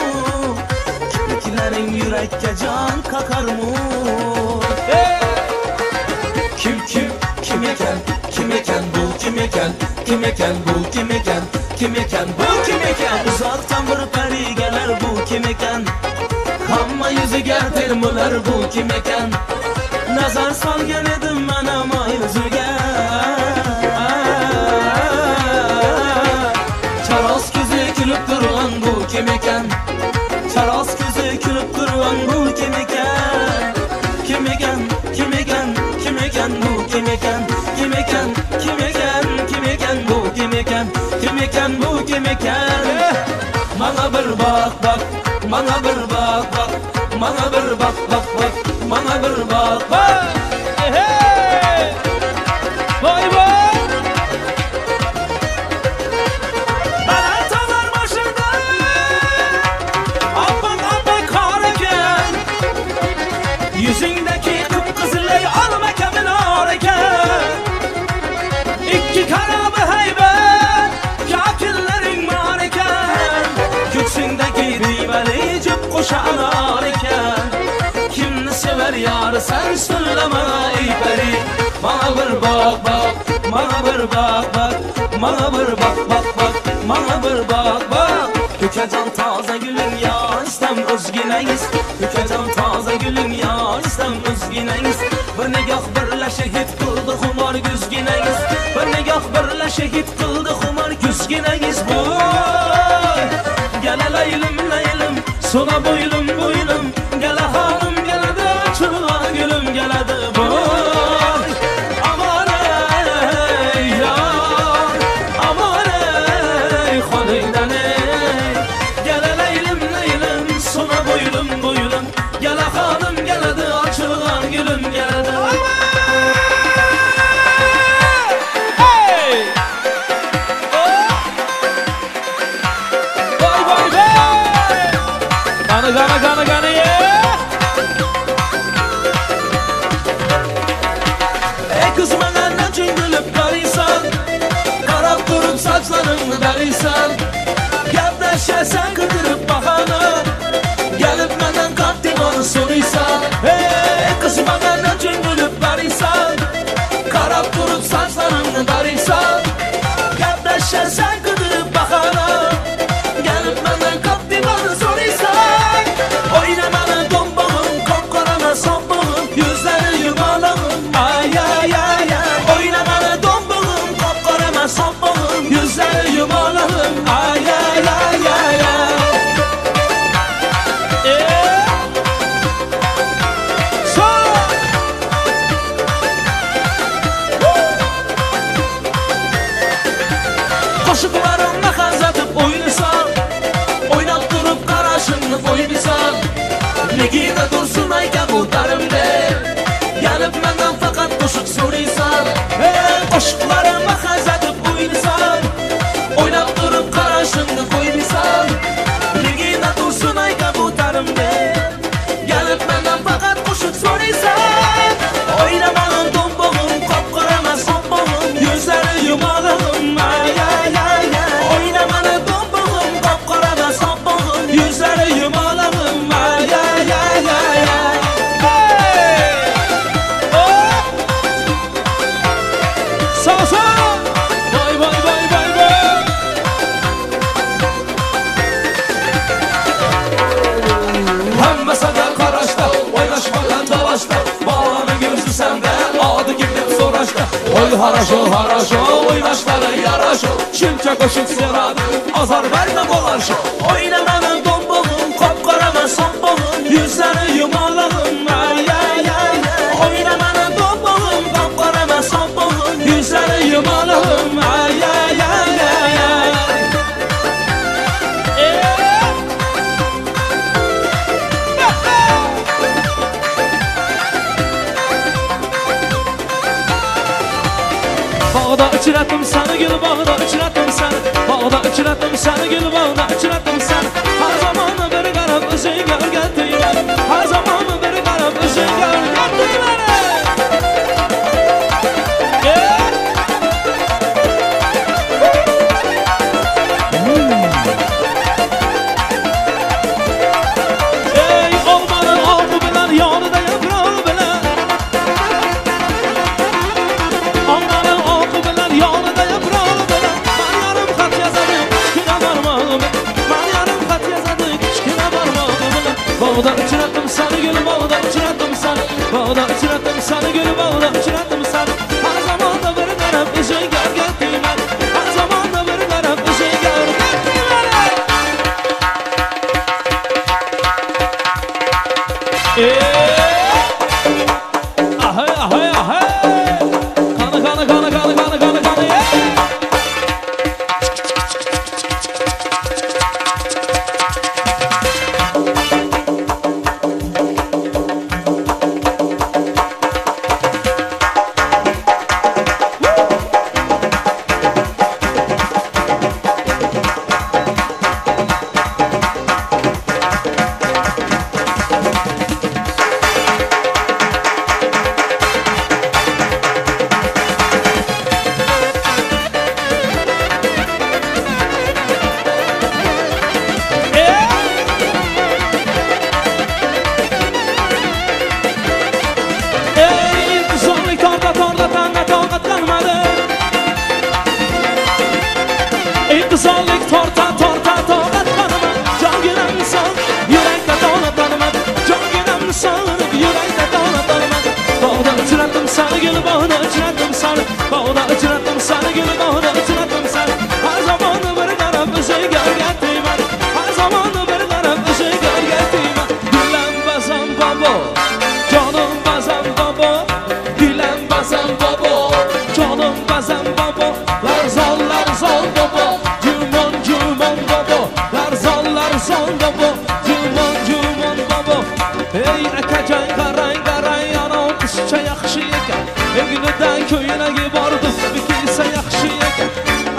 Kipriklerin yürekke can kakar mı? Kim eken bu kim eken Kim eken bu kim eken Kim eken bu kim eken Uzaktan bir peri gelir bu kim eken Hamma yüzü gerdirmiler bu kim eken Nazar salgan edim men ama yüzüge Charos ko'zi kulib turgan bu kim eken Charos ko'zi kulib turgan bu kim eken Kim eken kim eken kim eken bu kim eken Kim eken kim eken kim eken bu kim eken Kim eken bu kim eken Bana bir bak bak Bana bir bak bak Bana bir bak bak bak Bana bir bak bak Hey hey Vay vay Balantalar başında Abbak kar eken Yüzündeki kıpkızılay alma kemin ağır eken İki karabı heybet Kakillerin var eken Göksündeki riveli cüp kuşağın ağır eken Kimni sever yarı sen söyleme ey peri Bana bir bak bak Bana bir bak bak Bana bir bak bak bak Bana bir bak bak Kökecan taze gülüm ya istem özgüneniz Kökecan taze gülüm ya istem özgüneniz Bir negah birle şehit kıldı humar güzgüneniz Bir negah birle şehit kıldı humar güzgüneniz Boy Gele leylim leylim Sona boylum boylum Gele hanım gele de açılan gülüm gele de boy Aman ey yar Aman ey Khodeyden ey Gele leylim leylim Sona boylum boylum Gele hanım gele de açılan gülüm gele de Gana yeah. Kız bana ne cüngülüp karıysan Karap durup saçlarını darıysan Gevdeşersen kırdırıp bahana Gelip benden kalk divanı soruysan Kız bana ne cüngülüp karıysan Karap durup saçlarını darıysan Gevdeşersen kırdırıp bahana Gelip benden kalk divanı soruysan Oynamalı dombağım, kopkarama sombağım Yüzleri yumalağım, ay ay ay ay Oynamalı dombağım, kopkarama sombağım Yüzleri yumalağım, ay ay ay ay ay Koşuklarımla kazatıp oynasan Oynat durup karaşınlık oynasan Ligide dursun ayka muhtarımda Gelip benden fakat koşuk soruysan Koşuklarıma kazatıp oynasan Oynat durup karaşınlık oynasan Ligide dursun ayka muhtarımda Gelip benden fakat koşuk soruysan Oynamanın dombağım, kopkarama sombağım Yüzleri yumalığım, ay ay ay ay Oynamanın dombağım, kopkarama sombağım Yüzleri yumalığım, ay ay ay ay ay Hey! Oh! Sağ sağ! Vay vay vay vay vay! Hemme sana karaşta, oynaşmadan dalaşta Bağlanın gözü sende, adı gidip soraşta Oy haraşo haraşo, oynaşları yaraşo Şilke koşuk sıradı, azar verme bolarşo Oynamanın dombağım, kopkarama sombağım Yüzleri yumalığım, ay ay ay ay Oynamanın dombağım, kopkarama Bağda uçrattım seni gül bağda uçrattım seni. Bağda uçrattım seni gül bağda uçrattım seni. Her zaman bir qarab özüngə öyrətdiyəm. Her zaman bir qarab özüngə öyrətdiyəm. Ey olmanın oğlu bilen yanında yaprağı bilen. Onların oğlu bilen yanında yaprağı bilen. Ben yarım kat yazadım küçküne varmağım. Ben yarım kat yazadım küçküne varmağım. Bağda uçrattım seni gül bağda uçrattım seni. Bağda uçrattım seni gül bağda uçrattım seni. Her zaman da bir qarab özüngə öyrətdiyəm. Her zaman da bir qarab özüngə öyrətdiyəm. Ahay ahay ahay. Kanı kanı kanı kanı kanı kanı kanı. Güzellik torta torta tokat kanıma. Can gülen san yürekte donatanıma. Can gülen san yürekte donatanıma. Bağda uçrattım seni gül bağda uçrattım seni. Bağda uçrattım seni gül bağda uçrattım seni. Her zaman bir qarab özüngə öyrətdiyəm. Her zaman bir qarab özüngə öyrətdiyəm. Dilen bazan babo, canım bazan babo. Dilen bazan babo, canım bazan babo. Larzal larzal babo. Son babo, cumon cumon babo. Ey akacan qaray qaray ana qışça yaxşı ekan. Egnida ko'ynaga bordim, bikilsa yaxshi ekan.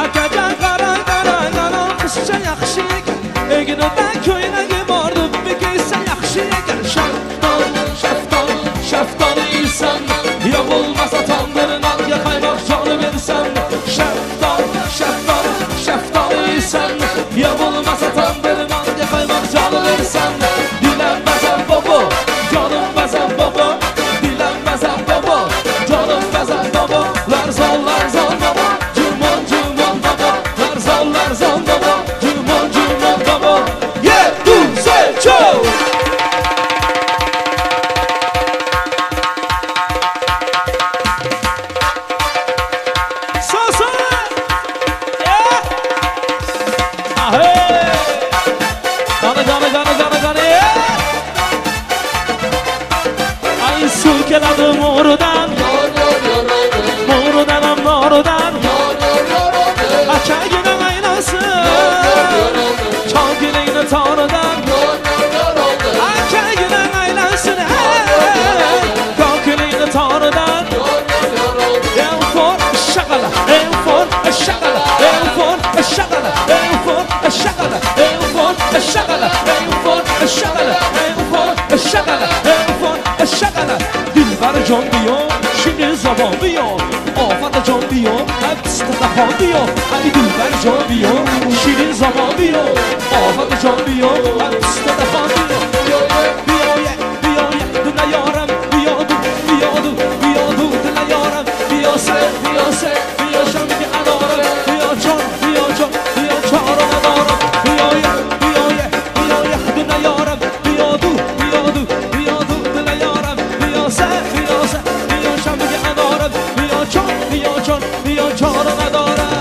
Akacan qaray qaray ana qışça yaxshi ekan. Egnida ko'ynaga bordim, bikilsa yaxshi ekan. Shaftol shaftol shaftol yeysan, yo bo'lmasa tongiridan qaymoq joni bersan. Shaftol shaftol shaftol yeysan, yo bo'lmasa tongiridan qaymoq joni bersan. Dilan bazan bobo, jonim bazan bobo. Dilan bazan bobo, jonim bazan bobo. Larzon larzon bobo, jumon jumon bobo. Larzon larzon bobo, jumon jumon bobo. Yeah, do say show. So yeah. Hey. Gana gana gana gana gana. Ay sulkeladım oradan. Morudanım morudan. Aça giden aynası. Çal güneğini tanrıdan. Aça giden aynası. Kal güneğini tanrıdan. En for şakala. En for şakala. En for şakala. En for şakala. En for şakala. En for şakala. En for şakala. En for şakala. Dilber can diyor, şimdi zaman diyor. Afata can diyor, hepsi de kan diyor. Ay dilber can diyor, şimdi zaman diyor. Afata can diyor, hepsi de kan diyor. Diyor ye, diyor ye, dına yarım, diyordu, diyordu, diyordu, dına yarım. Diyor sen, diyor sen, diyor şimdi ki adarım. Diyor can, diyor can, diyor çağırım adarım. Diyor ye, diyor ye, diyor ye, dına yarım. Diyordu, diyordu, diyordu, dına yarım. Diyor sen, diyor sen, diyor şimdi ki adarım. Diyor can, diyor can, diyor çağırım adarım.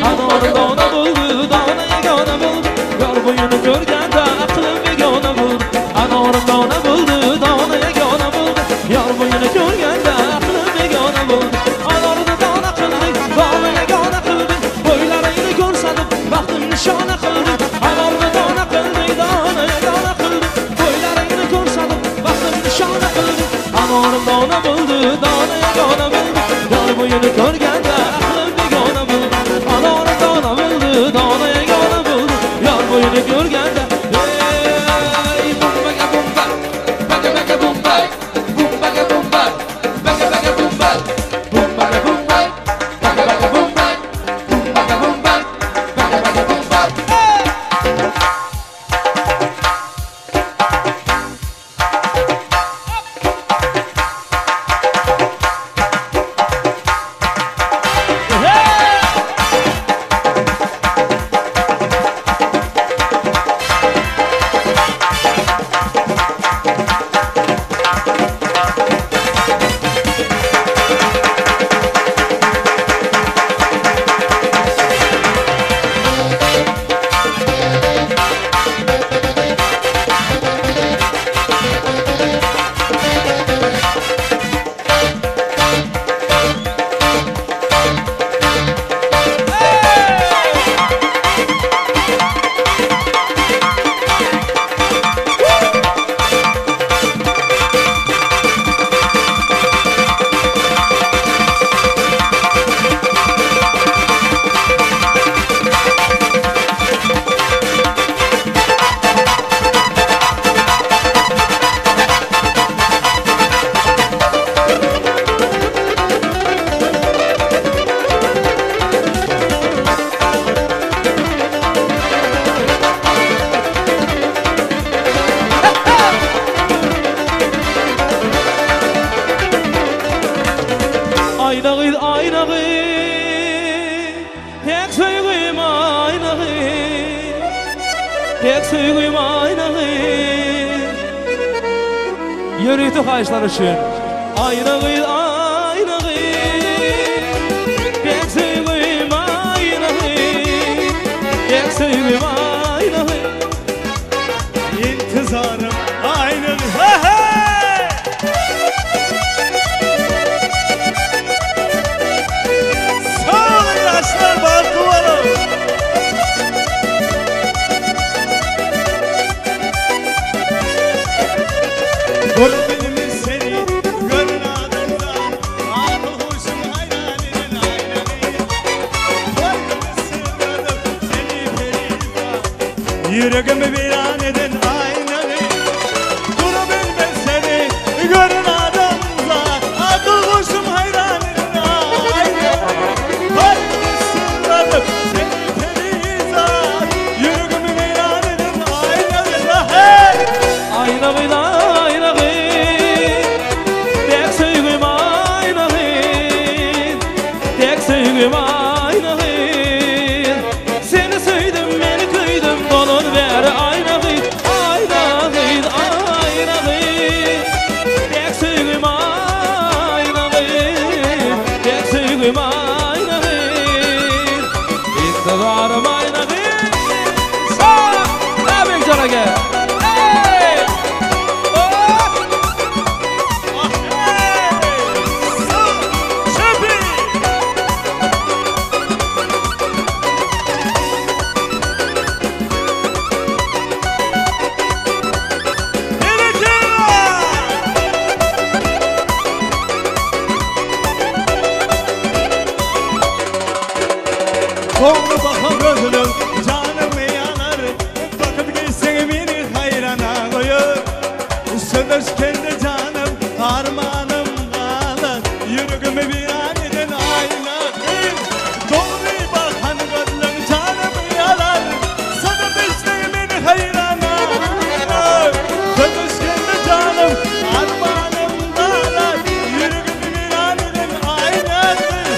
Adarım dağına buldu, dağına yegana buldu. Yar boyunu görgende aklım yegana buldu. Adarım dağına buldu, dağına yegana buldu. Yar boyunu görgende aklım yegana buldu. Adarım dağına kıldı, dağına yegana kıldı. Boylarını görsadım, baktım nişana kıldı. Adarım dağına kıldı, dağına yegana kıldı. Boylarını görsadım, baktım nişana kıldı. Adarım dağına buldu, dağına yegana buldu. Yar boyunu görgende aklım yegana buldu. Yürütü kayışlar için. Ayna gıyıl, ayna gıyıl. Pek sevgim ayna gıyıl. Pek sevgim ayna gıyıl. İntizarım ayna gıyıl. Hey hey! Sağ olun yaşlar Balkıvalı. Gördüm seni, görün adımda, ağlı hoşum hayraninin aynanı. Koydum sığmadım seni perişan, yüreğimi viran eden aynanı. Dur bilmez seni, görün adımda, ağlı hoşum hayraninin aynanı. Koydum sığmadım seni perişan, yüreğimi viran eden aynanı. Hey! Ayna gıyıl, ayna gıyıl. Tek sevgim ayna gıyıl. Tek sevgim ayna gıyıl. Seni sevdim, beni kıydım, donur ver ayna gıyıl. Ayna gıyıl, ayna gıyıl. Tek sevgim ayna gıyıl. Tek sevgim ayna gıyıl. İntizarım ayna gıyıl. Sağ ol, abim cana gel. Doğru bakan gözünüm canım yanar. Bakıp geçsen beni hayrana koyur. Söndür kendi canım armağanım kalır. Yüreğimi viran eden ayna. Doğru bakan gözünüm canım yanar. Söndür geçsen beni hayrana koyur. Söndür kendi canım armağanım kalır. Yüreğimi viran eden ayna.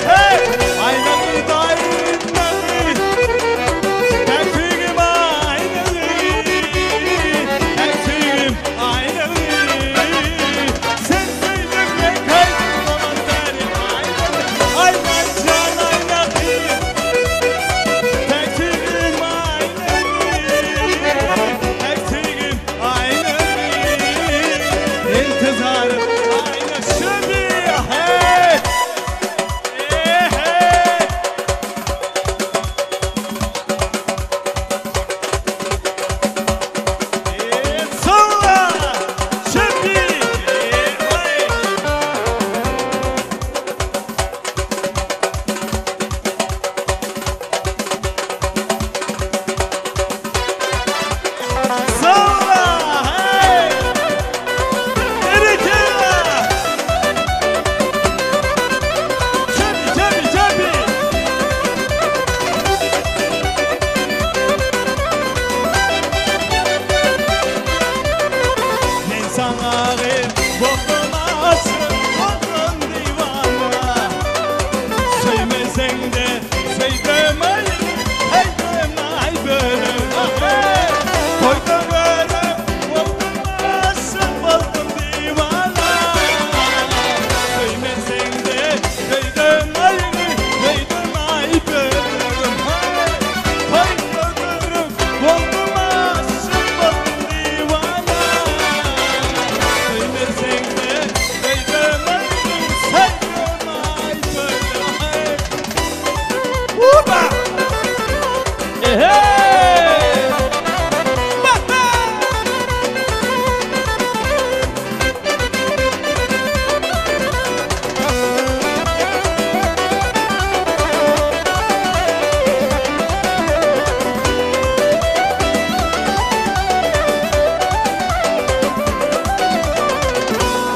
Hey! Ayna bir daim.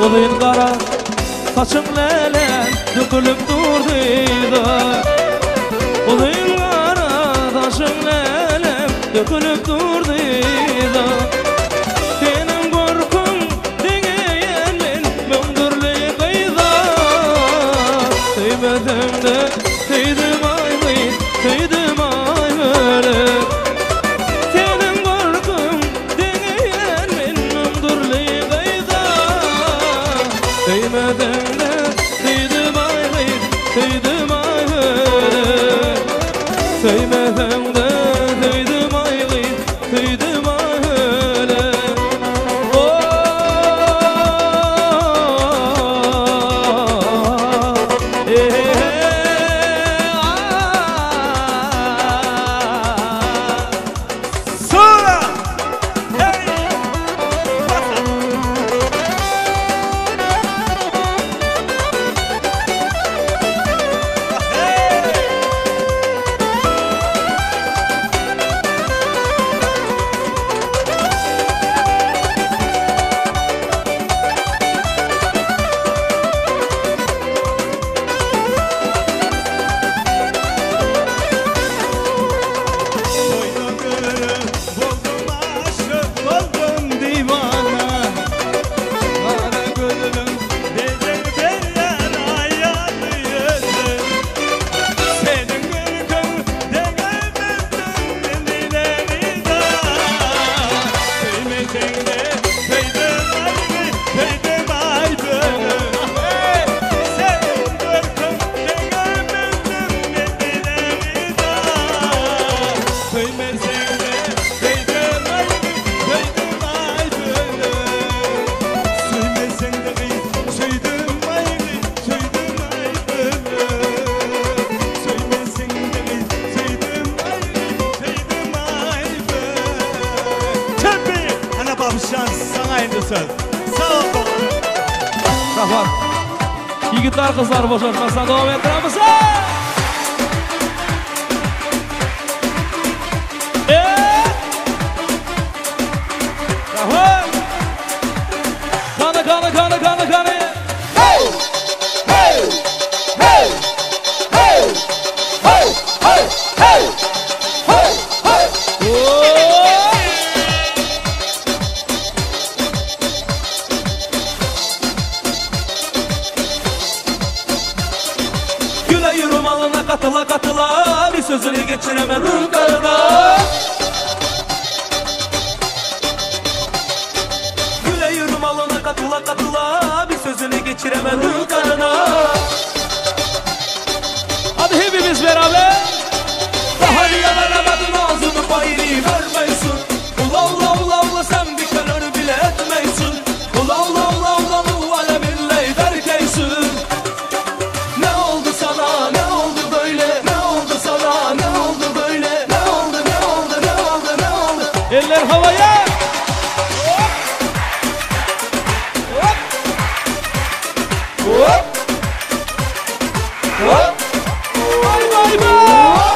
Olayın kara saçım lelen dökülüp durduydu. Olayın kara saçım lelen dökülüp durduydu. Benim korkum deneyenin mündürlüğü kıyda. Teymedim de teydim aymayın, teydim aymayın. Senin korkum deneyenin mündürlüğü kıyda. Söymeden de kıydım ay kıydım ay Söymeden de kıydım ay kıydım ay Yigitlar kızlar boşaltmasına devam ettiremiz. Kanı. Hey! Hey! Hey! Hey! Hey! Hey! Hey! Hey! Hey! Güle yürüm alına katıla bir sözünü geçiremedim karına. Güle yürüm alına katıla bir sözünü geçiremedim karına. Hadi hepimiz beraber. Daha niye veremedin ağzını payını vermeysin. Ula ula ula ula sen bir kalır bile etmeysin. Ula ula ula ula bu aleminle derkeysin. Ne oldu sana, ne oldu böyle, ne oldu sana, ne oldu böyle, ne oldu, ne oldu, ne oldu, ne oldu? Eller havaya! Hop! Hop! Hop! Vay vay vay!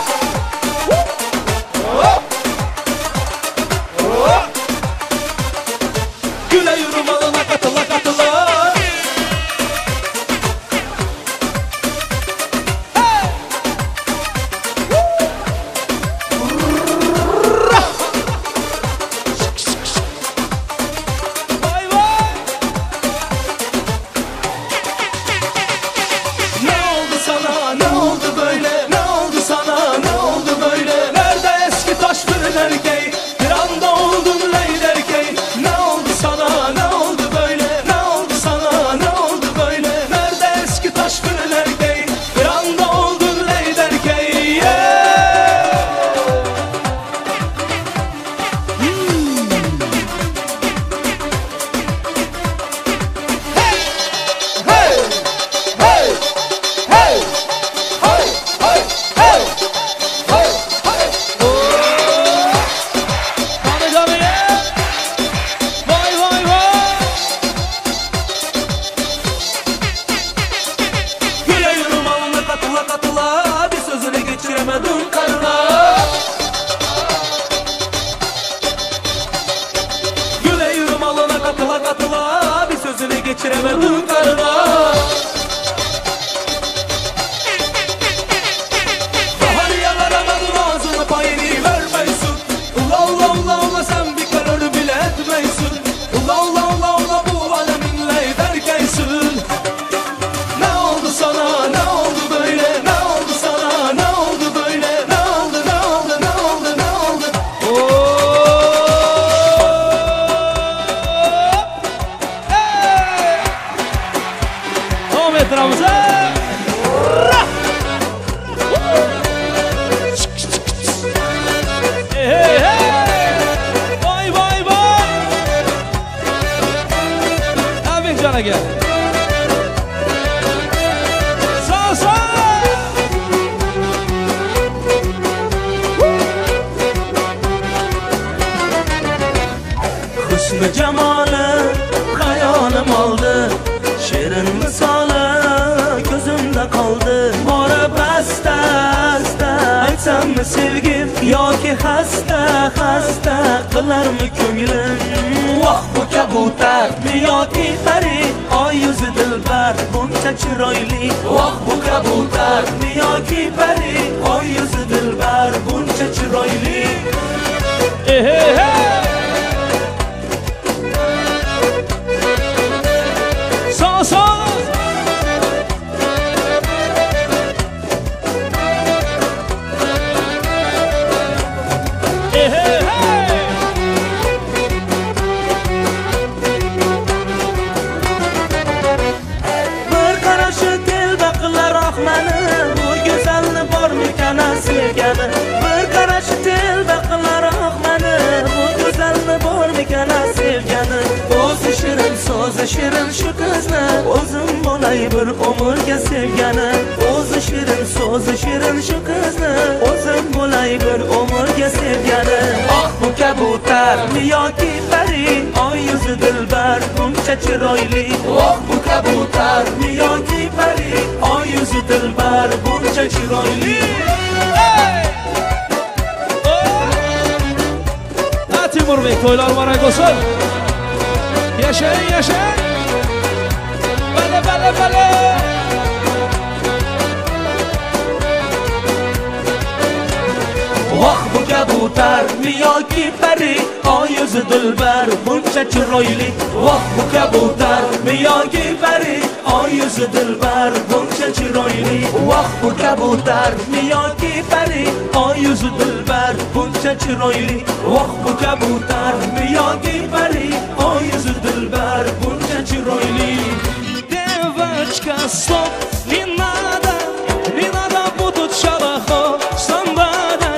Hop! Hop! Güle yürüm alına katıla. geçiremedim karına. Daha niye veremedim ağzını payını vermeysin. Ula ula ula ula sen bir karar bile etmeysin. Ula ula ula ula bu aleminle derkeysin. Ne oldu sana, ne oldu böyle, ne oldu sana, ne oldu böyle, ne oldu, ne oldu, ne oldu, ne oldu? Can aka. Sağ sağ. Husn jamoli hayolim oldi, shirin misoli ko'zimda qoldi. Borib asta asta aytsammi sevgim yoki xasta xasta qilarmi ko'nglim? Voh bu kabutar yoki pari, oy yuzi dilbar buncha chiroyli. Voh bu kabutar yoki pari, oy yuzi dilbar buncha chiroyli. Sağ sağ. Bir qarashi telba qilaroq meni, bu go'zalni bormikan sevgani? Bir qarashi telba qilaroq meni, bu go'zalni bormikan sevgani? O'zi shirin so'zi shirin shu qizni, o'zim bo'lay bir umrga sevgani. O'zi shirin so'zi shirin shu qizni, o'zim bo'lay bir umrga sevgani. Oh bu kabutar yoki pari, oy yuzi dilbar buncha chiroyli. Oh bu kabutar yoki pari, oy yuzi dilbar buncha chiroyli. Timurbek to'ylar muborak bo'lsin. Yashang, yashang. Bala bala bala. Voh bu kabutar yoki pari, oy yuzi dilbar buncha chiroyli. Voh bu kabutar yoki pari, oy yuzi dilbar buncha chiroyli. Voh bu kabutar yoki pari, oy yuzi dilbar buncha chiroyli. Voh bu kabutar yoki pari, oy yuzi dilbar buncha chiroyli. Девочка, стоп, не надо будут шалахо, самбада,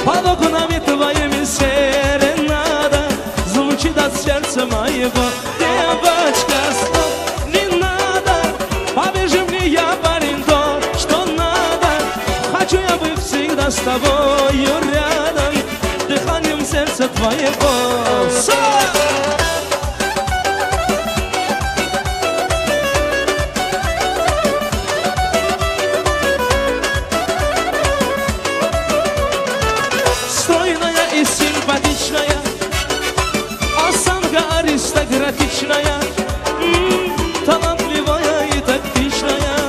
под окнами твоими серенада, звучит от сердца моего. Девочка, стоп, не надо, побежим ли я парень то, что надо, хочу я быть всегда с тобою рядом, дыханием сердца твоего. Аристократичная, талантливая и тактичная,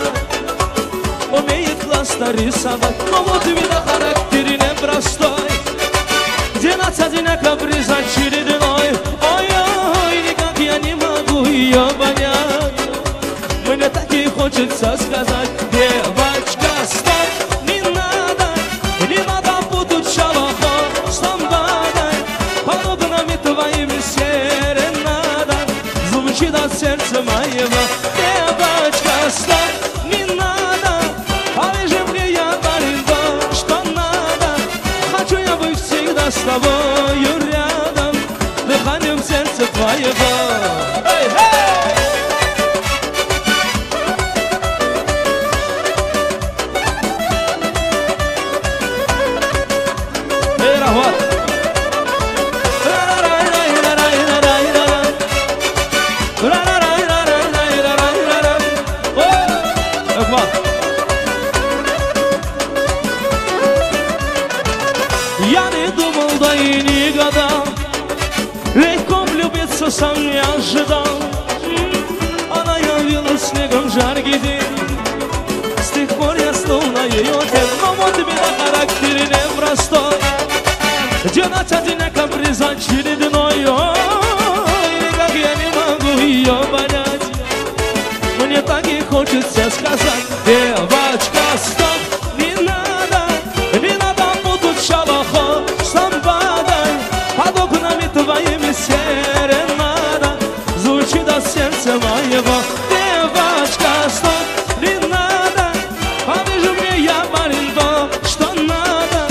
умеет классно рисовать, но вот видно характер непростой, 12 каприза очередной. Ой-ой, никак я не могу ее понять, мне так и хочется сказать: девочка, стоп, не надо будут шалахо с ламбадой, под окнами твоими серенада, звучит от сердца моего. Девочка, стоп, не надо, повяжи мне я парень то, что надо, хочу я быть всегда с тобою рядом, дыханием сердца твоего. Я не думал, да и не гадал, легко влюбиться сам не ожидал. Она явилась снегом жаркий день, с тех пор я словно ее тень. Но вот меня характер непростой, 12 каприз очередной. Ой, никак я не могу ее понять, мне так и хочется сказать: девочка, стоп, не надо будут шалахо с ламбадой, под окнами твоими серенада, звучит от сердца моего. Девочка, стоп, не надо, повяжи мне я парень то, что надо,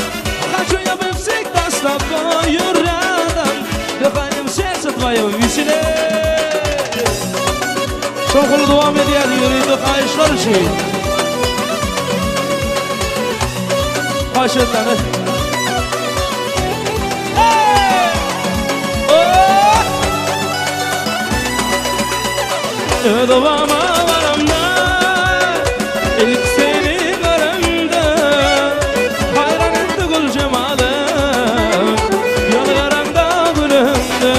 хочу я быть всегда с тобою рядом, дыханием сердца твоего веселее. Şokulu devam ediyen yürüydü kayışlar için. Kaşınları. Ödovama varamda ilk seni görümde hayran etti gül cemalım yol yaramda gülümde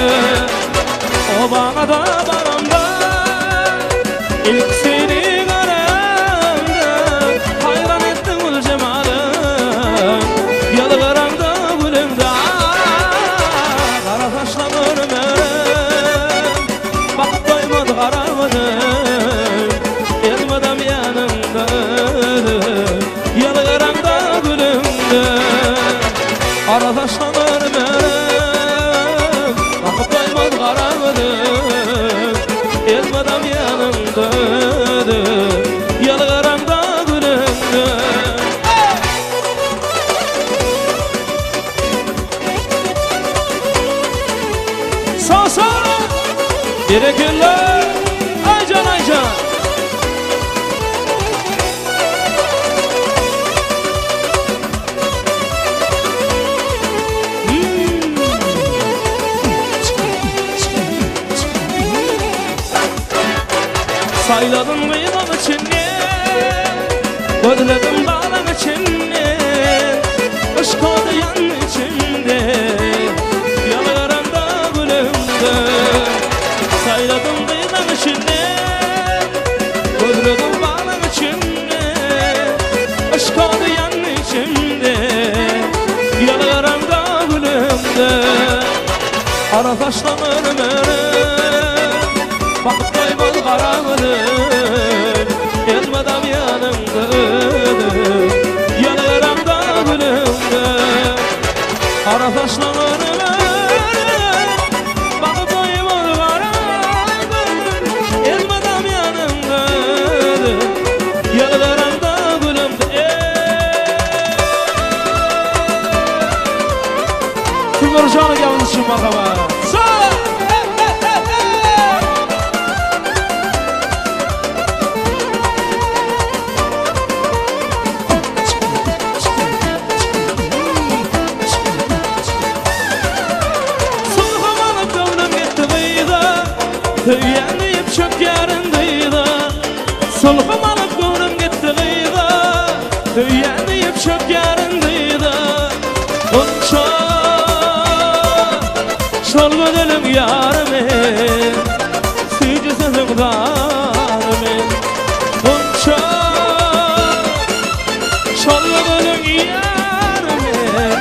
o bana da varamda ilk seni görümde hayran etti gül cemalım yol yaramda gülümde kara taşlanır mörüm bak doymadı karamadım elmadam yanımda yalgaramda gülümde ara taşlanır mörüm bakıp doymadı karamadım elmadam yanımda yalgaramda gülümde sağ sağ Teşekkürler. Aycan Aycan. Sayladım kıyıdan içini, ödledim dağdan içini, ışık oldu yan içimde, yalarımda gülümde. Sayladım kıyıdan içini, ödledim dağdan içini, ışık oldu yan içimde, yalarımda gülümde. Ara taşlanır mörüm, bakıp doymaz karanlığım, elmadam yanımdadır, yanıramda gülümde. Ara taşlanır mörüm, bakıp doymaz karanlığım, elmadam yanımdadır, yanıramda gülümde. Tümürcanı gavun için bakama. Tüyenleyip çök yarındaydı, sulhum alıp gönlüm gitti gıydı. Tüyenleyip çök yarındaydı, onça şol gönlüm yarımın, sücü sözüm darımın. Onça şol gönlüm yarımın,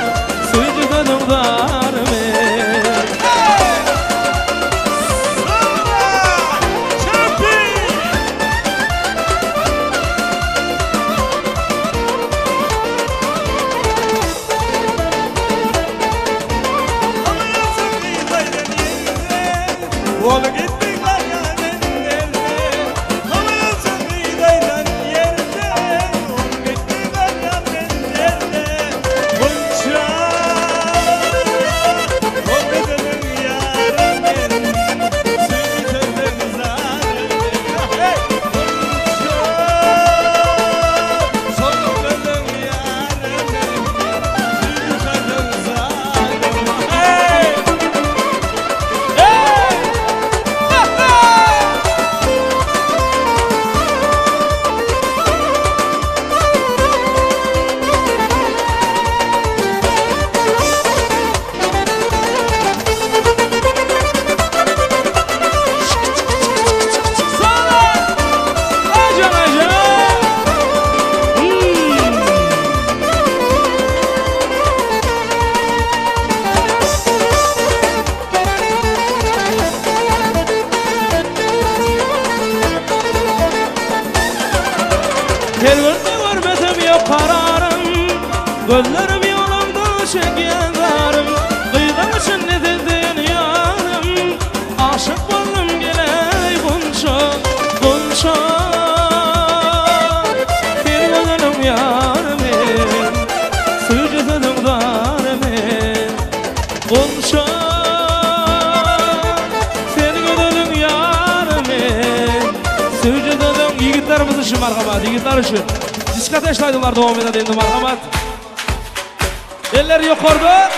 sücü sözüm darımın. Ol gittikler yanında, kalıyorsun kıyıdan yerde. Ol gittikler yanında, bunca o bedenin yarımın, sütü sözün zarımın. Bunca son bedenin yarımın, sütü sözün zarımın. Elbette görmedim yok kararım, gözlerim yolumda çeken zarım. Kıyıdan için ne dedin yarım, aşık oldum geley bunca, bunca. Bir gönlüm yarımın, sücü sözüm darımın, bunca. Sen gönlüm yarımın, Sevgili dönüm yigitlerimiz için marhamat, yigitler için. Diska taşlaydılar devam eden endi marhamat. Eller yukarıda.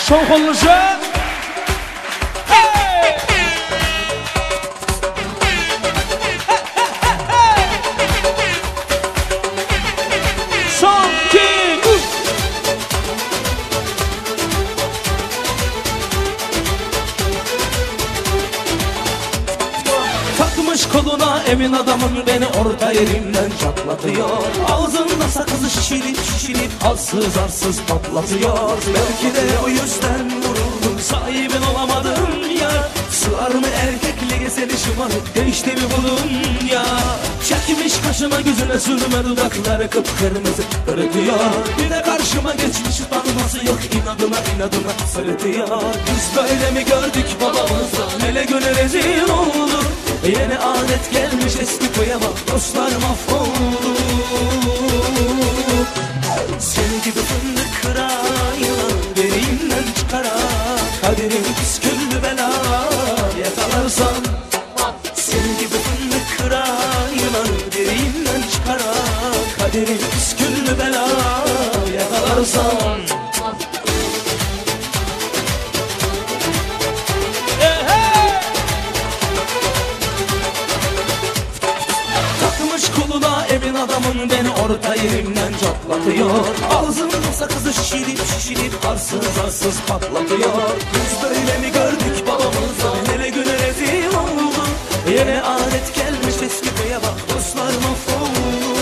Şov kollusu. Son, 2, 3. Takmış koluna emin adamın beni orta yerimden çatlatıyor. Ağzında sakızı şişirip halsız arsız patlatıyor. Belki de o yüzden vuruldum, sahibin olamadım ya. Sığar mı erkekliğe seni şımarık, değişti mi bunun ya? Çekmiş kaşına gözüne sürme, dudakları kıpkırmızı ırıtıyor. Bir de karşıma geçmiş utanması yok, inadına sırıtıyor. Biz böyle mi gördük babamızdan, hele göre rezil oldu. Yeni adet gelmiş eski koya bak, dostlar mahvoldu. Seni gibi fındık kıran yılan derinden çıkarak, kaderin püsküllü bela yakalarsan. Seni gibi fındık kıran yılan derinden çıkarak, kaderin püsküllü bela yakalarsan. Koluna emin adamın beni orta yerimden çatlatıyor. Ağzında sakızı şişirip arsız patlatıyor. Biz böyle mi gördük babamızdan, hele güne rezil oldu. Yine adet gelmiş eski köye bak, dostlar mahvoldu.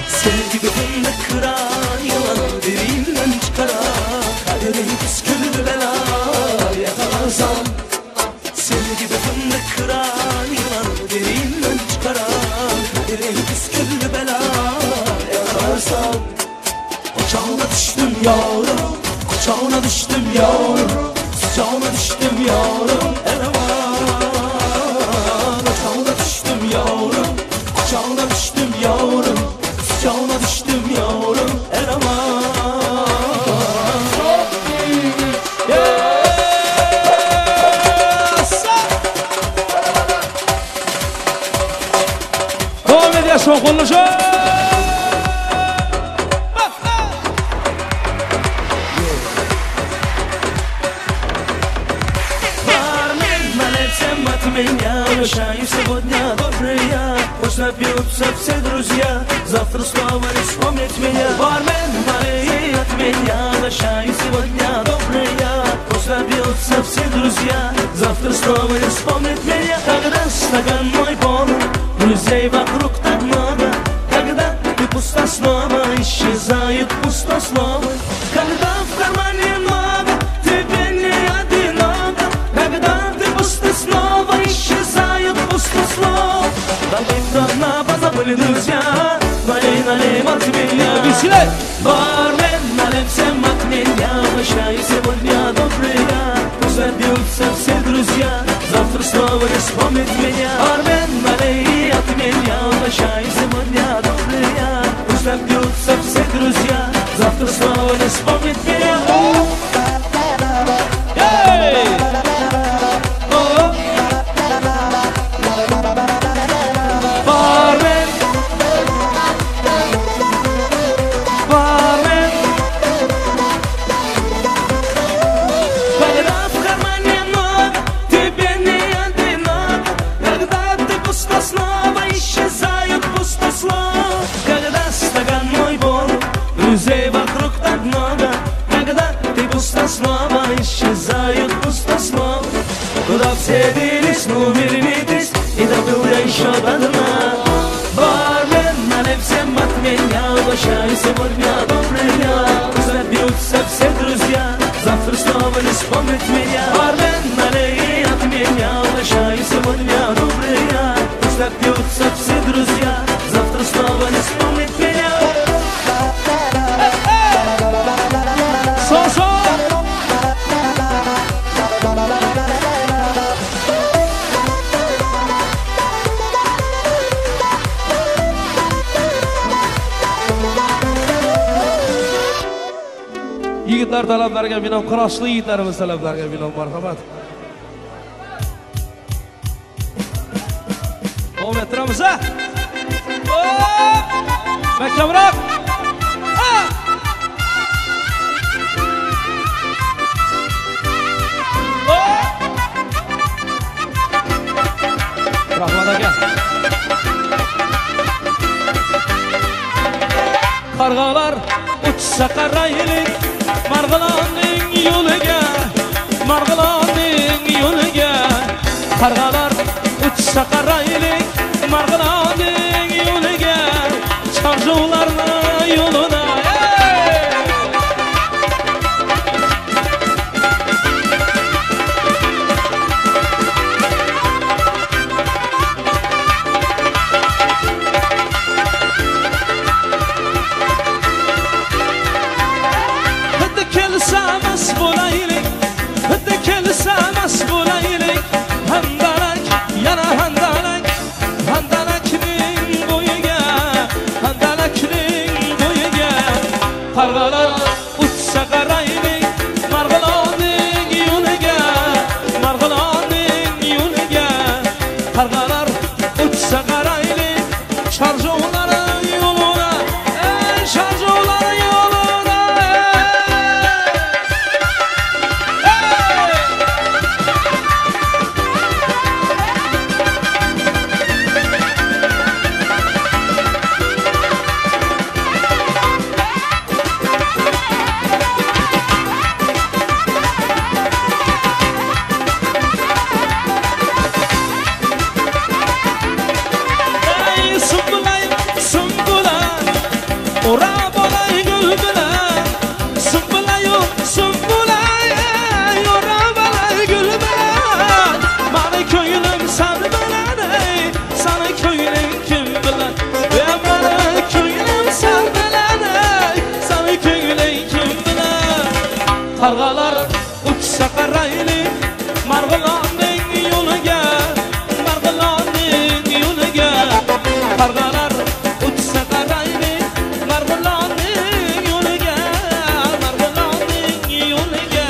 Senin gibi fındık kıran yılan derinden çıkarak, kaderin püsküllü bela yakalarsan. Senin gibi fındık kıran yılan derinden çıkarak, kaderin püsküllü bela yakalarsan. Ocağına düştüm yavrum, kucağına düştüm yavrum, sıcağına düştüm yavrum, eleman. Ocağına düştüm yavrum, kucağına düştüm yavrum, sıcağına düştüm yavrum, eleman. Son konuşu. Меня решаю сегодня добрые. Пусть напьются все друзья, завтра снова не вспомнить меня. Бармен, налей от меня, решаю сегодня добрые. Пусть напьются все друзья, завтра снова не вспомнить меня. Когда стакан мой полон, друзей вокруг так много. Когда ты пустослова, исчезает пустословы. Когда в кармане много, тебе не одиноко. Когда ты пустослова, исчезает пустослов. Давно позабыли друзья, налей от меня. Веселей! Бармен, налей всем от меня, прощаю сегодня добрые. Пусть напьются все друзья, завтра снова не вспомнит меня. Бармен, налей от меня, прощаю сегодня добрые. Пусть напьются все друзья, завтра снова не вспомнит меня. Куда все делись, ну вернитесь, и добыл я еще до дна. Бармен, налей всем от меня, угощаю сегодня добрый дня. Пусть напьются все друзья, завтра снова не вспомнит меня. Бармен, налей от меня, угощаю сегодня добрый дня. Пусть напьются все друзья, завтра снова не вспомнит меня. Со-со! Yigitlar talablarga bino, kurashli yigitlarimiz talablarga bino marhamat. Davam ettiramiz ha. Mahkamroq. Rahmat aka. Qarg'alar uchsa qaraylik Marg'ilonning yo'liga, Marg'ilonning yo'liga. Qarg'alar uchsa qaraylik Marg'ilonning yo'liga, Chorjuvlarning yo'lida. Qarg'alar uchsa qaraylik Marg'ilonning yo'liga, Marg'ilonning yo'liga. Qarg'alar uchsa qaraylik Chorjuvlarning yo'lida, Chorjuvlarning yo'lida. Qarg'alar uchsa qaraylik Marg'ilonning yo'liga, Marg'ilonning yo'liga. Qarg'alar uchsa qaraylik Marg'ilonning yo'liga, Marg'ilonning yo'liga.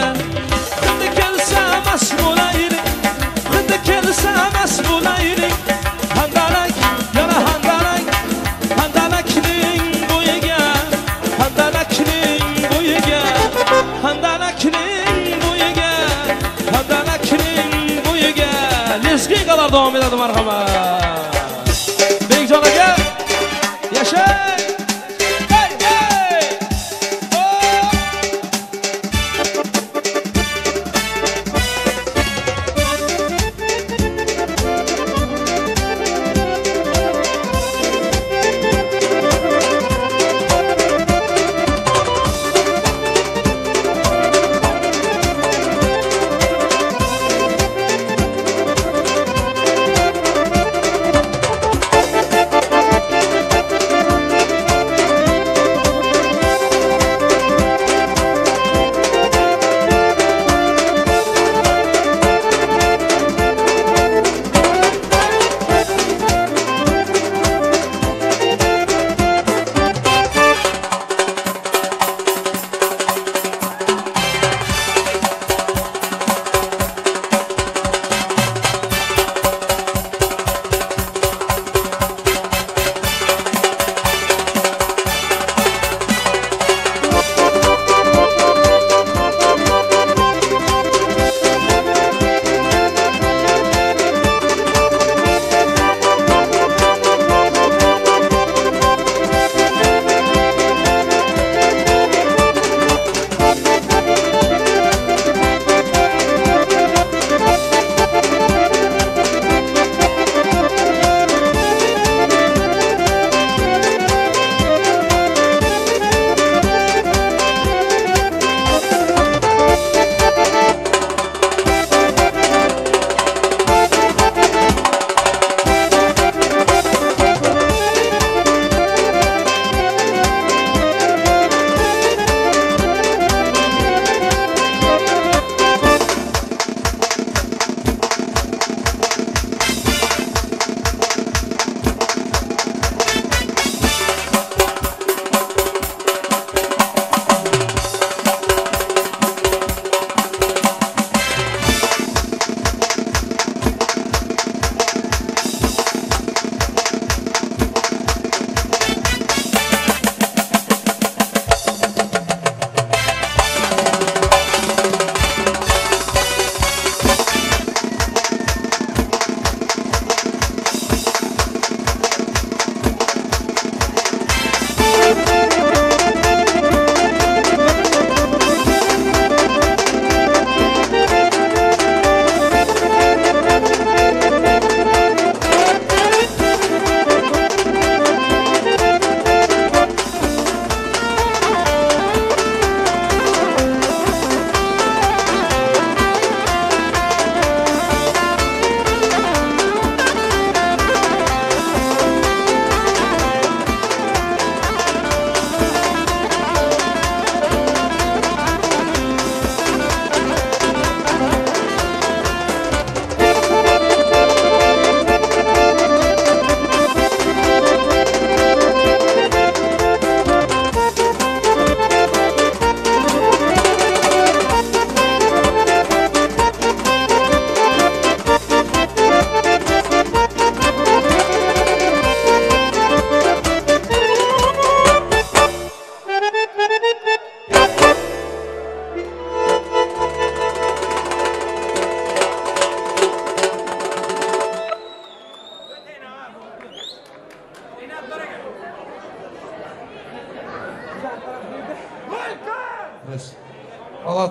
Hidi kelsa mas bo'laylik, hidi kelsa mas bo'laylik. Handalak, yana handalak, handalakning bo'yiga, handalakning bo'yiga. Handalakning bo'yiga, handalakning bo'yiga. Leskiygalar davom etadi, marhamat. Bekjon aka, yashay.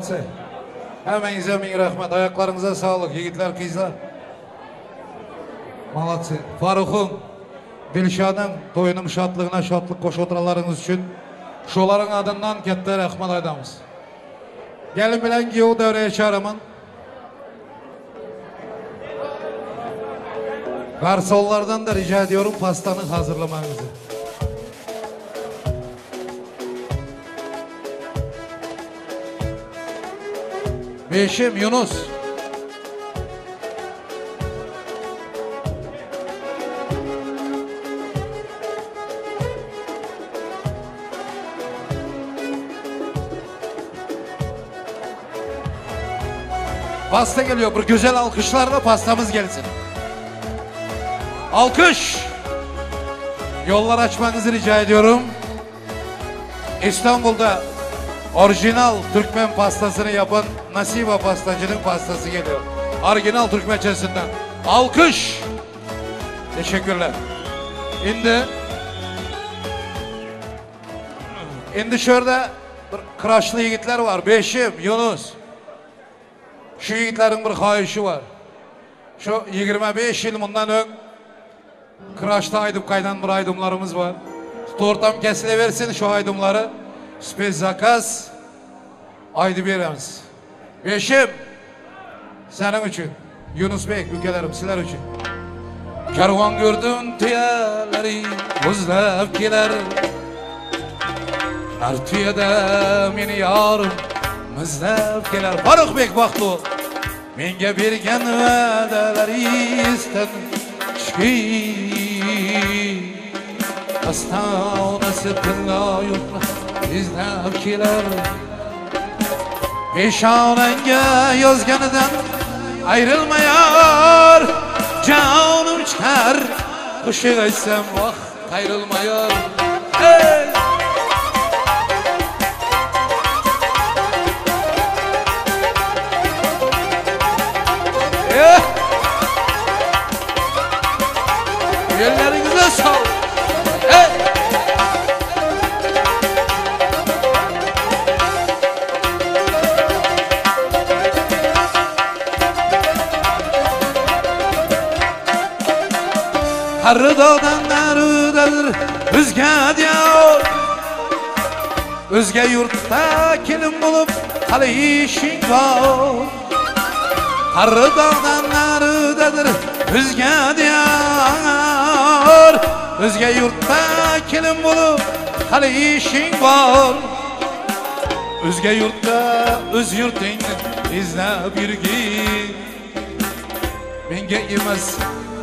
Malatsi. Hemeinize ming rahmet. Ayaklarınıza sağlık. Yigitler, kızlar. Malatsi. Faruk'un, Dilşad'ın toyunun şatlığına şatlık koş oturalarınız için şoların adından kette rahmet aydamız. Gelin bilen giyo devreye çağırımın. Garsonlardan da rica ediyorum pastanı hazırlamanızı. Beşim Yunus. Pasta geliyor. Bu güzel alkışlarla pastamız gelsin. Alkış. Yollar açmanızı rica ediyorum. İstanbul'da orijinal Türkmen pastasını yapan Nasiba pastacının pastası geliyor. Orijinal Türkmençesinden. Alkış. Teşekkürler. Şimdi şurada kıraşlı yigitler var. Beşim, Yunus. Şu yigitlerin bir hayışı var. Şu 25 yıl bundan ön kıraşta aydıp kaydan bir aydımlarımız var. Tortam kesileversin şu aydımları. Spes zakaz aydı veremiz. Beşim senin için. Yunus Bey, ülkelerim sizler için. Kervan gördüm tüyeleri uzlap gelir. Her tüyede meni yarım mızlap gelir. Faruk Bey baklı. Menge bergen vədələri istən şüki Astanası tınlayıqla izləb kelər Peşanəngə yazganıdan ayrılmayar Canım çıxar qışı qaysam vaxt ayrılmayar Hey! Ellerinize sağlık. Hey! Harı dağdan narıdadır özge diyor Özge yurtta kelin bulup halı işin var Harı dağdan narıdadır özge diyor Özge yurtta kelin bulup halı işin var Özge yurtta öz yurtini izlep yürgin Menge emas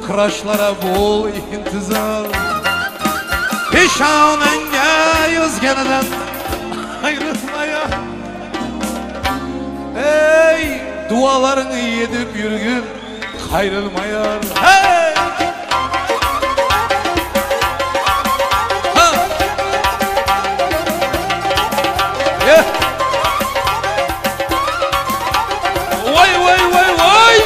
kıraşlara bol intizar Peşanenge yazganıdan ayrılmaya Ey dualarını yedip yürgün ayrılmayar Hey! Ha! Yeah! Vay vay vay vay!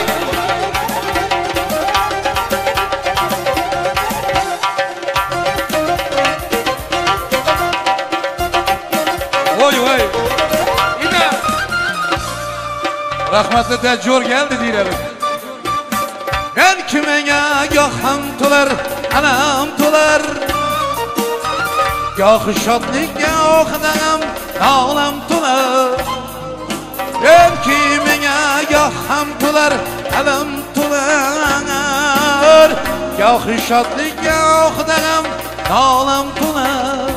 Vay vay! Yine! Rahmetli Tecrübe geldi diyelim. Ben kimene gaham tular, anam tular Gah şadlıkga oxdam, ağlam tular Ben kimene gaham tular, anam tular Gah şadlıkga oxdam, ağlam tular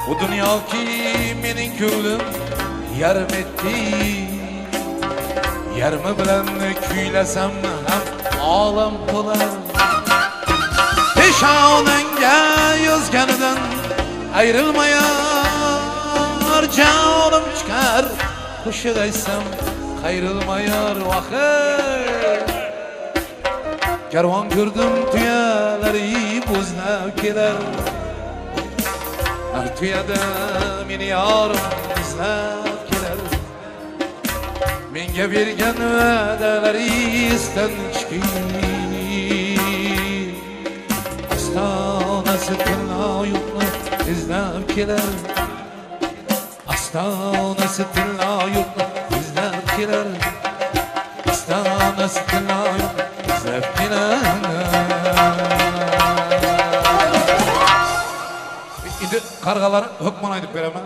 Bu dünya ki menin köylüm yarım etti Yarımı bilen küylesem hem ağlam bular Peşanenge yazganıdan ayrılmayar Canım çıkar kışı qaysam ayrılmayar Vakit Kervan gördüm tüyeleri buzlab keler Her tüyede meni yarım izlab keler Menge bergen vədələri istən çıxı Astanası tırnayıqla izləb kelər İstanesi tınlayıp bizlerkiler İstanesi tınlayıp bizlerkiler İndi kargaları hükman aydıp veremem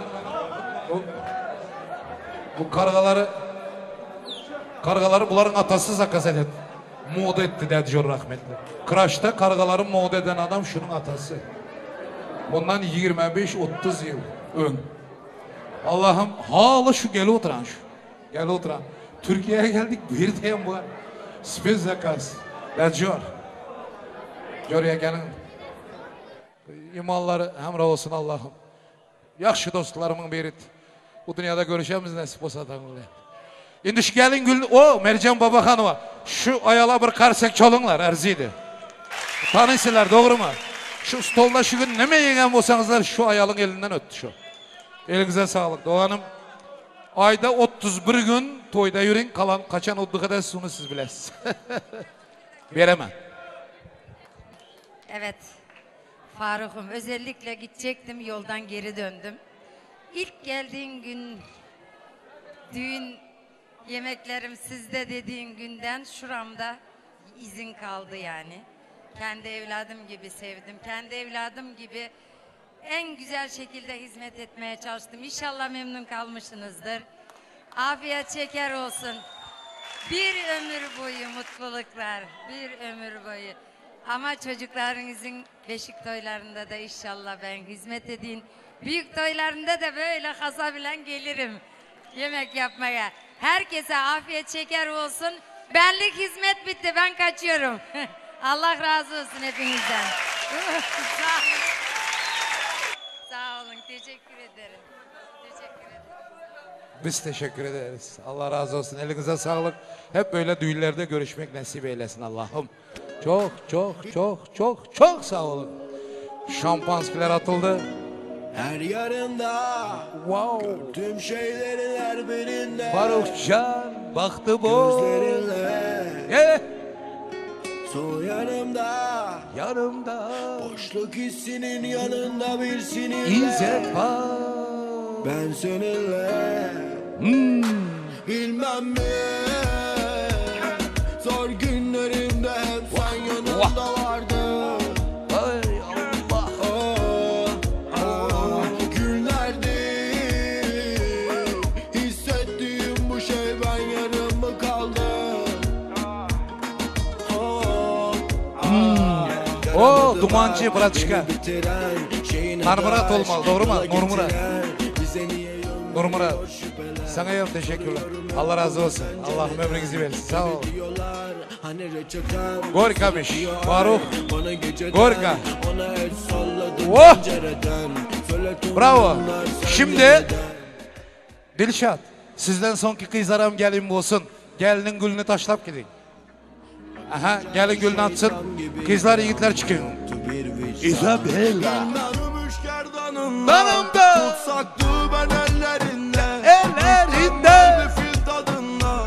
Bu kargaları bunların atası zakas edip moda etti dedi Jor rahmetli. Kıraçta kargaları moda eden adam şunun atası. Ondan 25-30 yıl ön. Allah'ım hala şu gel oturan şu. Gel oturan. Türkiye'ye geldik bir diyem bu. Spes zakas. Dedi Jor. Jor'ya gelin. İmanları hemra olsun Allah'ım. Yaxşı dostlarımın birit. Bu dünyada görüşemiz nasip olsa tanrılar. Şimdi şu gelin gül, o Mercan Babakanova. Şu ayala bir karsak çalınlar erziydi. Tanıysınlar doğru mu? Şu stolda şu gün neme yegen olsanızlar şu ayalın elinden öttü şu. Elinize sağlık Doğanım. Ayda 31 gün toyda yürün kalan kaçan olduğu kadar sunu siz bilesiniz. Veremem. Evet. Faruk'um özellikle gidecektim yoldan geri döndüm. İlk geldiğin gün düğün yemeklerim sizde dediğin günden şuramda izin kaldı yani. Kendi evladım gibi sevdim. Kendi evladım gibi en güzel şekilde hizmet etmeye çalıştım. İnşallah memnun kalmışsınızdır. Afiyet şeker olsun. Bir ömür boyu mutluluklar. Bir ömür boyu. Ama çocuklarınızın beşik toylarında da inşallah ben hizmet edeyim. Büyük toylarında da böyle kasabilen gelirim yemek yapmaya. Herkese afiyet şeker olsun. Benlik hizmet bitti, ben kaçıyorum. Allah razı olsun hepinizden. Sağ olun. Sağ olun, teşekkür ederim. Teşekkür ederim. Biz teşekkür ederiz. Allah razı olsun. Elinize sağlık. Hep böyle düğünlerde görüşmek nasip eylesin Allah'ım. Çok çok çok çok çok sağ olun. Şampanskiler atıldı. Her yarında gördüğüm şeylerin her birinde Farukcan baktı bu gözlerinle soyanımda yanımda boşluk hissinin yanında bir sinirle İzzet var ben seninle bilmem mi zor günlerimde hep sen yanımda vardın. O dumancı Bratçıka. Narmurat olmalı doğru mu? Nurmurat. Nurmurat. Sana yap teşekkürler. Allah razı olsun. Allah'ım ömrünüzü versin. Sağ ol. Gorkamış. Faruk. Gorka. Oh. Bravo. Şimdi Dilşat. Sizden sonki kızlarım gelin olsun. Gelinin gülünü taşlap gidin. Aha, gelin gülünü atsın. Kızlar yiğitler çıkın. Isabella. Danımda. Tutsaktı ben ellerinde. Ellerinde. Nefil tadında.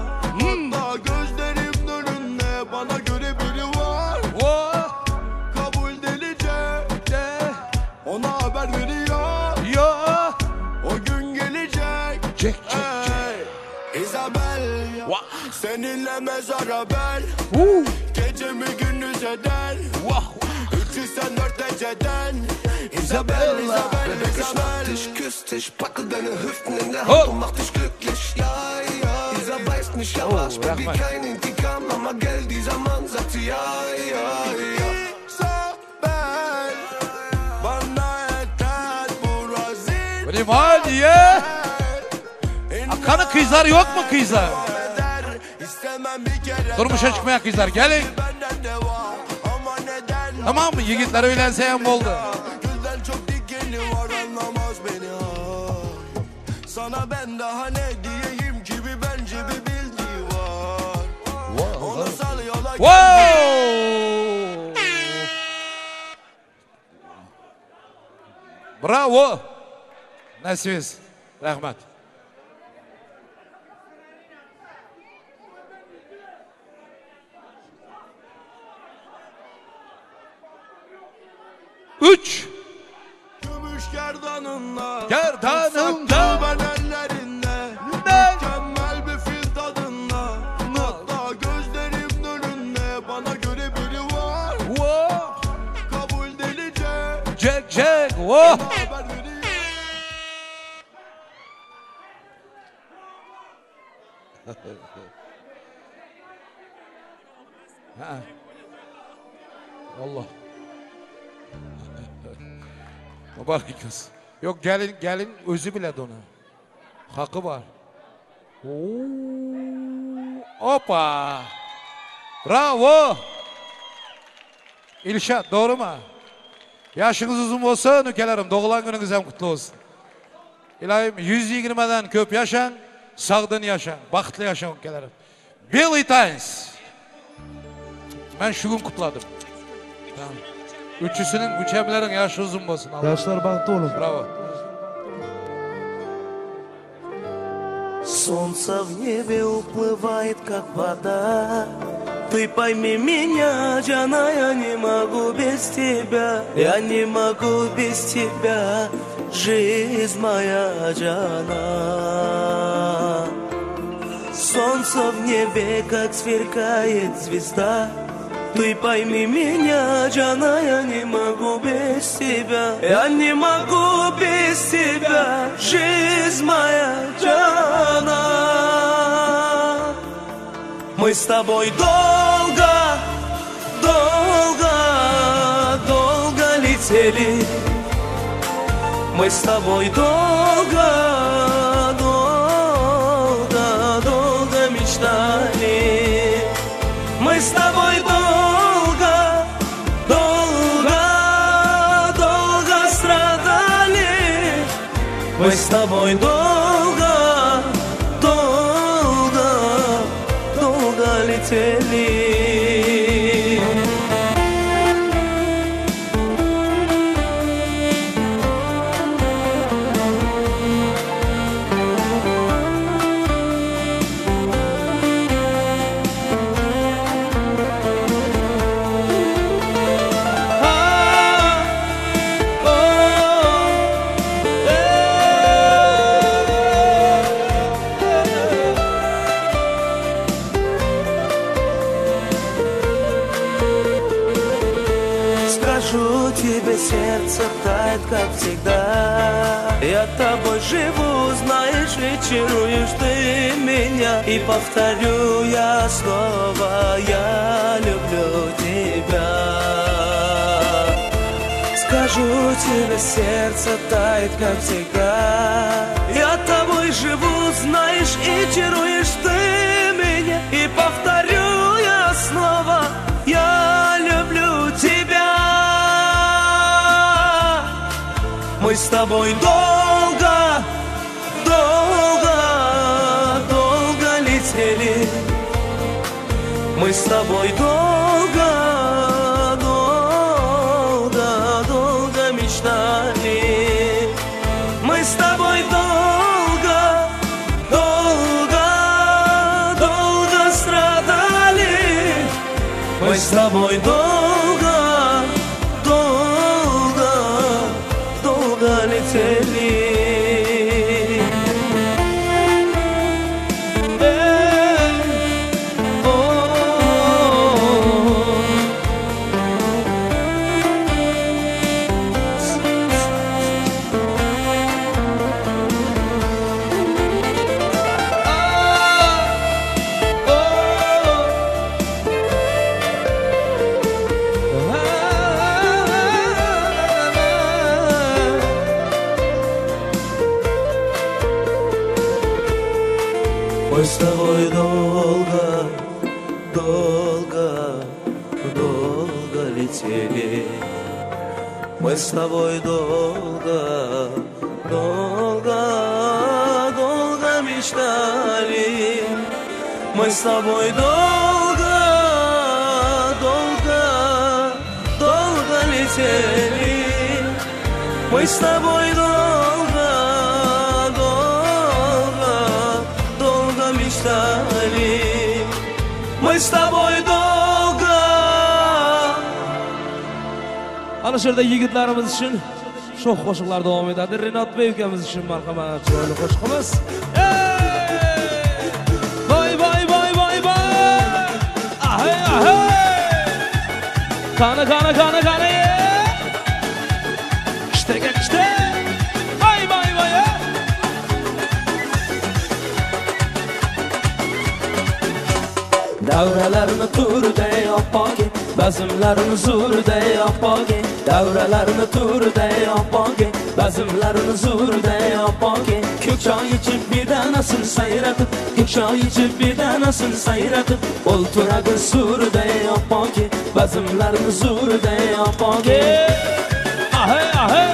Hatta gözlerim önünde. Bana göre biri var. Kabul delice. Ona haber veriyor. O gün gelecek. Isabel. Seninle mezara bel. Gecemi gündüz eder. 304 dereceden. Isabel, Isabel, Isabel. Ich küss dich, packe deine Hüften in der Hand und mach dich glücklich. Ja, ja. Dieser weiß nicht, aber ich bin wie kein Intikam. Aber gell, dieser Mann sagt sie ja, ja, ja. Isabel, bana yeter burası. Rimaniye. Kanı kızlar yok mu kızlar? Durmuşa çıkmaya kızlar gelin. Tamam mı? Yiğitler öğlense hem oldu. Gülden çok dikeni var anlamaz beni. Sana ben daha ne diyeyim ki bir bence bir bildiği var. Onu sal yola Bravo. Nasibiz. Rahmet. Gümüş gerdanınla. Gerdanımda. Ben Oh! Ha. Allah. Mübarek kız. Yok gelin özü biledi onu. Hakkı var. Oo. Hoppa. Bravo. İlşat doğru mu? Yaşınız uzun olsa nükelerim. Doğulan gününüz hem kutlu olsun. İlahim 120'den köp yaşan, sağdan yaşan, bakıtlı yaşan nükelerim. Billy Tynes. Ben şu gün kutladım. Tamam. Üçüsünün, üçemlerin yaşı uzun olsun. Yaşlar baktı oğlum. Bravo. Солнце в небе уплывает, как вода. Ты пойми меня, Джана, я не могу без тебя. Я не могу без тебя, жизнь моя, Джана. Солнце в небе, как сверкает звезда. Ты пойми меня, Джана, я не могу без тебя. Я не могу без тебя, жизнь моя, Джана. Мы с тобой долго, долго, долго летели. Мы с тобой долго, долго, долго мечтали. Мы с тобой долго, долго, долго страдали. Мы с тобой долго, долго, долго летели. Сердце тает, как всегда. Я тобой живу, знаешь, и чаруешь ты меня. И повторю я снова, я люблю тебя. Скажу тебе, сердце тает, как всегда. Я тобой живу, знаешь, и чаруешь ты меня. И повторю я снова, я люблю тебя. Мы с тобой долго, долго, долго летели. Мы с тобой долго, долго, долго мечтали. Мы с тобой долго, долго, долго страдали. Мы с тобой долго, долго, долго летели. Мы с тобой долго, долго, долго летели. Мы с тобой долго, долго, долго мечтали. Мы с тобой долго, долго, долго летели. Мы с тобой долго, долго, долго мечтали. Мы с тобой долго. Ana şurada yigitlarimiz için çok qo'shiqlar davom etadi. Renat Bey ukamiz için marhamat chiroyli qo'shiqimiz. Voy voy voy voy voy. Ahay ahay. Kana kana kana kana. İşte Davralarni turday oppogi, bazmlarni zo'rday oppogi. Davralarni turday oppogi, bazmlarni zo'rday oppogi. Ko'k choy ichib bedanasini sayratib, ko'k choy ichib bedanasini sayratib, o'ltiradi zo'rday oppogi, bazmlarni zo'rday oppogi. Ahe ahe,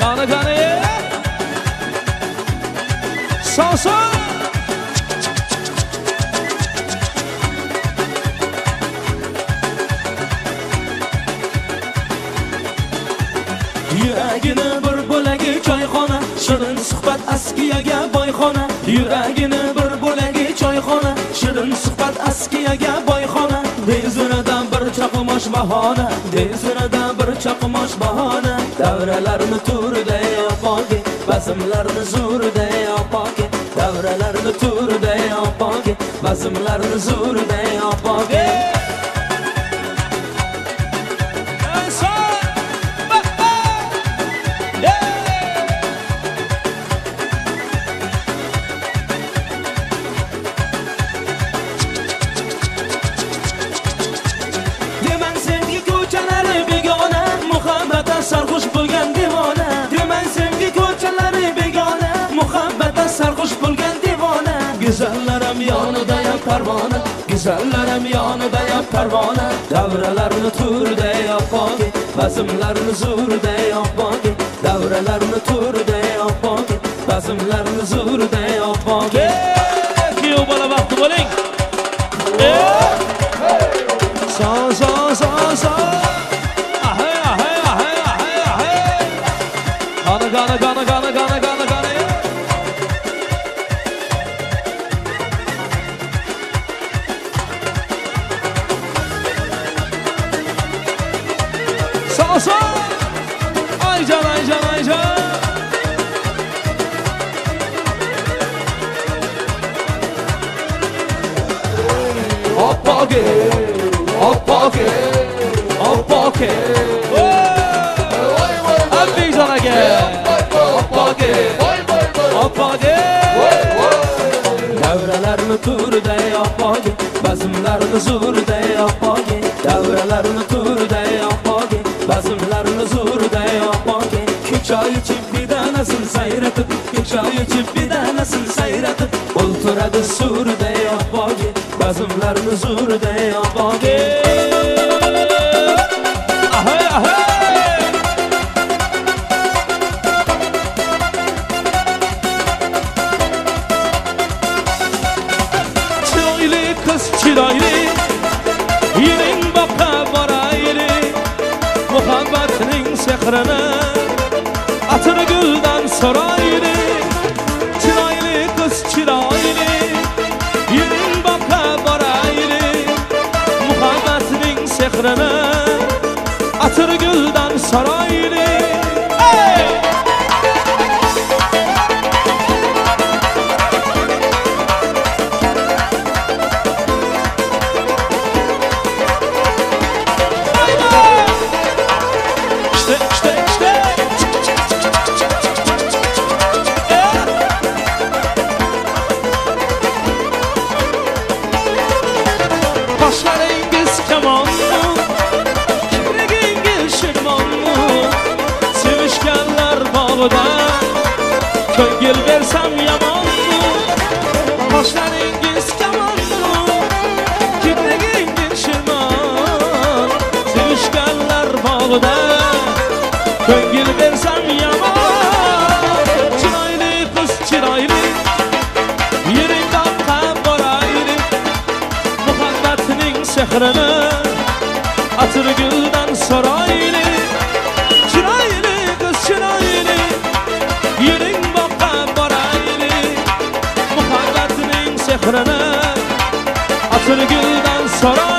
qani qani, sosa. Yuragini bir bo'lagi choyxona, shirin suhbat askiyaga boyxona. Yuragini bir bo'lagi choyxona, shirin suhbat askiyaga boyxona. Deziradan bir chaqmosh bahona, deziradan bir chaqmosh bahona. Davralarni turday oppogi, bazmlarni zo'rday oppogi. Davralarni turday oppogi, bazmlarni zo'rday oppogi. Sarxush bo'lgan devona, deman senga ko'chalari begona, muhabbatda sarxush bo'lgan devona. Go'zallarim yonida ham parvona, go'zallarim yonida ham parvona. Davralarni turday oppogi, bazmlarni zo'rday oppogi. Davralarni turday oppogi, bazmlarni zo'rday oppogi. Kuyov bola vaqti bo'ling. Sa. Gana. Salsa. Aycan. Oppogi. Abbijan aka. Oppogi. Davralarni turday oppogi, bazmlarni zo'rday oppogi. Davralarni turday oppogi, bazmlarni zo'rday oppogi. Ko'k choy ichib bedanasini sayratib, ko'k choy ichib bedanasini sayratib, o'ltiradi zo'rday oppogi, bazmlarni zo'rday oppogi. Chiroyli, yiring boqqa borayli, muhabbatning sehrini atir guldan so'rayli. Chiroyli qiz chiroyli, yiring boqqa borayli, muhabbatning sehrini atir guldan so'rayli. Başlarınız kemanlı, kibrigingiz şirmanlı. Sevişkenler bağda, köngül versem yamanlı. Başlarınız kemanlı, kibrigingiz şirman. Sevişkenler bağda, köngül versem yaman. Çıraylı kız çıraylı, yerin dakika boraylı. Muhabbetinin sehrini atır gülden soraylı. Çıraylı kız çıraylı, yerin bakka boraylı. Muhabbetinin sehrini atır gülden soraylı.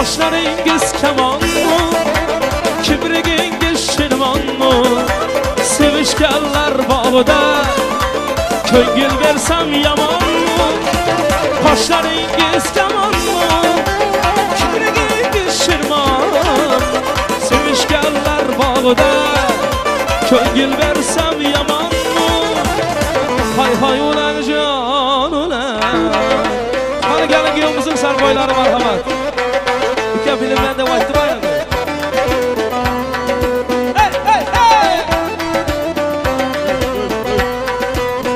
Kaşlarınız keman mı? Kibriğiniz şirman mı? Sevişkenler bağda Köngül versem yaman mı? Kaşlarınız keman mı? Kibriğiniz şirman Sevişkenler bağda Köngül versem yaman mı? Hay hay ulan can ulan Hadi gelin giyomuzun sarboyları marhamat İki bilim ben de vakti bayanı Hey hey hey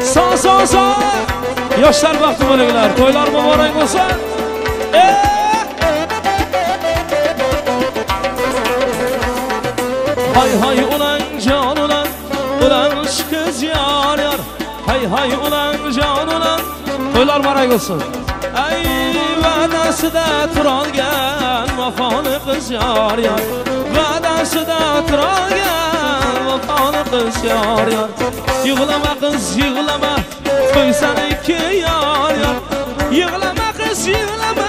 Sağ Yaşlar baktı böyleler Toylar mübarek olsun Hay hay ulan can ulan Ulan kız yar yar Hay hay ulan can ulan Toylar mübarek olsun Ey vadası da tural gel Vafalı kız yar yar Vadası da tural gel Vafalı kız yar yar Yığlama kız yığlama Toysan iki yar yar Yığlama kız yığlama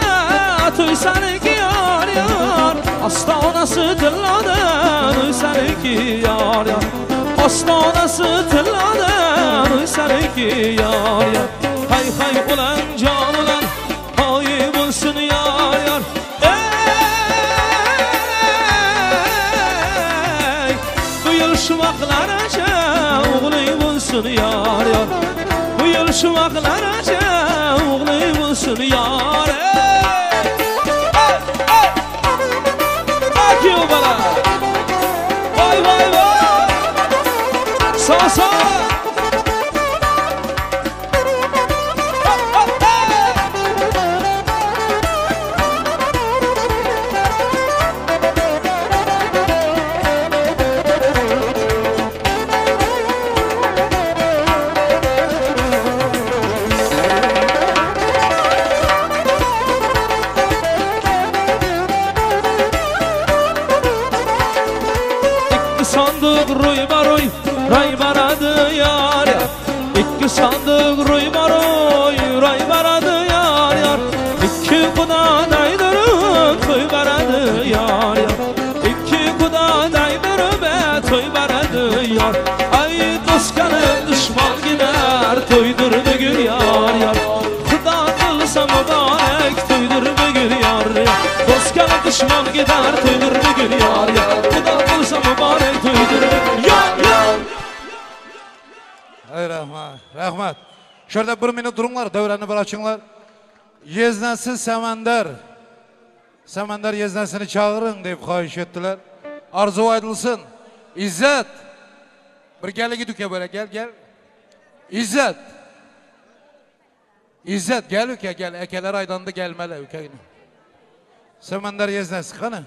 Toysan iki yar yar Astanası tılladı Toysan iki yar yar Astanası tılladı Toysan iki yar yar Hay hay ulan can ulan Hay bulsun yar yar Ey Duyul şumaklar aca Oğlu bulsun yar yar Duyul şumaklar aca Oğlu bulsun yar Aki o bana Vay vay vay Sağ Ray baradı yar yar İki sandık roy baroy Ray baradı yar yar İki kuda daydırı Toy baradı yar yar İki kuda daydırı be Toy baradı yar Ay dostkanı düşman gider Toydur bugün yar yar Kuda kılsa mübarek Toydur bugün yar yar Dostkanı düşman gider Toydur bugün yar yar Kuda kılsa mübarek Toydur bugün yar yar Ey rahmat. Şurada bir minut durunglar, devreni bir açınlar. Yeznesi Semender. Semender yeznesini çağırın deyip kahiş ettiler. Arzu aydılsın. İzzet. Bir gel gidük böyle gel. İzzet. İzzet gel ülke gel. Ekeler aydandı gelmeli ülke. Semender yeznesi kanı.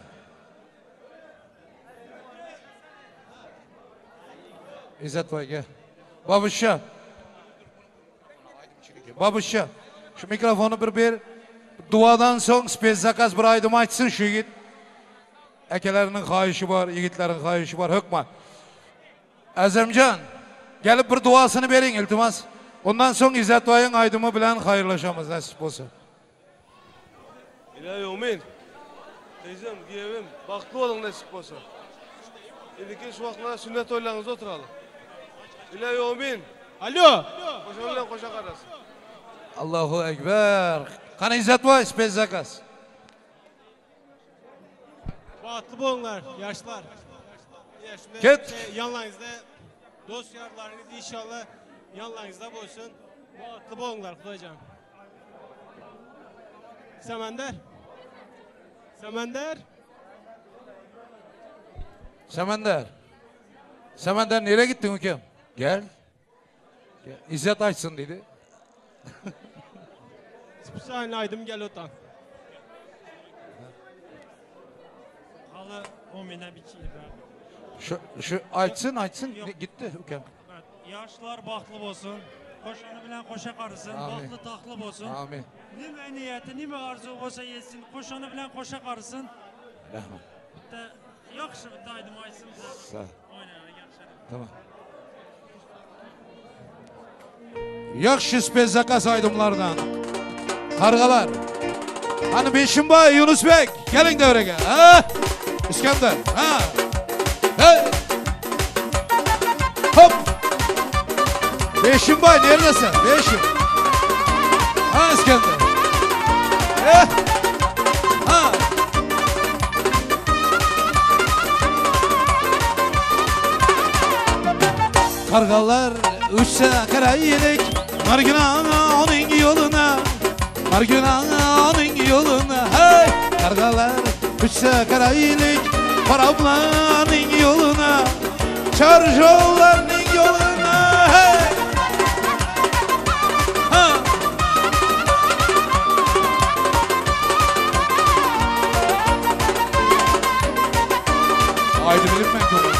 İzzet vay gel. Babuşa. Babuşa. Şu mikrofonu bir duadan son spes zakaz bir aydım açsın şu yigit. Ekelerinin kayışı var, yigitlerin kayışı var. Hükman. Azemcan. Gelip bir duasını verin iltimas. Ondan son İzzet Vay'ın aydımı bilen hayırlaşamız nasip olsa. İlahi Omin. Teyzem, giyevim. Baklı olun nasip olsa. İliki şu vaktlarda sünnet oylarınızda oturalım. İlahi Omin. Alo. Koşan koşa karasın. Allahu Ekber. Kana İzzet Vay, spes zakaz. Bahtlı bolunlar, yaşlar. Git. Yanlarınızda dost yarlarınız inşallah yanlarınızda olsun. Bahtlı bolunlar Kudacan. Semender. Semender nereye gittin hüküm? Gel. İzzet açsın dedi. Saniye aydım gel otan. Halı o mene biçili Şu açsın gitti hüküm. Yaşlar bahtlı olsun. Koşanı bilen koşa karısın. Amin. Bahtlı taklı olsun. Amin. Nime niyeti, nime arzu olsa yesin. Koşanı bilen koşa karısın. Rahman. Yakşı daydım açsın. Sağ ol. Tamam. Yakşı spes zakaz aydımlardan. Kargalar. Hani Beşimboy, Yunusbek, gelin devrege. Ha? İskender. Ha? Hey! Hop! Beşimboy neredesin? Beşim. Ha İskender. Ha. Kargalar uçsa karayilik, Margina onun yoluna, Margina onun yoluna. Hey! Kargalar uçsa karayilik, Parabların yoluna, Çarjolların yoluna. Hey! Ha! Haydi bilin ben çok.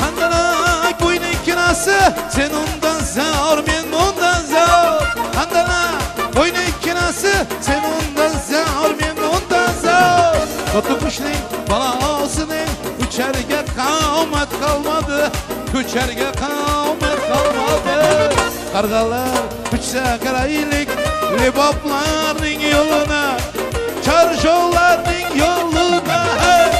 Handanak boynu kinası, sen ondan zor, ben ondan zor. Handanak boynu kinası, sen ondan zor, ben ondan zor. Tutmuşsun balasının, uçerge kâmet kalmadı, uçerge kâmet kalmadı. Kargalar uçsa karayilik, Libapların yoluna, Çarşoların yoluna. Hey!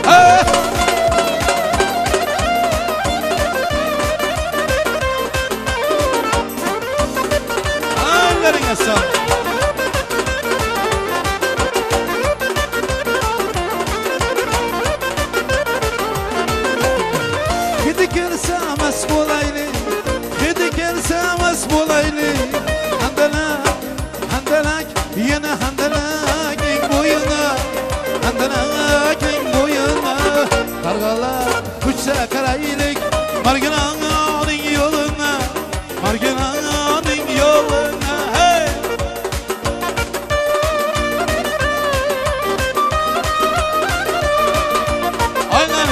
Hey! Ellerine sağlık. Gidi gelse mes bulaylı, gidi gelse mes bulaylı. Handalak, yine handalak boyuna, handalak boyuna. Kargalar uçsa karayilik, Margina'nın yoluna, Margina'nın yoluna. Hey! Aynen.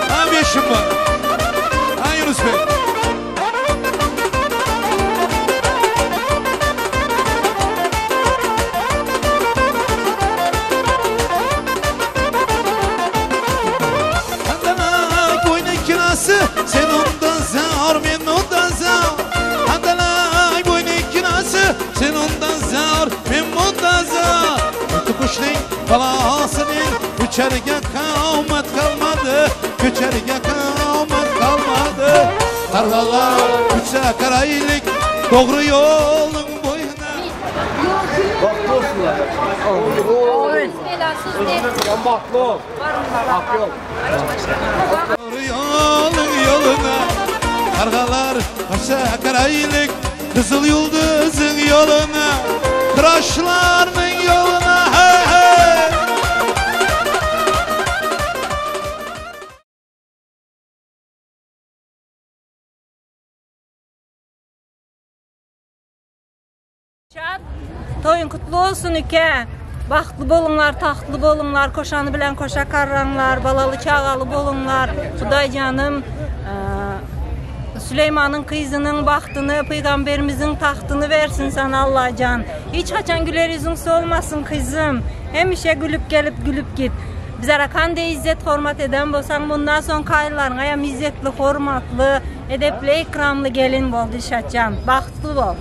Ha Beşimboy, ha Yunus Bey. Sen ondan zor, ben ondan zor. Handalak boynu kinası, sen ondan zor, ben ondan zor. Tutuşun balasının, uçerge kâmet kalmadı, uçerge kâmet kalmadı. Kargalar uçsa karayilik, doğru yolun boyuna. Baklı olsunlar. Yan baklı ol. Baklı ol. Doğru yolun yoluna, kargalar uçsa karayilik, Kızıl Yıldız'ın yoluna, Tıraşların yoluna. Hey hey! Toyun kutlu olsun ike. Baxtlı bolunlar, taxtlı bolunlar, koşanı bilen koşa karranlar, balalı çağalı bolunlar. Xuday canım, Süleyman'ın kızının baxtını, Peygamberimizin taxtını versin sana Allah can. Hiç haçan güler yüzün solmasın kızım. Hemişe gülüp gelip gülüp git. Bizlere kanday izzet, hormat eden bolsan bundan son kayırlarına ya izzetli, hormatlı, edepli, ikramlı gelin bol Dilşatcan. Baxtlı bol.